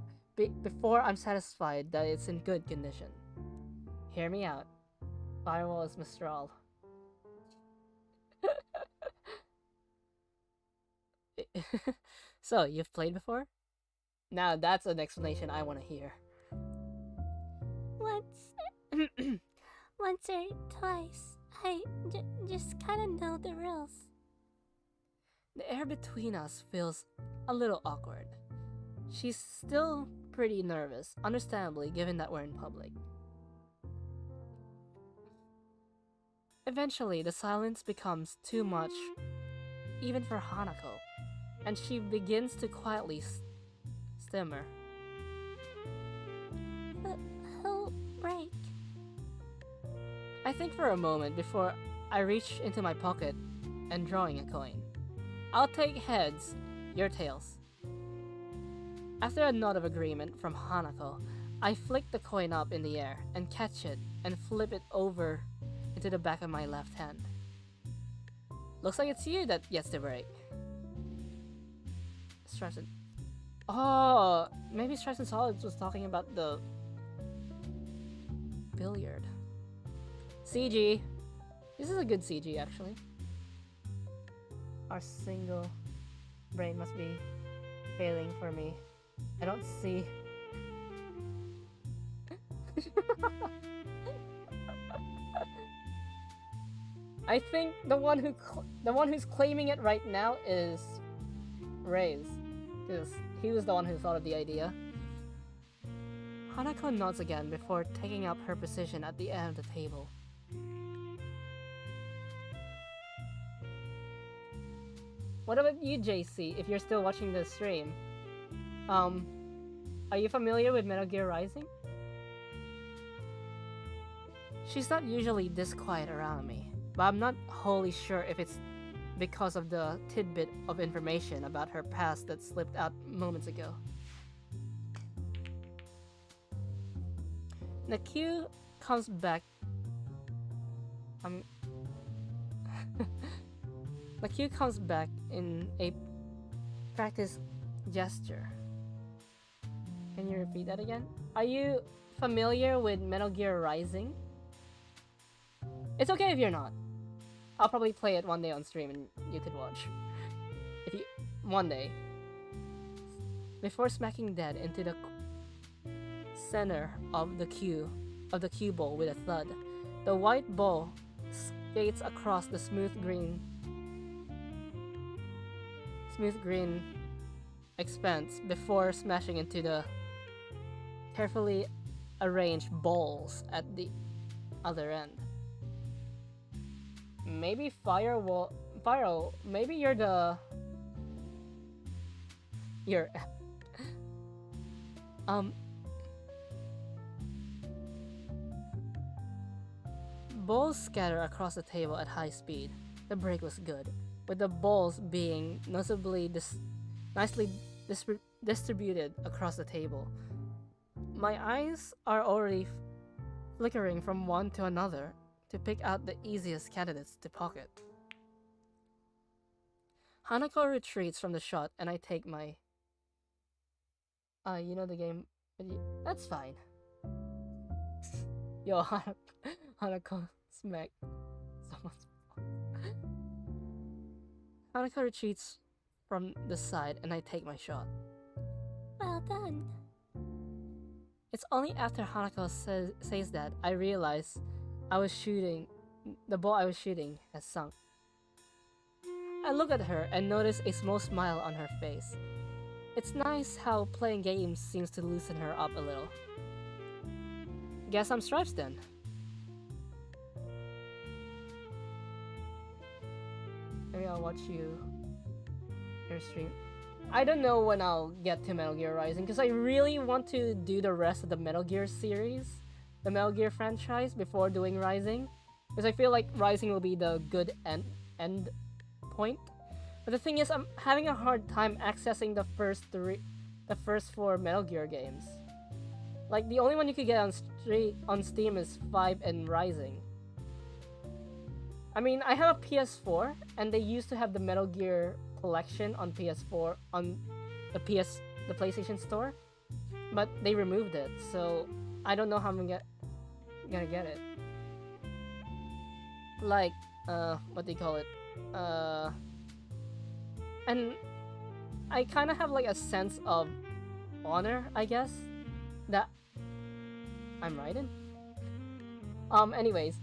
before I'm satisfied that it's in good condition. Hear me out. Firewall is Mistral. So, you've played before? Now that's an explanation I want to hear. Once or twice. I just kind of know the rules. The air between us feels a little awkward. She's still pretty nervous, understandably given that we're in public. Eventually, the silence becomes too much, even for Hanako, and she begins to quietly stammer. Who'll break? I think for a moment before I reach into my pocket and drawing a coin. I'll take heads, your tails. After a nod of agreement from Hanako, I flick the coin up in the air and catch it and flip it over into the back of my left hand. Looks like it's you that gets the break. Stripes and... Oh, maybe Stripes and Solids was talking about the billiard. CG. This is a good CG, actually. Our single brain must be failing for me. I don't see... I think the one who's claiming it right now is Ray's, because he was the one who thought of the idea. Hanako nods again before taking up her position at the end of the table. What about you, JC, if you're still watching this stream? Are you familiar with Metal Gear Rising? She's not usually this quiet around me, but I'm not wholly sure if it's because of the tidbit of information about her past that slipped out moments ago. The cue comes back. The cue comes back in a practice gesture. Can you repeat that again? Are you familiar with Metal Gear Rising? It's okay if you're not. I'll probably play it one day on stream and you could watch. If you one day. Before smacking dead into the center of the cue ball with a thud, the white ball skates across the smooth green expanse before smashing into the carefully arranged balls at the other end. Maybe Firewall, maybe you're balls scatter across the table at high speed. The break was good, with the balls being noticeably nicely distributed across the table. My eyes are already flickering from one to another to pick out the easiest candidates to pocket. Hanako retreats from the shot and I take my... you know the game... That's fine. Yo, Hanako smack someone's... Hanako retreats from the side and I take my shot. Well done. It's only after Hanako says that I realize the ball I was shooting has sunk. I look at her and notice a small smile on her face. It's nice how playing games seems to loosen her up a little. Guess I'm stripes then. Maybe I'll watch your stream. I don't know when I'll get to Metal Gear Rising because I really want to do the rest of the Metal Gear series, the Metal Gear franchise, before doing Rising, because I feel like Rising will be the good end point. But the thing is, I'm having a hard time accessing the first 4 Metal Gear games. Like the only one you could get on Steam is 5 and Rising. I mean, I have a PS4, and they used to have the Metal Gear collection on PS4 on the PlayStation Store, but they removed it, so I don't know how I'm gonna get it. Like, what do you call it? And I kind of have like a sense of honor, I guess, that I'm writing. Anyways,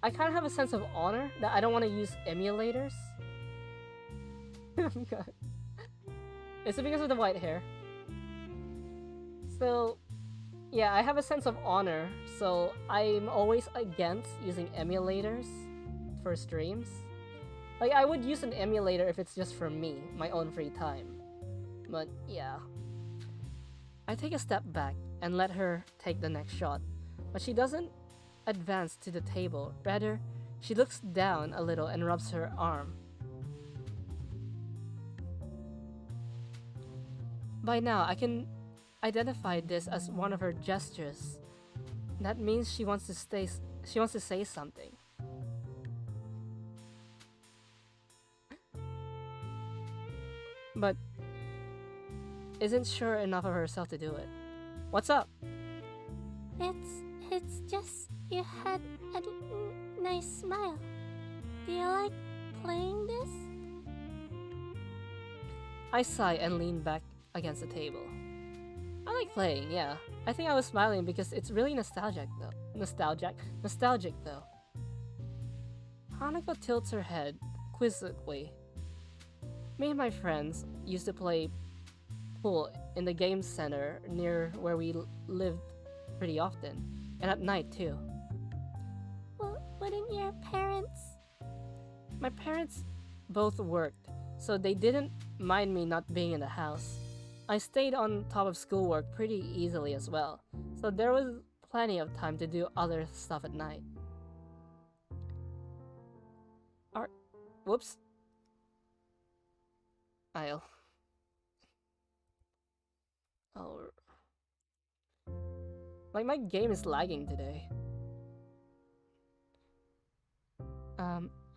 I kind of have a sense of honor that I don't want to use emulators. Oh my god. Is it because of the white hair? So, yeah, I have a sense of honor, so I'm always against using emulators for streams. Like, I would use an emulator if it's just for me, my own free time. But, yeah. I take a step back and let her take the next shot, but she doesn't advance to the table. Rather, she looks down a little and rubs her arm. By now, I can identify this as one of her gestures. That means she wants to say something. But isn't sure enough of herself to do it. What's up? It's just you had a nice smile. Do you like playing this? I sigh and lean back against the table. I like playing, yeah. I think I was smiling because it's really nostalgic though. Nostalgic though. Hanako tilts her head quizzically. Me and my friends used to play pool in the game center near where we lived pretty often, and at night too. Well, wouldn't your parents? My parents both worked, so they didn't mind me not being in the house. I stayed on top of schoolwork pretty easily as well, so there was plenty of time to do other stuff at night. Whoops. Oh. Like, my game is lagging today.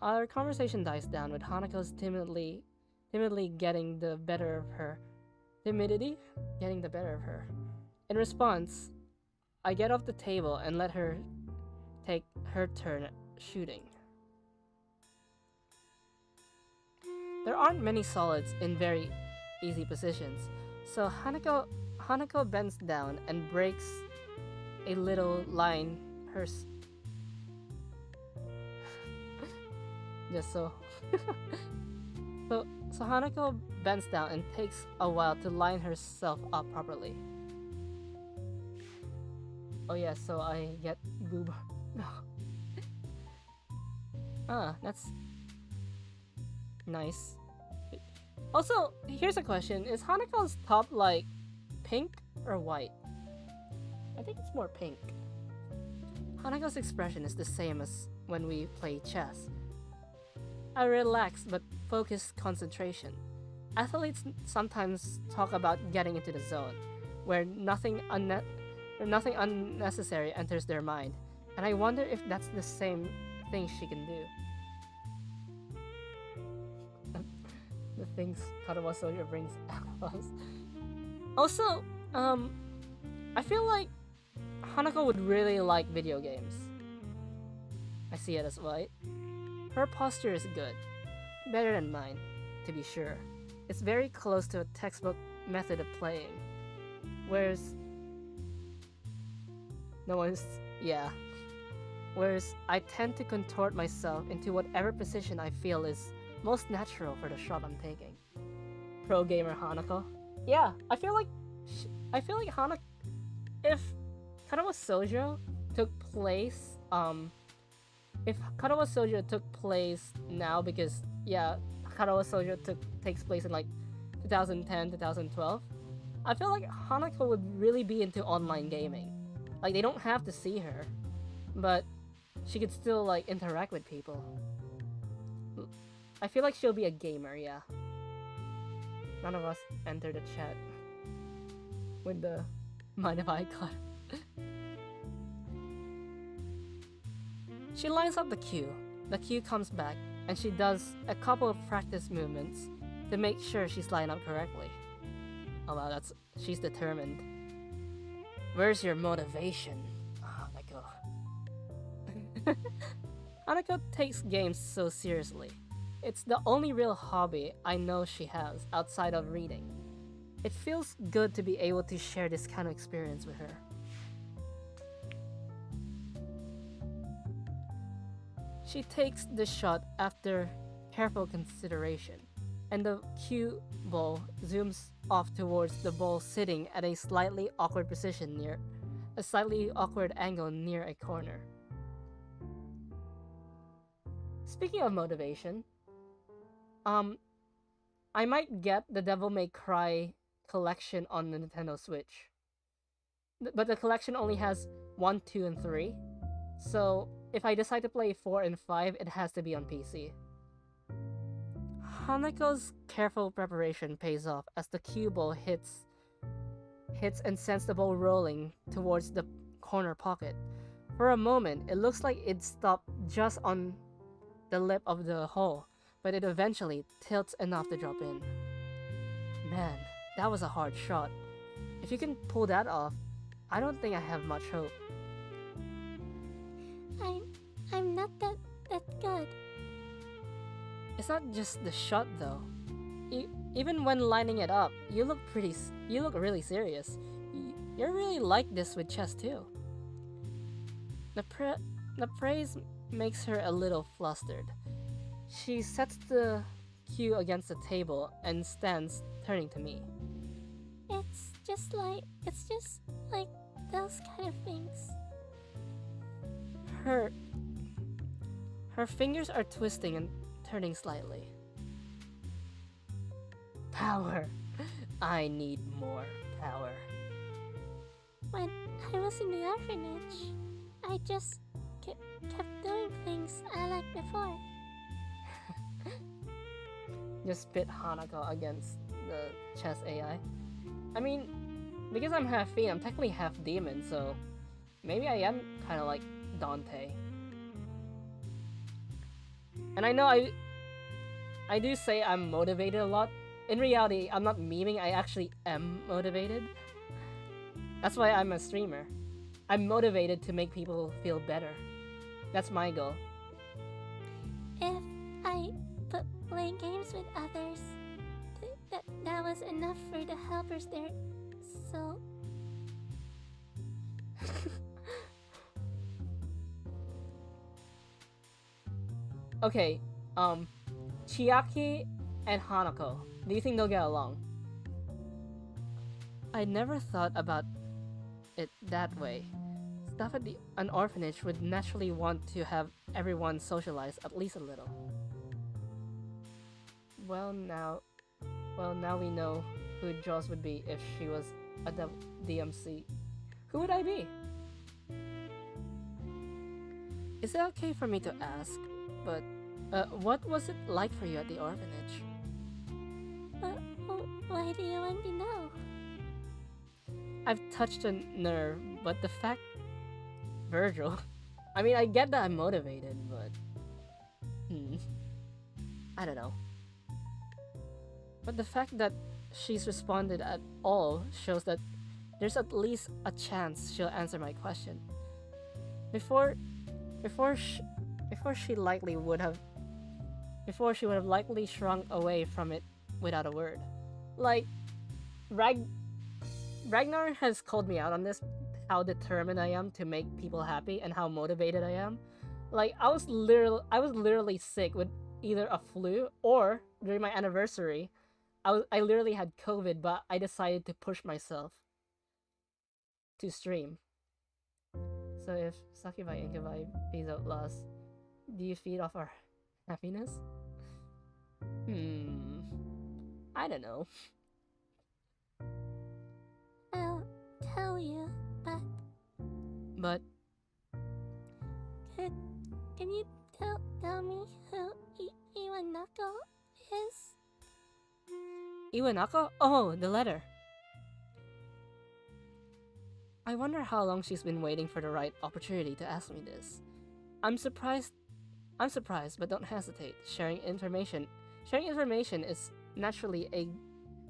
Our conversation dies down with Hanako's timidly getting the better of her. Timidity? Getting the better of her. In response, I get off the table and let her take her turn shooting. There aren't many solids in very easy positions, so Hanako bends down and breaks a little line just so. So Hanako bends down and takes a while to line herself up properly. Oh yeah, so I get boob. No. That's nice. Also, here's a question. Is Hanako's top like pink or white? I think it's more pink. Hanako's expression is the same as when we play chess. A relaxed but focused concentration. Athletes sometimes talk about getting into the zone, where nothing unnecessary enters their mind, and I wonder if that's the same thing she can do. The things Katawa Soldier brings out of us. Also, I feel like Hanako would really like video games. I see it as white. Her posture is good. Better than mine, to be sure. It's very close to a textbook method of playing. Whereas I tend to contort myself into whatever position I feel is most natural for the shot I'm taking. Pro gamer Hanako. Yeah, I feel like Hanako. If Katawa Shoujo took place, if Katawa Shoujo took place now, because yeah, Katawa Shoujo takes place in like 2010, 2012. I feel like Hanako would really be into online gaming. Like, they don't have to see her, but she could still like interact with people. I feel like she'll be a gamer, yeah. None of us enter the chat with the mind of icon. She lines up the cue. The cue comes back, and she does a couple of practice movements to make sure she's lined up correctly. Oh wow, she's determined. Where's your motivation, Hanako? Hanako takes games so seriously. It's the only real hobby I know she has outside of reading. It feels good to be able to share this kind of experience with her. She takes the shot after careful consideration, and the cue ball zooms off towards the ball sitting at a slightly awkward position near a slightly awkward angle near a corner. Speaking of motivation, I might get the Devil May Cry collection on the Nintendo Switch. But the collection only has 1, 2, and 3. So if I decide to play 4 and 5, it has to be on PC. Hanako's careful preparation pays off as the cue ball hits and sends the ball rolling towards the corner pocket. For a moment, it looks like it stopped just on the lip of the hole, but it eventually tilts enough to drop in. Man, that was a hard shot. If you can pull that off, I don't think I have much hope. I'm not that good. It's not just the shot though. Even when lining it up, you look really serious. You're really like this with chess too. The praise makes her a little flustered. She sets the cue against the table and stands, turning to me. It's just like those kind of things. Her fingers are twisting and turning slightly. Power. I need more power. When I was in the orphanage, I just kept doing things I liked before. Just pit Hanako against the chess AI. I mean, because I'm half fiend, I'm technically half demon, so maybe I am kind of like Dante. And I know I do say I'm motivated a lot. In reality, I'm not memeing, I actually am motivated. That's why I'm a streamer. I'm motivated to make people feel better. That's my goal. If I play games with others, that was enough for the helpers there. So okay, Chiaki and Hanako. Do you think they'll get along? I never thought about it that way. Staff at an orphanage would naturally want to have everyone socialize at least a little. Well now we know who Jaws would be if she was a DMC. Who would I be? Is it okay for me to ask, but what was it like for you at the orphanage? why do you want to know? I've touched a nerve, but the fact... Virgil. I mean, I get that I'm motivated, but... I don't know. But the fact that she's responded at all shows that there's at least a chance she'll answer my question. Before she would have likely shrunk away from it without a word. Like, Ragnar has called me out on this, how determined I am to make people happy and how motivated I am. Like, I was literally sick with either a flu or during my anniversary, I literally had COVID, but I decided to push myself to stream. So if Succubi Incubi pays out loss, do you feed off our happiness? I don't know. I'll tell you, but can you tell me who Iwanako is? Iwanako? Oh, the letter. I wonder how long she's been waiting for the right opportunity to ask me this. I'm surprised, but don't hesitate. Sharing information is naturally a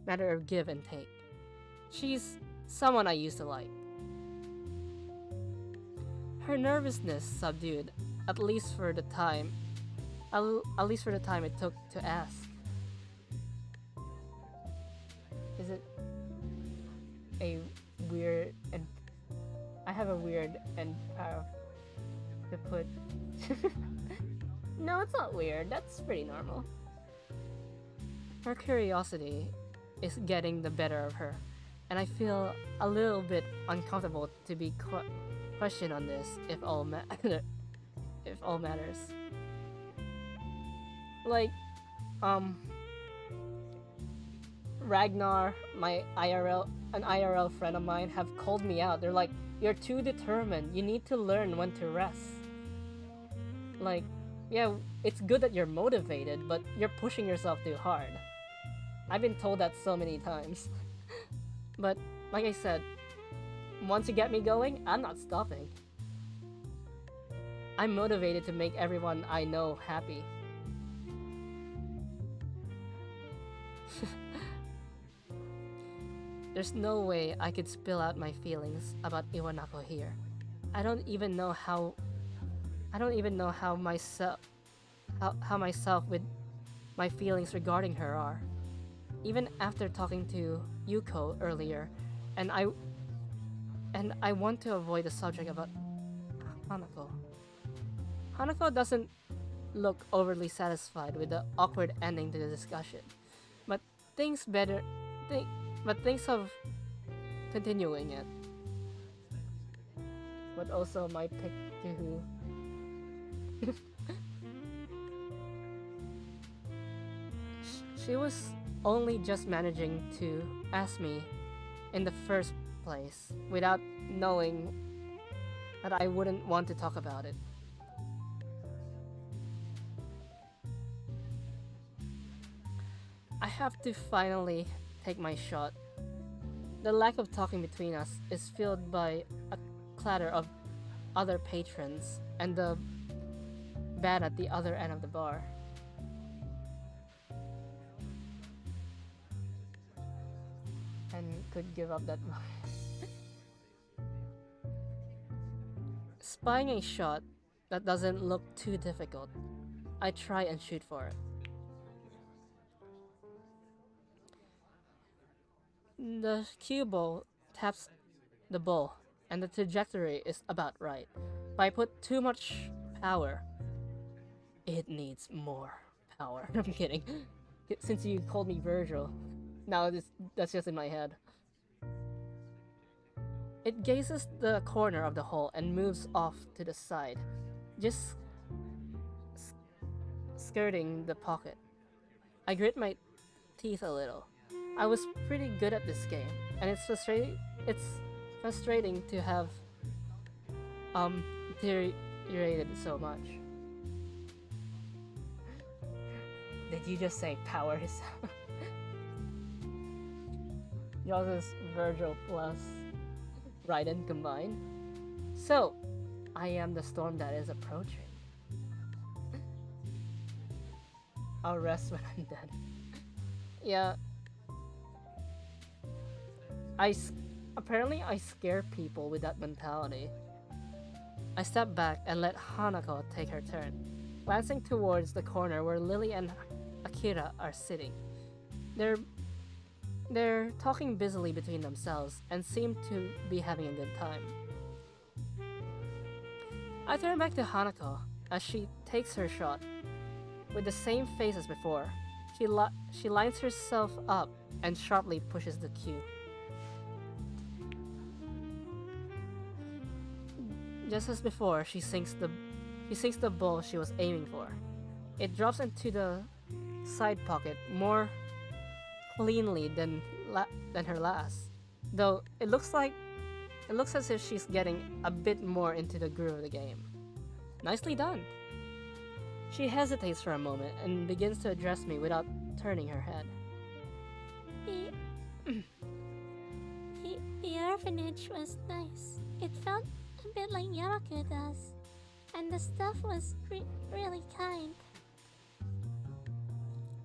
matter of give and take. She's someone I used to like. Her nervousness subdued, at least for the time it took to ask. Is it a weird and I have a weird and to put No, it's not weird. That's pretty normal. Her curiosity is getting the better of her, and I feel a little bit uncomfortable to be questioned on this if all matters. Like, Ragnar, an IRL friend of mine, have called me out. They're like, "You're too determined. You need to learn when to rest." Like, yeah, it's good that you're motivated, but you're pushing yourself too hard. I've been told that so many times. But, like I said, once you get me going, I'm not stopping. I'm motivated to make everyone I know happy. There's no way I could spill out my feelings about Iwanako here. I don't even know how myself with my feelings regarding her are. Even after talking to Yuko earlier, and I want to avoid the subject about Hanako. Hanako doesn't look overly satisfied with the awkward ending to the discussion, but thinks of continuing it. But also my pick to who. She was only just managing to ask me in the first place without knowing that I wouldn't want to talk about it. I have to finally take my shot. The lack of talking between us is filled by a clatter of other patrons and the bed at the other end of the bar. And could give up that much. Spying a shot that doesn't look too difficult, I try and shoot for it. The cue ball taps the ball, and the trajectory is about right. If I put too much power, it needs more power. I'm kidding. Since you called me Virgil, now that's just in my head. It gazes the corner of the hole and moves off to the side, just skirting the pocket. I grit my teeth a little. I was pretty good at this game, and it's frustrating to have deteriorated so much. Did you just say powers? Yours is Virgil plus Raiden combined. So, I am the storm that is approaching. I'll rest when I'm dead. Yeah. Apparently I scare people with that mentality. I step back and let Hanako take her turn, glancing towards the corner where Lily and Akira are sitting. They're talking busily between themselves and seem to be having a good time. I turn back to Hanako as she takes her shot. With the same face as before, she lines herself up and sharply pushes the cue. Just as before, she sinks the ball she was aiming for. It drops into the side pocket more cleanly than her last, though it looks as if she's getting a bit more into the groove of the game. Nicely done. She hesitates for a moment and begins to address me without turning her head. The orphanage was nice. It felt a bit like Yamaku does, and the staff was really kind.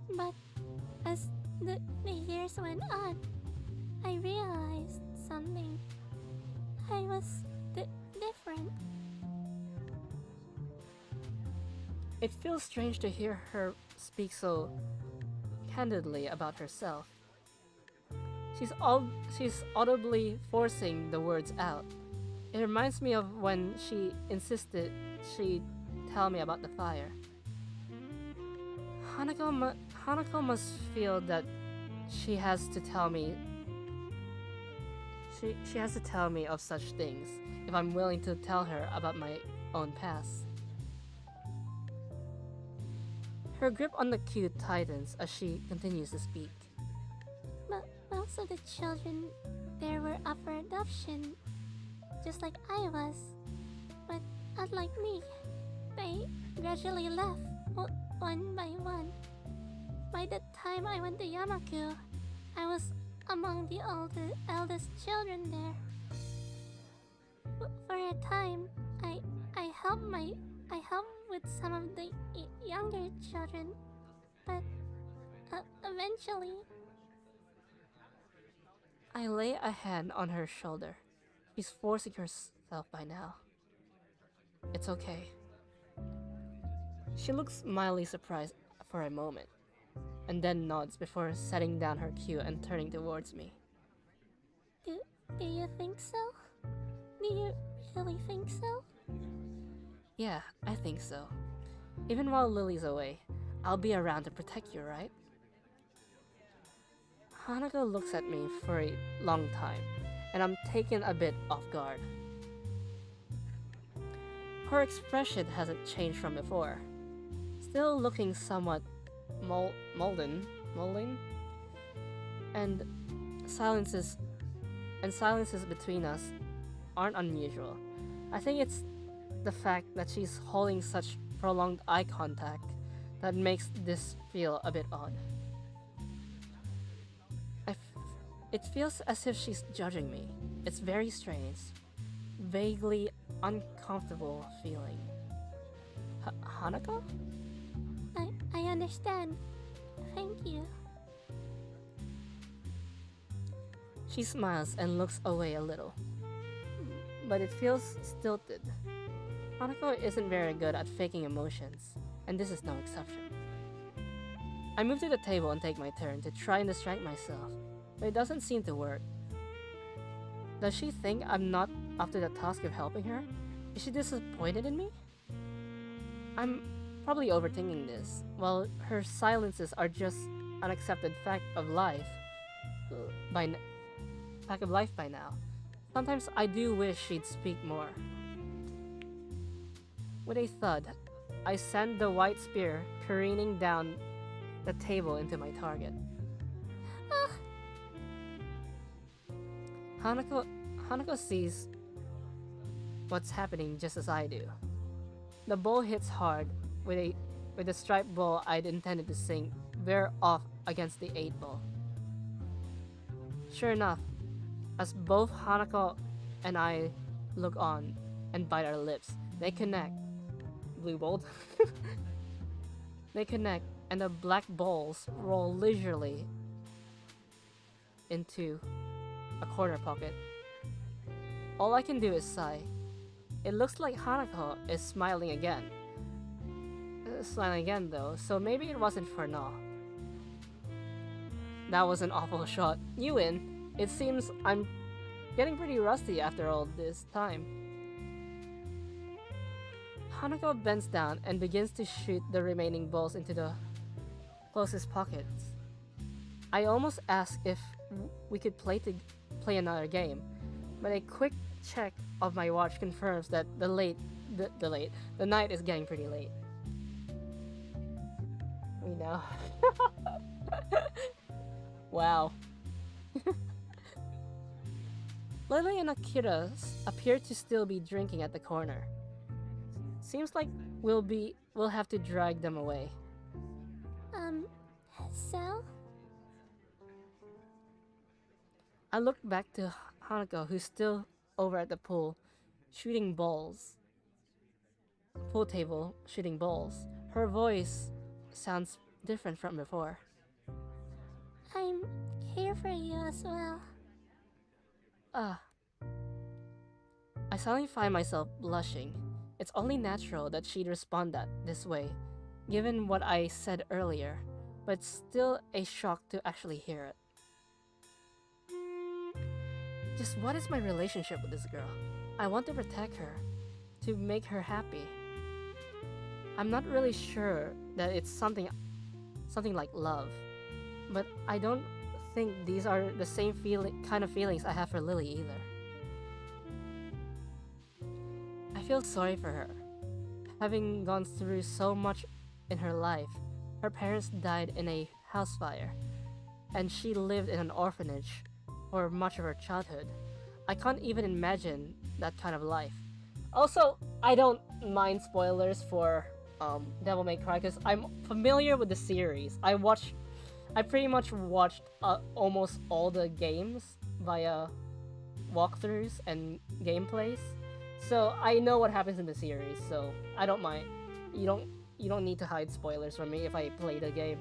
But as the years went on, I realized something. I was different. It feels strange to hear her speak so candidly about herself. She's audibly forcing the words out. It reminds me of when she insisted she tell me about the fire. Hanako must feel that she has to tell me. She has to tell me of such things if I'm willing to tell her about my own past. Her grip on the cue tightens as she continues to speak. Most of the children there were up for adoption, just like I was. But unlike me, they gradually left, one by one. By the time I went to Yamaku, I was among the eldest children there. For a time, I helped with some of the younger children, but eventually... I lay a hand on her shoulder. She's forcing herself by now. It's okay. She looks mildly surprised for a moment, and then nods before setting down her cue and turning towards me. Do you think so? Do you really think so? Yeah, I think so. Even while Lily's away, I'll be around to protect you, right? Hanako looks at me for a long time, and I'm taken a bit off guard. Her expression hasn't changed from before, still looking somewhat molten, and silences between us aren't unusual. I think it's the fact that she's holding such prolonged eye contact that makes this feel a bit odd. It feels as if she's judging me. It's very strange, vaguely uncomfortable feeling. Hanako? I understand. Thank you. She smiles and looks away a little, but it feels stilted. Hanako isn't very good at faking emotions, and this is no exception. I move to the table and take my turn to try and distract myself, but it doesn't seem to work. Does she think I'm not up to the task of helping her? Is she disappointed in me? I'm probably overthinking this, while her silences are just an accepted fact of life by now. Sometimes I do wish she'd speak more. With a thud, I send the white spear careening down the table into my target. Hanako sees what's happening just as I do. The ball hits hard with the striped ball I'd intended to sink veer off against the 8 ball. Sure enough, as both Hanako and I look on and bite our lips, they connect. Blue bolt. They connect, and the black balls roll leisurely into a corner pocket. All I can do is sigh. It looks like Hanako is smiling again. Smiling again though, so maybe it wasn't for now. That was an awful shot. You win. It seems I'm getting pretty rusty after all this time. Hanako bends down and begins to shoot the remaining balls into the closest pockets. I almost ask if we could play another game, but a quick check of my watch confirms that the night is getting pretty late. We know. Wow. Lily and Akira appear to still be drinking at the corner. Seems like we'll have to drag them away. So? I look back to Hanako, who's still over at the pool, shooting balls. Pool table, shooting balls. Her voice sounds different from before. I'm here for you as well. I suddenly find myself blushing. It's only natural that she'd respond this way, given what I said earlier, but it's still a shock to actually hear it. Just what is my relationship with this girl? I want to protect her, to make her happy. I'm not really sure that it's something like love, but I don't think these are the same kind of feelings I have for Lily either. I feel sorry for her. Having gone through so much in her life, her parents died in a house fire, and she lived in an orphanage for much of her childhood. I can't even imagine that kind of life. Also, I don't mind spoilers for Devil May Cry because I'm familiar with the series. I pretty much watched almost all the games via walkthroughs and gameplays, so I know what happens in the series. So I don't mind. You don't need to hide spoilers from me if I play the game.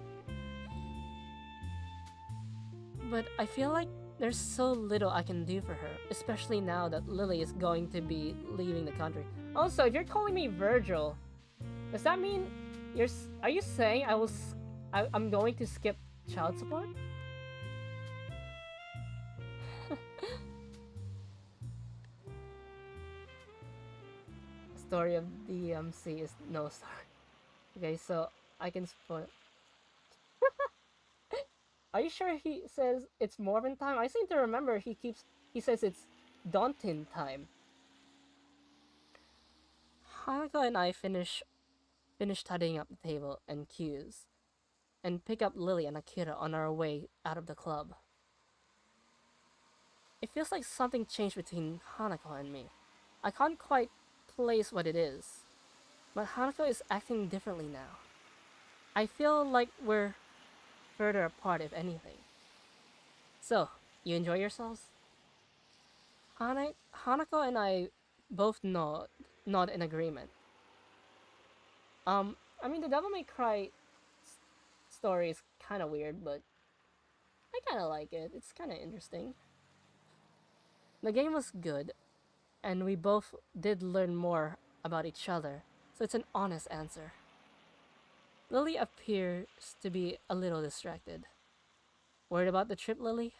But I feel like there's so little I can do for her, especially now that Lily is going to be leaving the country. Also, if you're calling me Virgil, does that mean are you saying I'm going to skip child support? Story of DMC is no story. Okay, so I can spoil. Are you sure he says it's Morven time? I seem to remember he says it's Daunting time. Hanako and I finish tidying up the table and cues, and pick up Lily and Akira on our way out of the club. It feels like something changed between Hanako and me. I can't quite place what it is, but Hanako is acting differently now. I feel like we're further apart, if anything. So, you enjoy yourselves? Hanako and I both nod in agreement. I mean, the Devil May Cry story is kind of weird, but I kind of like it. It's kind of interesting. The game was good, and we both did learn more about each other, so it's an honest answer. Lily appears to be a little distracted. Worried about the trip, Lily?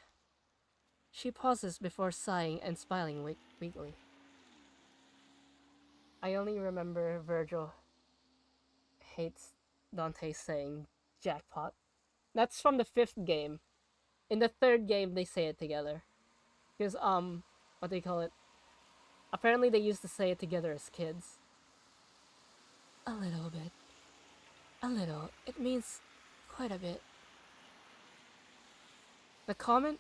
She pauses before sighing and smiling weakly. I only remember Virgil hates Dante saying jackpot. That's from the 5th game. In the 3rd game, they say it together. Because, what do you call it? Apparently they used to say it together as kids. A little bit. A little. It means quite a bit. The comment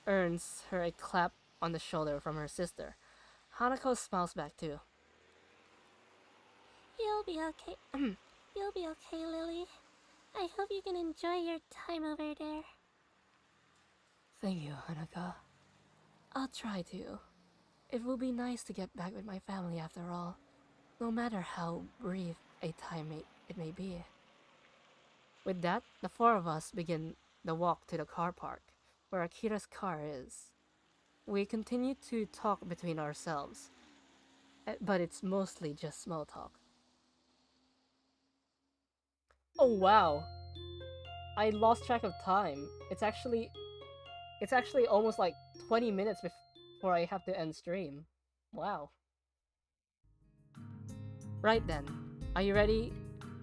earns her a clap on the shoulder from her sister. Hanako smiles back too. You'll be okay. You'll be okay, Lily. I hope you can enjoy your time over there. Thank you, Hanako. I'll try to. It will be nice to get back with my family after all, no matter how brief a time it may be. With that, the 4 of us begin the walk to the car park, where Akira's car is. We continue to talk between ourselves, but it's mostly just small talk. Oh wow! I lost track of time. It's actually almost like 20 minutes before I have to end stream. Wow. Right then. Are you ready?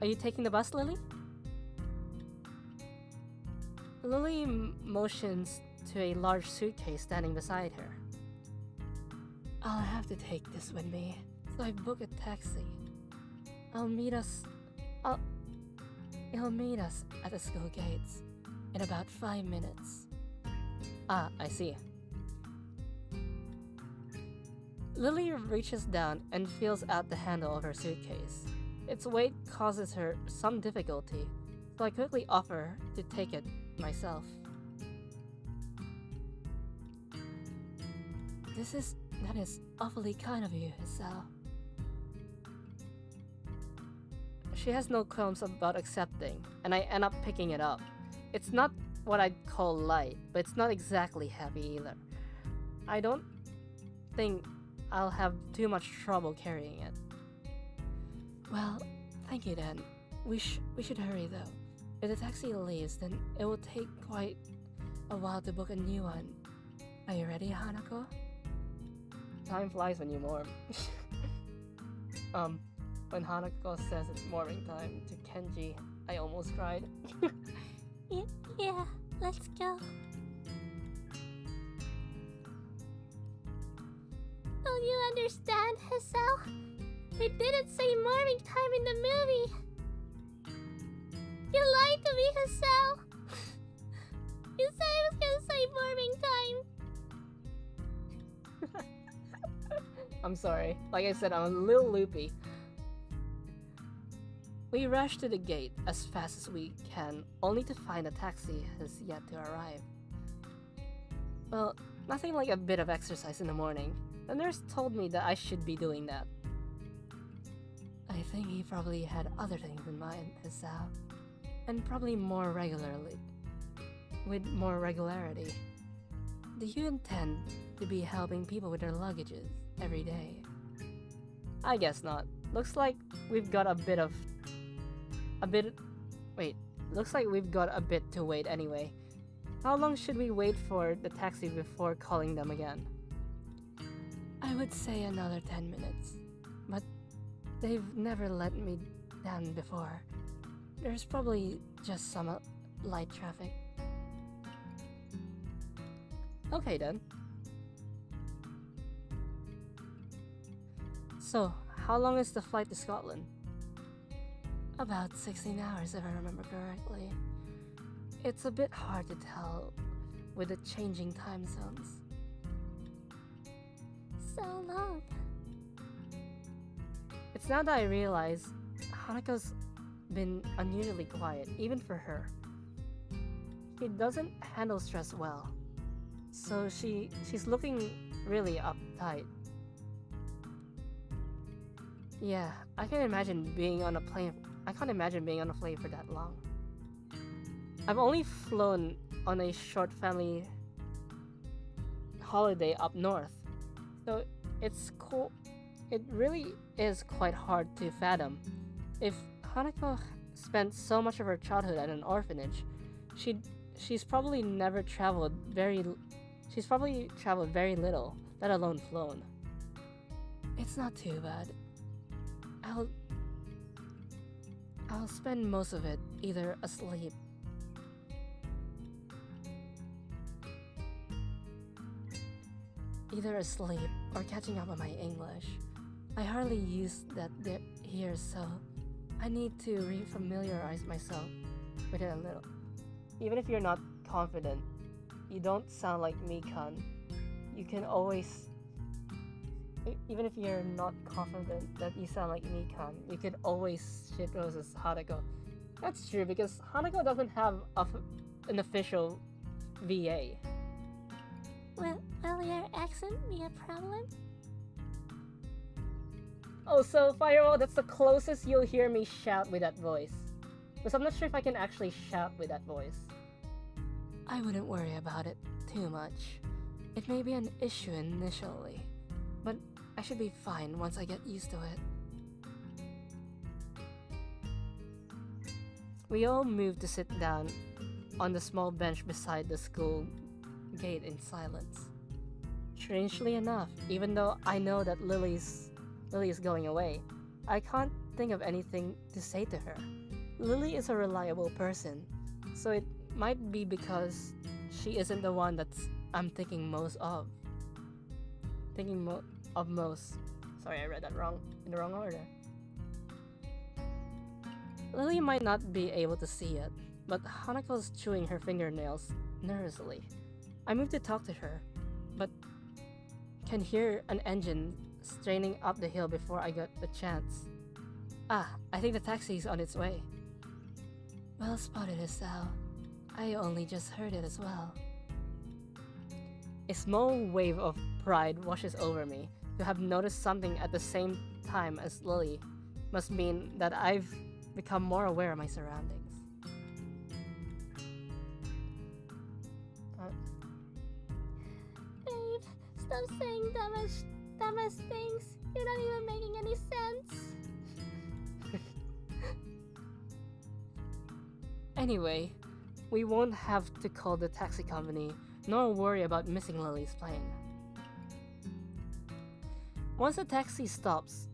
Are you taking the bus, Lily? Lily motions to a large suitcase standing beside her. I'll have to take this with me, so I book a taxi. He'll meet us at the school gates in about 5 minutes. Ah, I see. Lily reaches down and feels out the handle of her suitcase. Its weight causes her some difficulty, so I quickly offer to take it myself. That is awfully kind of you, Hisao. She has no qualms about accepting, and I end up picking it up. It's not what I'd call light, but it's not exactly heavy either. I don't think I'll have too much trouble carrying it. Well, thank you then. We should hurry though. If the taxi leaves, then it will take quite a while to book a new one. Are you ready, Hanako? Time flies when you warm. When Hanako says it's warming time to Kenji, I almost cried. Yeah, let's go. Don't you understand, Hisao? We didn't say morning time in the movie. You lied to me, Hisao. You said I was gonna say morning time. I'm sorry. Like I said, I'm a little loopy. We rush to the gate as fast as we can, only to find a taxi has yet to arrive. Well, nothing like a bit of exercise in the morning. The nurse told me that I should be doing that. I think he probably had other things in mind, Hisao. And probably more regularly. With more regularity. Do you intend to be helping people with their luggages every day? I guess not. Looks like we've got looks like we've got a bit to wait anyway. How long should we wait for the taxi before calling them again? I would say another 10 minutes. But they've never let me down before. There's probably just some light traffic. Okay then. So, how long is the flight to Scotland? About 16 hours if I remember correctly. It's a bit hard to tell with the changing time zones. So long. It's now that I realize Hanako's been unusually quiet, even for her. She doesn't handle stress well, so she's looking really uptight. Yeah, I can't imagine being on a plane. I can't imagine being on a plane for that long. I've only flown on a short family holiday up north, so it's cool. It really is quite hard to fathom. If Hanako spent so much of her childhood at an orphanage, she she's probably never traveled very. She's probably traveled very little, let alone flown. It's not too bad. I'll I'll spend most of it either asleep. Either asleep or catching up on my English. I hardly use that here, so I need to refamiliarize myself with it a little. Even if you're not confident, you don't sound like Mikan. You can always, even if you're not confident that you sound like Mikan, you can always shit roast as Hanako. That's true because Hanako doesn't have an official VA. Will your accent be a problem? Oh, so Firewall, that's the closest you'll hear me shout with that voice. Because I'm not sure if I can actually shout with that voice. I wouldn't worry about it too much. It may be an issue initially, but I should be fine once I get used to it. We all moved to sit down on the small bench beside the school gate in silence. Strangely enough, even though I know that Lily is going away, I can't think of anything to say to her. Lily is a reliable person, so it might be because she isn't the one I'm thinking most of. Most. Sorry, I read that wrong, in the wrong order. Lily might not be able to see it, but Hanako's chewing her fingernails nervously. I move to talk to her, but can hear an engine straining up the hill before I get the chance. Ah, I think the taxi's on its way. Well spotted, Estelle. I only just heard it as well. A small wave of pride washes over me. To have noticed something at the same time as Lily must mean that I've become more aware of my surroundings. Babe, stop saying dumbass things. You're not even making any sense. Anyway, we won't have to call the taxi company, nor worry about missing Lily's plane. Once the taxi stops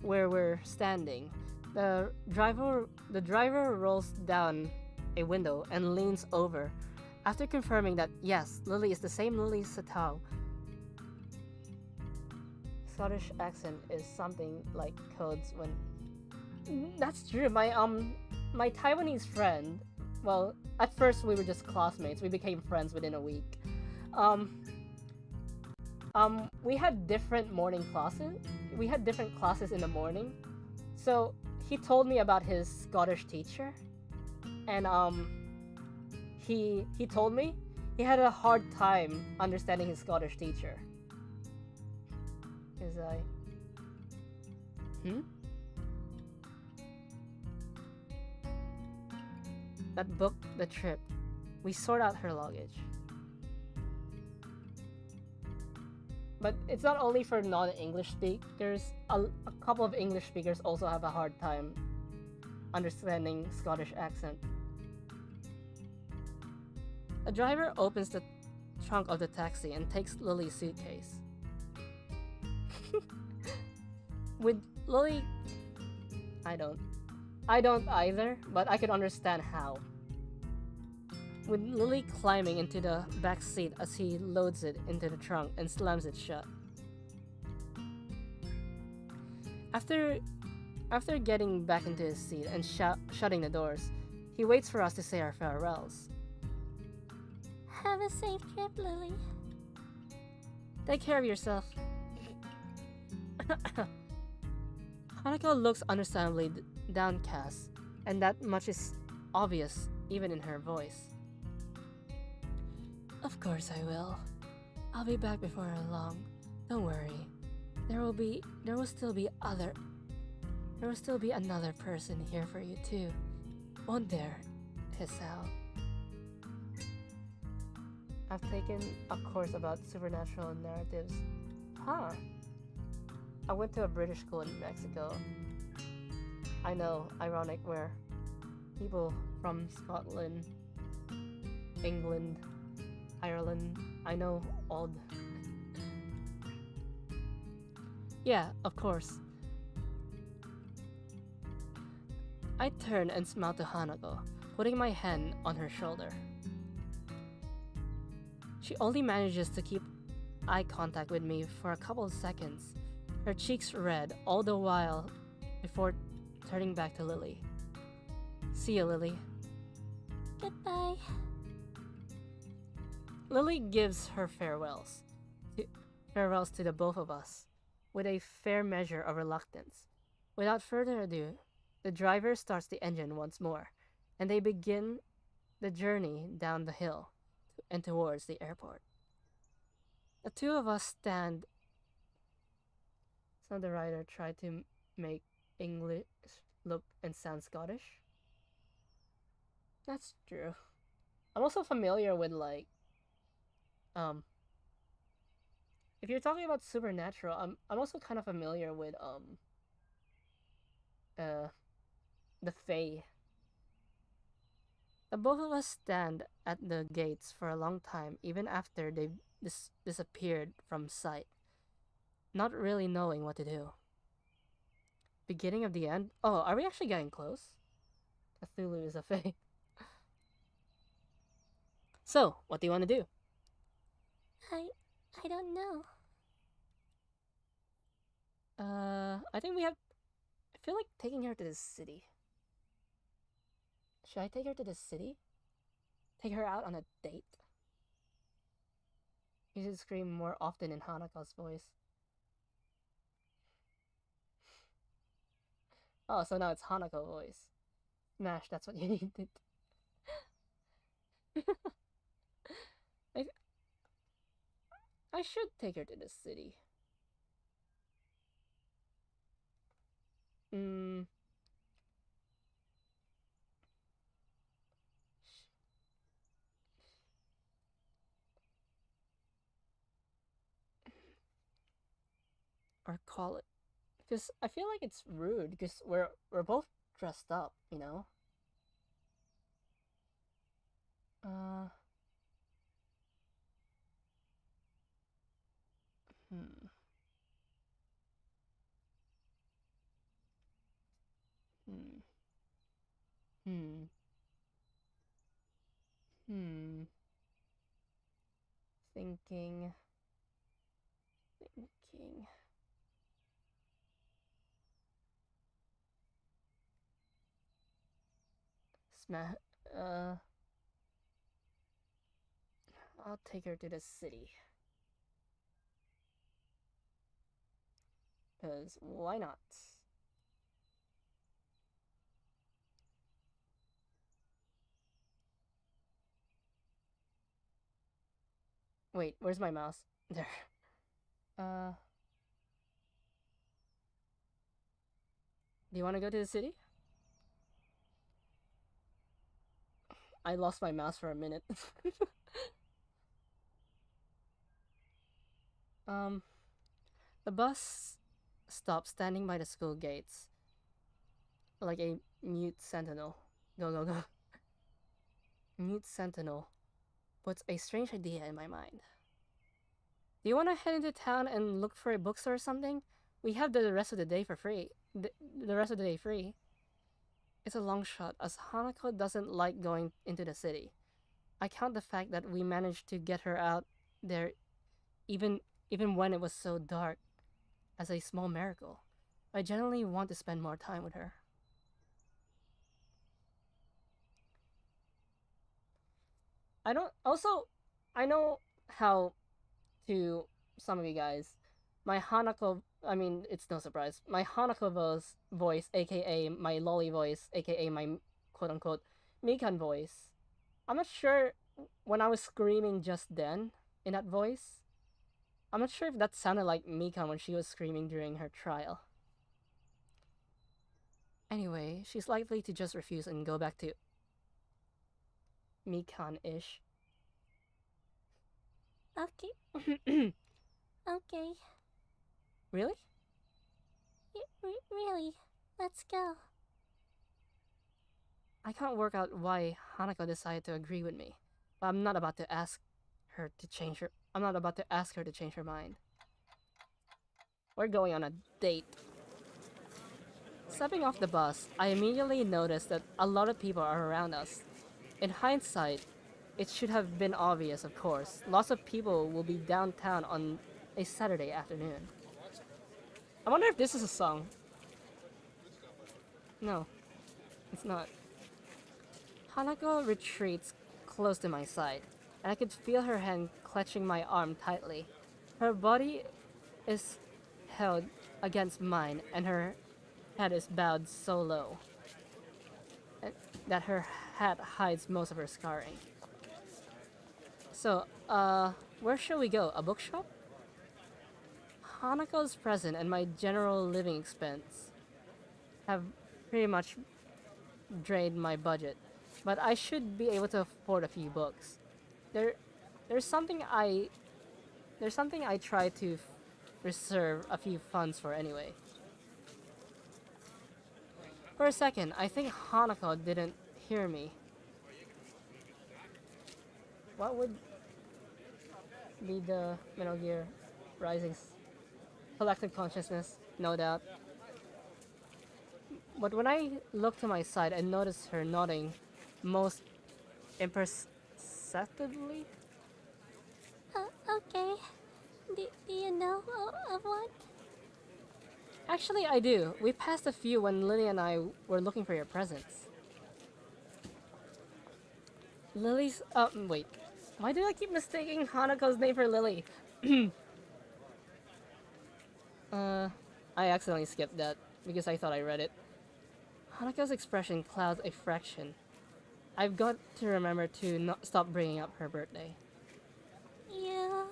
where we're standing, the driver rolls down a window and leans over. After confirming that yes, Lily is the same Lily Satao. Scottish accent is something like codes when. That's true. My Taiwanese friend. Well, at first we were just classmates. We became friends within a week. We had different morning classes. We had different classes in the morning. So he told me about his Scottish teacher, and he told me he had a hard time understanding his Scottish teacher. Is I. That booked the trip. We sort out her luggage. But it's not only for non-English speakers. A couple of English speakers also have a hard time understanding Scottish accent. A driver opens the trunk of the taxi and takes Lily's suitcase. With Lily, I don't either, but I can understand how. With Lily climbing into the back seat as he loads it into the trunk and slams it shut. After getting back into his seat and shutting the doors, he waits for us to say our farewells. Have a safe trip, Lily. Take care of yourself. Hanako looks understandably downcast, and that much is obvious even in her voice. Of course I will. I'll be back before long. Don't worry. There will still be another person here for you too. Won't there, Hisao? I've taken a course about supernatural narratives. Huh. I went to a British school in Mexico. I know, ironic, where people from Scotland, England, Ireland, I know all. Yeah, of course. I turned and smiled to Hanako, putting my hand on her shoulder. She only manages to keep eye contact with me for a couple of seconds, her cheeks red all the while before turning back to Lily. See you, Lily. Goodbye. Lily gives her farewells to the both of us, with a fair measure of reluctance. Without further ado, the driver starts the engine once more, and they begin the journey down the hill and towards the airport. The two of us stand. Some of the writer tried to make English look and sound Scottish. That's true. I'm also familiar with if you're talking about supernatural, I'm also kind of familiar with the Fae. The both of us stand at the gates for a long time, even after they disappeared from sight, not really knowing what to do. Beginning of the end? Oh, are we actually getting close? Cthulhu is a Fae. So, what do you want to do? I don't know. I think we have. I feel like taking her to the city. Should I take her to the city? Take her out on a date? You should scream more often in Hanako's voice. Oh, so now it's Hanako voice. Smash, that's what you needed. I should take her to the city. Or call it, because I feel like it's rude because we're both dressed up, you know. Uh. Hmm. Hmm. Hmm. Hmm. Thinking. Thinking. Smash. I'll take her to the city. Because why not? Wait, where's my mouse? There. Do you want to go to the city? I lost my mouse for a minute. The bus stops standing by the school gates, like a mute sentinel. Go, go, go. Mute sentinel puts a strange idea in my mind. Do you want to head into town and look for a bookstore or something? We have the rest of the day for free. The rest of the day free. It's a long shot, as Hanako doesn't like going into the city. I count the fact that we managed to get her out there even when it was so dark as a small miracle. I generally want to spend more time with her. I know how to some of you guys, my Hanako, I mean, it's no surprise, my Hanako voice, aka my lolly voice, aka my quote unquote Mikan voice. I'm not sure when I was screaming just then in that voice, I'm not sure if that sounded like Mikan when she was screaming during her trial. Anyway, she's likely to just refuse and go back to Mikan-ish. Okay. Okay. Really? Really. Let's go. I can't work out why Hanako decided to agree with me, but I'm not about to ask her to change her. I'm not about to ask her to change her mind. We're going on a date. Stepping off the bus, I immediately noticed that a lot of people are around us. In hindsight, it should have been obvious, of course. Lots of people will be downtown on a Saturday afternoon. I wonder if this is a song. No, it's not. Hanako retreats close to my side, and I could feel her hand clutching my arm tightly. Her body is held against mine, and her head is bowed so low that her hat hides most of her scarring. So, where shall we go? A bookshop? Hanako's present and my general living expense have pretty much drained my budget, but I should be able to afford a few books. There's something I try to reserve a few funds for anyway. For a second, I think Hanako didn't hear me. What would be the Metal Gear Rising's collective consciousness? No doubt. But when I looked to my side, I noticed her nodding most imperceptibly. Okay. Do you know of one? Actually, I do. We passed a few when Lily and I were looking for your presents. Lily's. Wait. Why do I keep mistaking Hanako's name for Lily? I accidentally skipped that because I thought I read it. Hanako's expression clouds a fraction. I've got to remember to not stop bringing up her birthday. You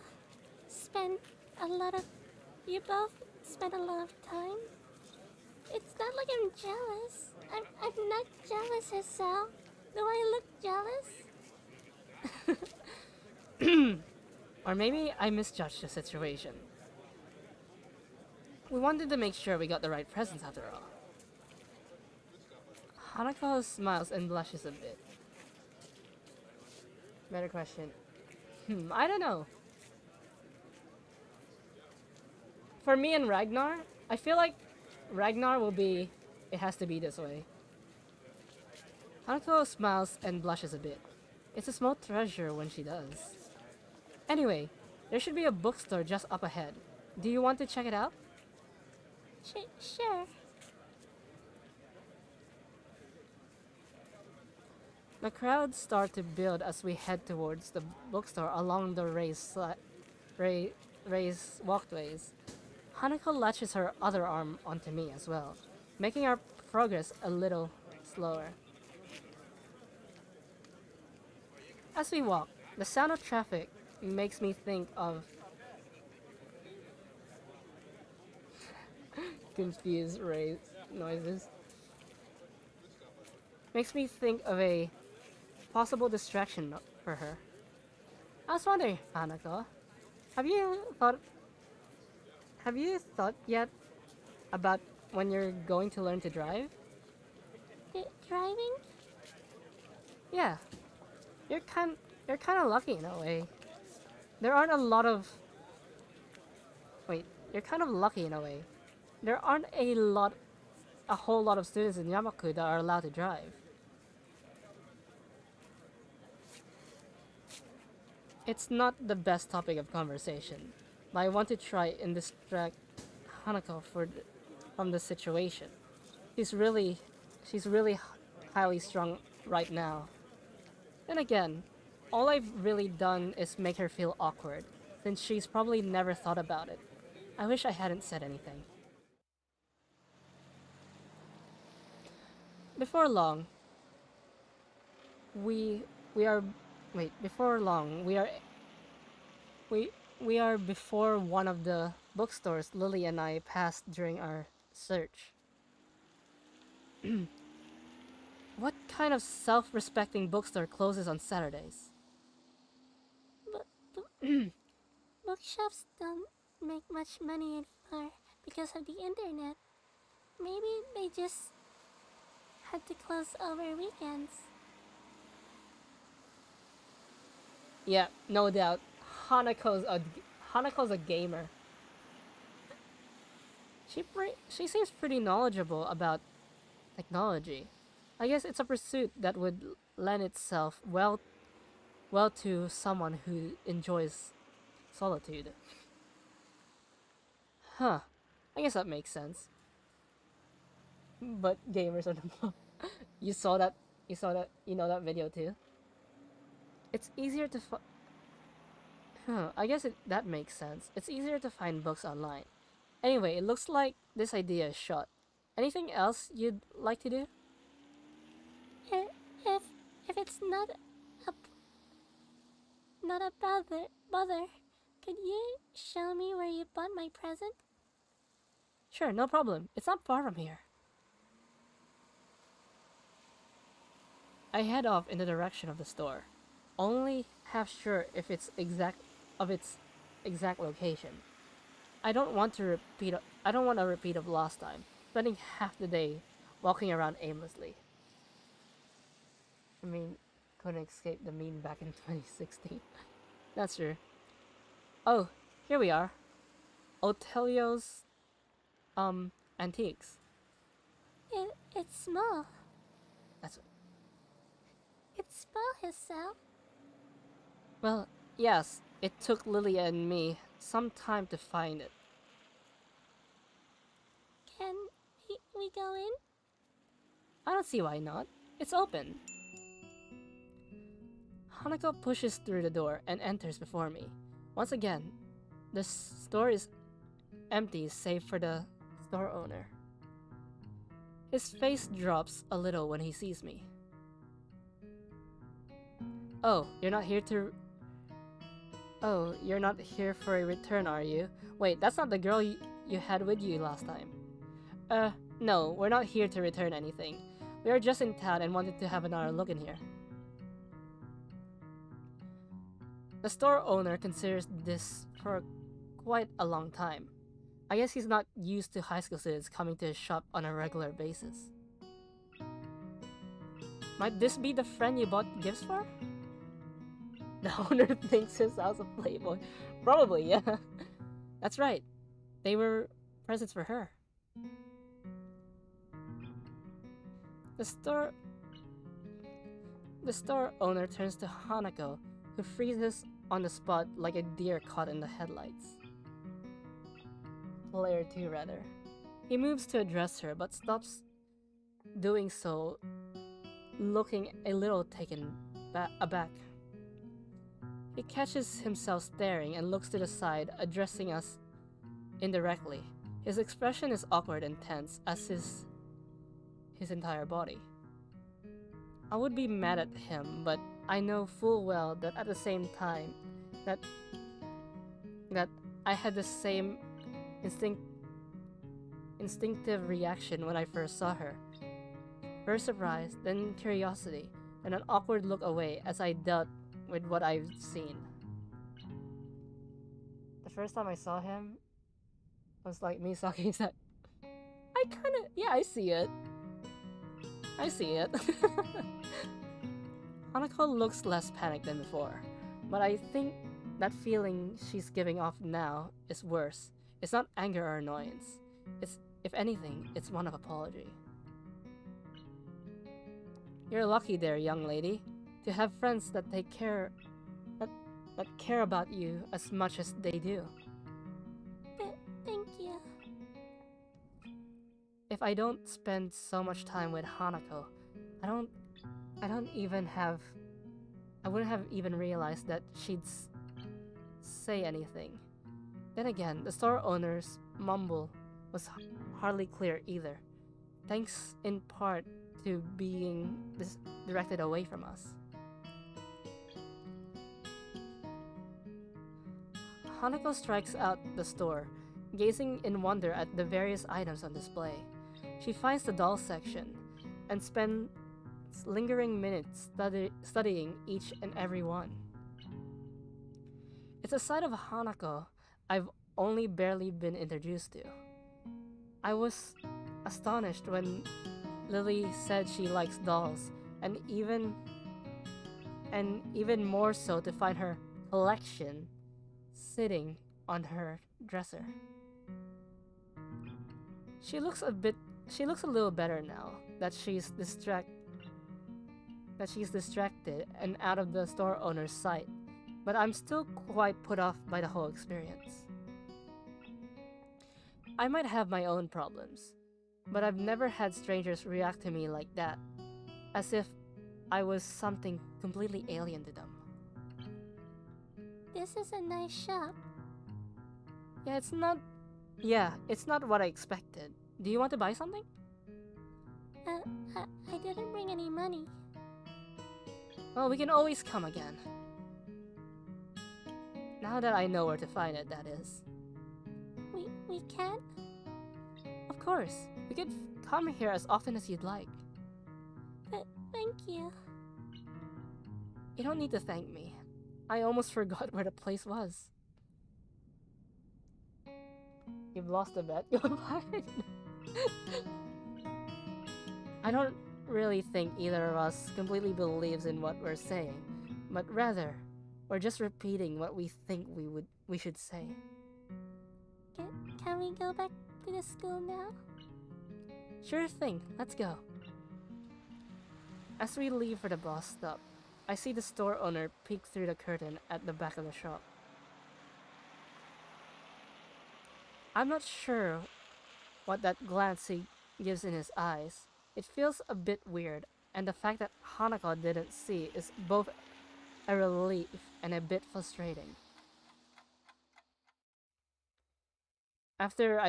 both spend a lot of time. It's not like I'm jealous. I'm not jealous herself. Do I look jealous? Or maybe I misjudged the situation. We wanted to make sure we got the right presents after all. Hanako smiles and blushes a bit. Better question. I don't know. For me and Ragnar, I feel like Ragnar will be... It has to be this way. Hanako smiles and blushes a bit. It's a small treasure when she does. Anyway, there should be a bookstore just up ahead. Do you want to check it out? Sure. The crowds start to build as we head towards the bookstore along the raised walkways. Hanako latches her other arm onto me as well, making our progress a little slower. As we walk, the sound of traffic makes me think of confused noises. Makes me think of a possible distraction for her. I was wondering, Hanako, have you thought yet about when you're going to learn to drive? Driving? Yeah, you're kind of lucky in a way. There aren't a lot of... Wait, you're kind of lucky in a way. There aren't a whole lot of students in Yamaku that are allowed to drive. It's not the best topic of conversation, but I want to try and distract Hanako from the situation. She's really highly strung right now. Then again, all I've really done is make her feel awkward, since she's probably never thought about it. I wish I hadn't said anything. Before long, we are we are before one of the bookstores Lily and I passed during our search. What kind of self-respecting bookstore closes on Saturdays? Bookshops don't make much money anymore because of the internet. Maybe they just had to close over weekends. Yeah, no doubt. Hanako's a gamer. She seems pretty knowledgeable about technology. I guess it's a pursuit that would lend itself well to someone who enjoys solitude. Huh. I guess that makes sense. But gamers are the You saw that you know that video too? It's easier to Huh, I guess that makes sense. It's easier to find books online. Anyway, it looks like this idea is shot. Anything else you'd like to do? I- If if it's a not a bother, could you show me where you bought my present? Sure, no problem. It's not far from here. I head off in the direction of the store, only half sure if its exact location. I don't want a repeat of last time, spending half the day walking around aimlessly. I mean, couldn't escape the meme back in 2016. That's true. Oh, here we are. Otelio's Antiques. It's small. That's It's small itself. Well, yes, it took Lilia and me some time to find it. Can we go in? I don't see why not. It's open. Hanako pushes through the door and enters before me. Once again, the store is empty save for the store owner. His face drops a little when he sees me. Oh, you're not here for a return, are you? Wait, that's not the girl you had with you last time. No, we're not here to return anything. We are just in town and wanted to have another look in here. The store owner considers this for quite a long time. I guess he's not used to high school students coming to his shop on a regular basis. Might this be the friend you bought gifts for? The owner thinks his house a playboy. Probably, yeah. That's right. They were presents for her. The store owner turns to Hanako, who freezes on the spot like a deer caught in the headlights. Player 2, rather. He moves to address her, but stops doing so, looking a little taken aback. He catches himself staring and looks to the side, addressing us indirectly. His expression is awkward and tense, as is his entire body. I would be mad at him, but I know full well that at the same time that I had the same instinctive reaction when I first saw her. First surprise, then curiosity, and an awkward look away as I dealt with what I've seen. The first time I saw him was like me sucking his head. I see it. I see it. Hanako looks less panicked than before, but I think that feeling she's giving off now is worse. It's not anger or annoyance. If anything, it's one of apology. You're lucky there, young lady, to have friends that care about you as much as they do. Thank you. If I don't spend so much time with Hanako, I wouldn't have even realized that she'd say anything. Then again, the store owner's mumble was hardly clear either, thanks in part to being directed away from us. Hanako strikes out the store, gazing in wonder at the various items on display. She finds the doll section and spends lingering minutes studying each and every one. It's a side of Hanako I've only barely been introduced to. I was astonished when Lily said she likes dolls, and even more so to find her collection sitting on her dresser. She looks a little better now that she's distracted and out of the store owner's sight, but I'm still quite put off by the whole experience. I might have my own problems, but I've never had strangers react to me like that, as if I was something completely alien to them. This is a nice shop. Yeah, it's not what I expected. Do you want to buy something? I didn't bring any money. Well, we can always come again. Now that I know where to find it, that is. We can? Of course, we could come here as often as you'd like. Thank you. You don't need to thank me. I almost forgot where the place was. You've lost a bet? Go fine. I don't really think either of us completely believes in what we're saying, but rather, we're just repeating what we think we should say. Can we go back to the school now? Sure thing, let's go. As we leave for the bus stop, I see the store owner peek through the curtain at the back of the shop. I'm not sure what that glance he gives in his eyes. It feels a bit weird, and the fact that Hanako didn't see is both a relief and a bit frustrating. Should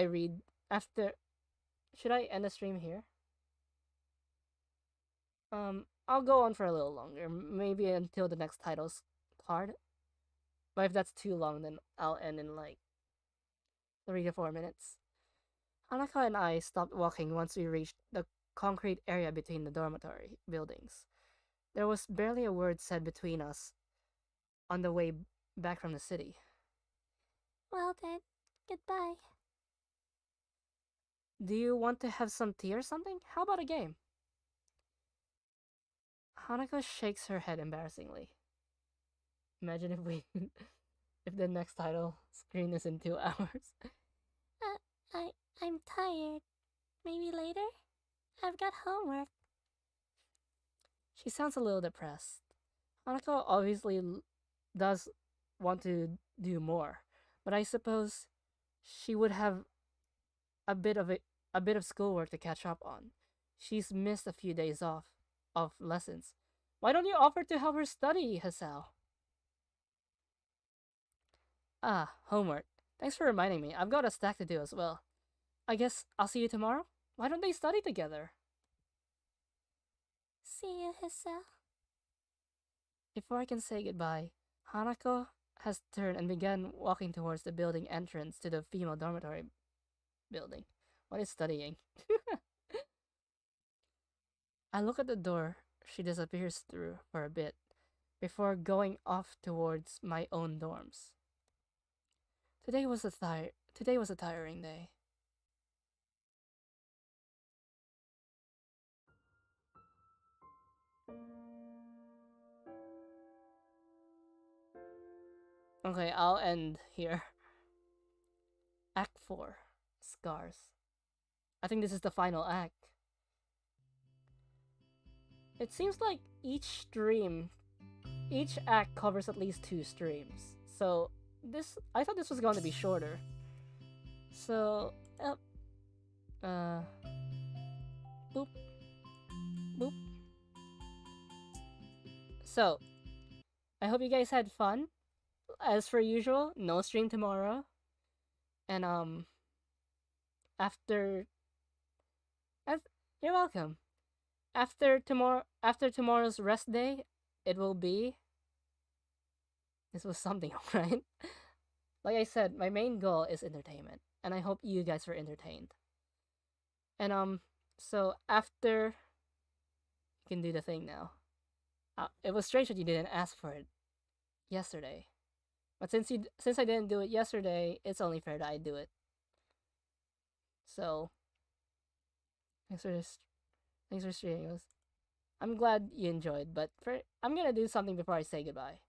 I end the stream here? I'll go on for a little longer, maybe until the next title's card. But if that's too long, then I'll end in like 3 to 4 minutes. Hanako and I stopped walking once we reached the concrete area between the dormitory buildings. There was barely a word said between us on the way back from the city. Well then, goodbye. Do you want to have some tea or something? How about a game? Hanako shakes her head embarrassingly. Imagine if the next title screen is in 2 hours. I'm tired. Maybe later? I've got homework. She sounds a little depressed. Hanako obviously does want to do more, but I suppose she would have a bit of schoolwork to catch up on. She's missed a few days off of lessons. Why don't you offer to help her study, Hasao? Ah, homework. Thanks for reminding me. I've got a stack to do as well. I guess I'll see you tomorrow? Why don't they study together? See you, Hisao. Before I can say goodbye, Hanako has turned and began walking towards the building entrance to the female dormitory building. What is studying? I look at the door she disappears through for a bit, before going off towards my own dorms. Today was a tiring day. Okay, I'll end here. Act 4, Scars. I think this is the final act. It seems like each act covers at least 2 streams. So I thought this was going to be shorter. So, boop, boop. So, I hope you guys had fun. As per usual, no stream tomorrow. And you're welcome. After tomorrow's rest day, it will be. This was something, right? like I said, my main goal is entertainment, and I hope you guys were entertained. And so after you can do the thing now. It was strange that you didn't ask for it yesterday, but since I didn't do it yesterday, it's only fair that I do it. So thanks for this. Thanks for streaming us. I'm glad you enjoyed, but I'm gonna do something before I say goodbye.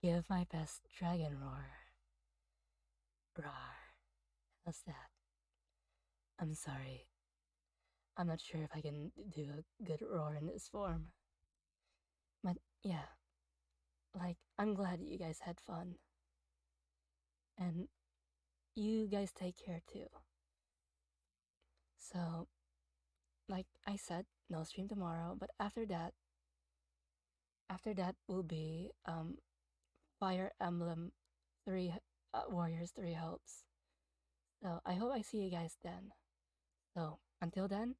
Give my best dragon roar. Roar. How's that? I'm sorry. I'm not sure if I can do a good roar in this form. But yeah, like, I'm glad you guys had fun. And you guys take care too. So, like I said, no stream tomorrow, but after that will be Fire Emblem 3 Warriors 3 Hopes. So, I hope I see you guys then. So, until then,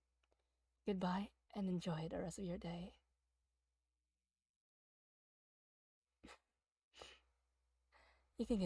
goodbye and enjoy the rest of your day. You can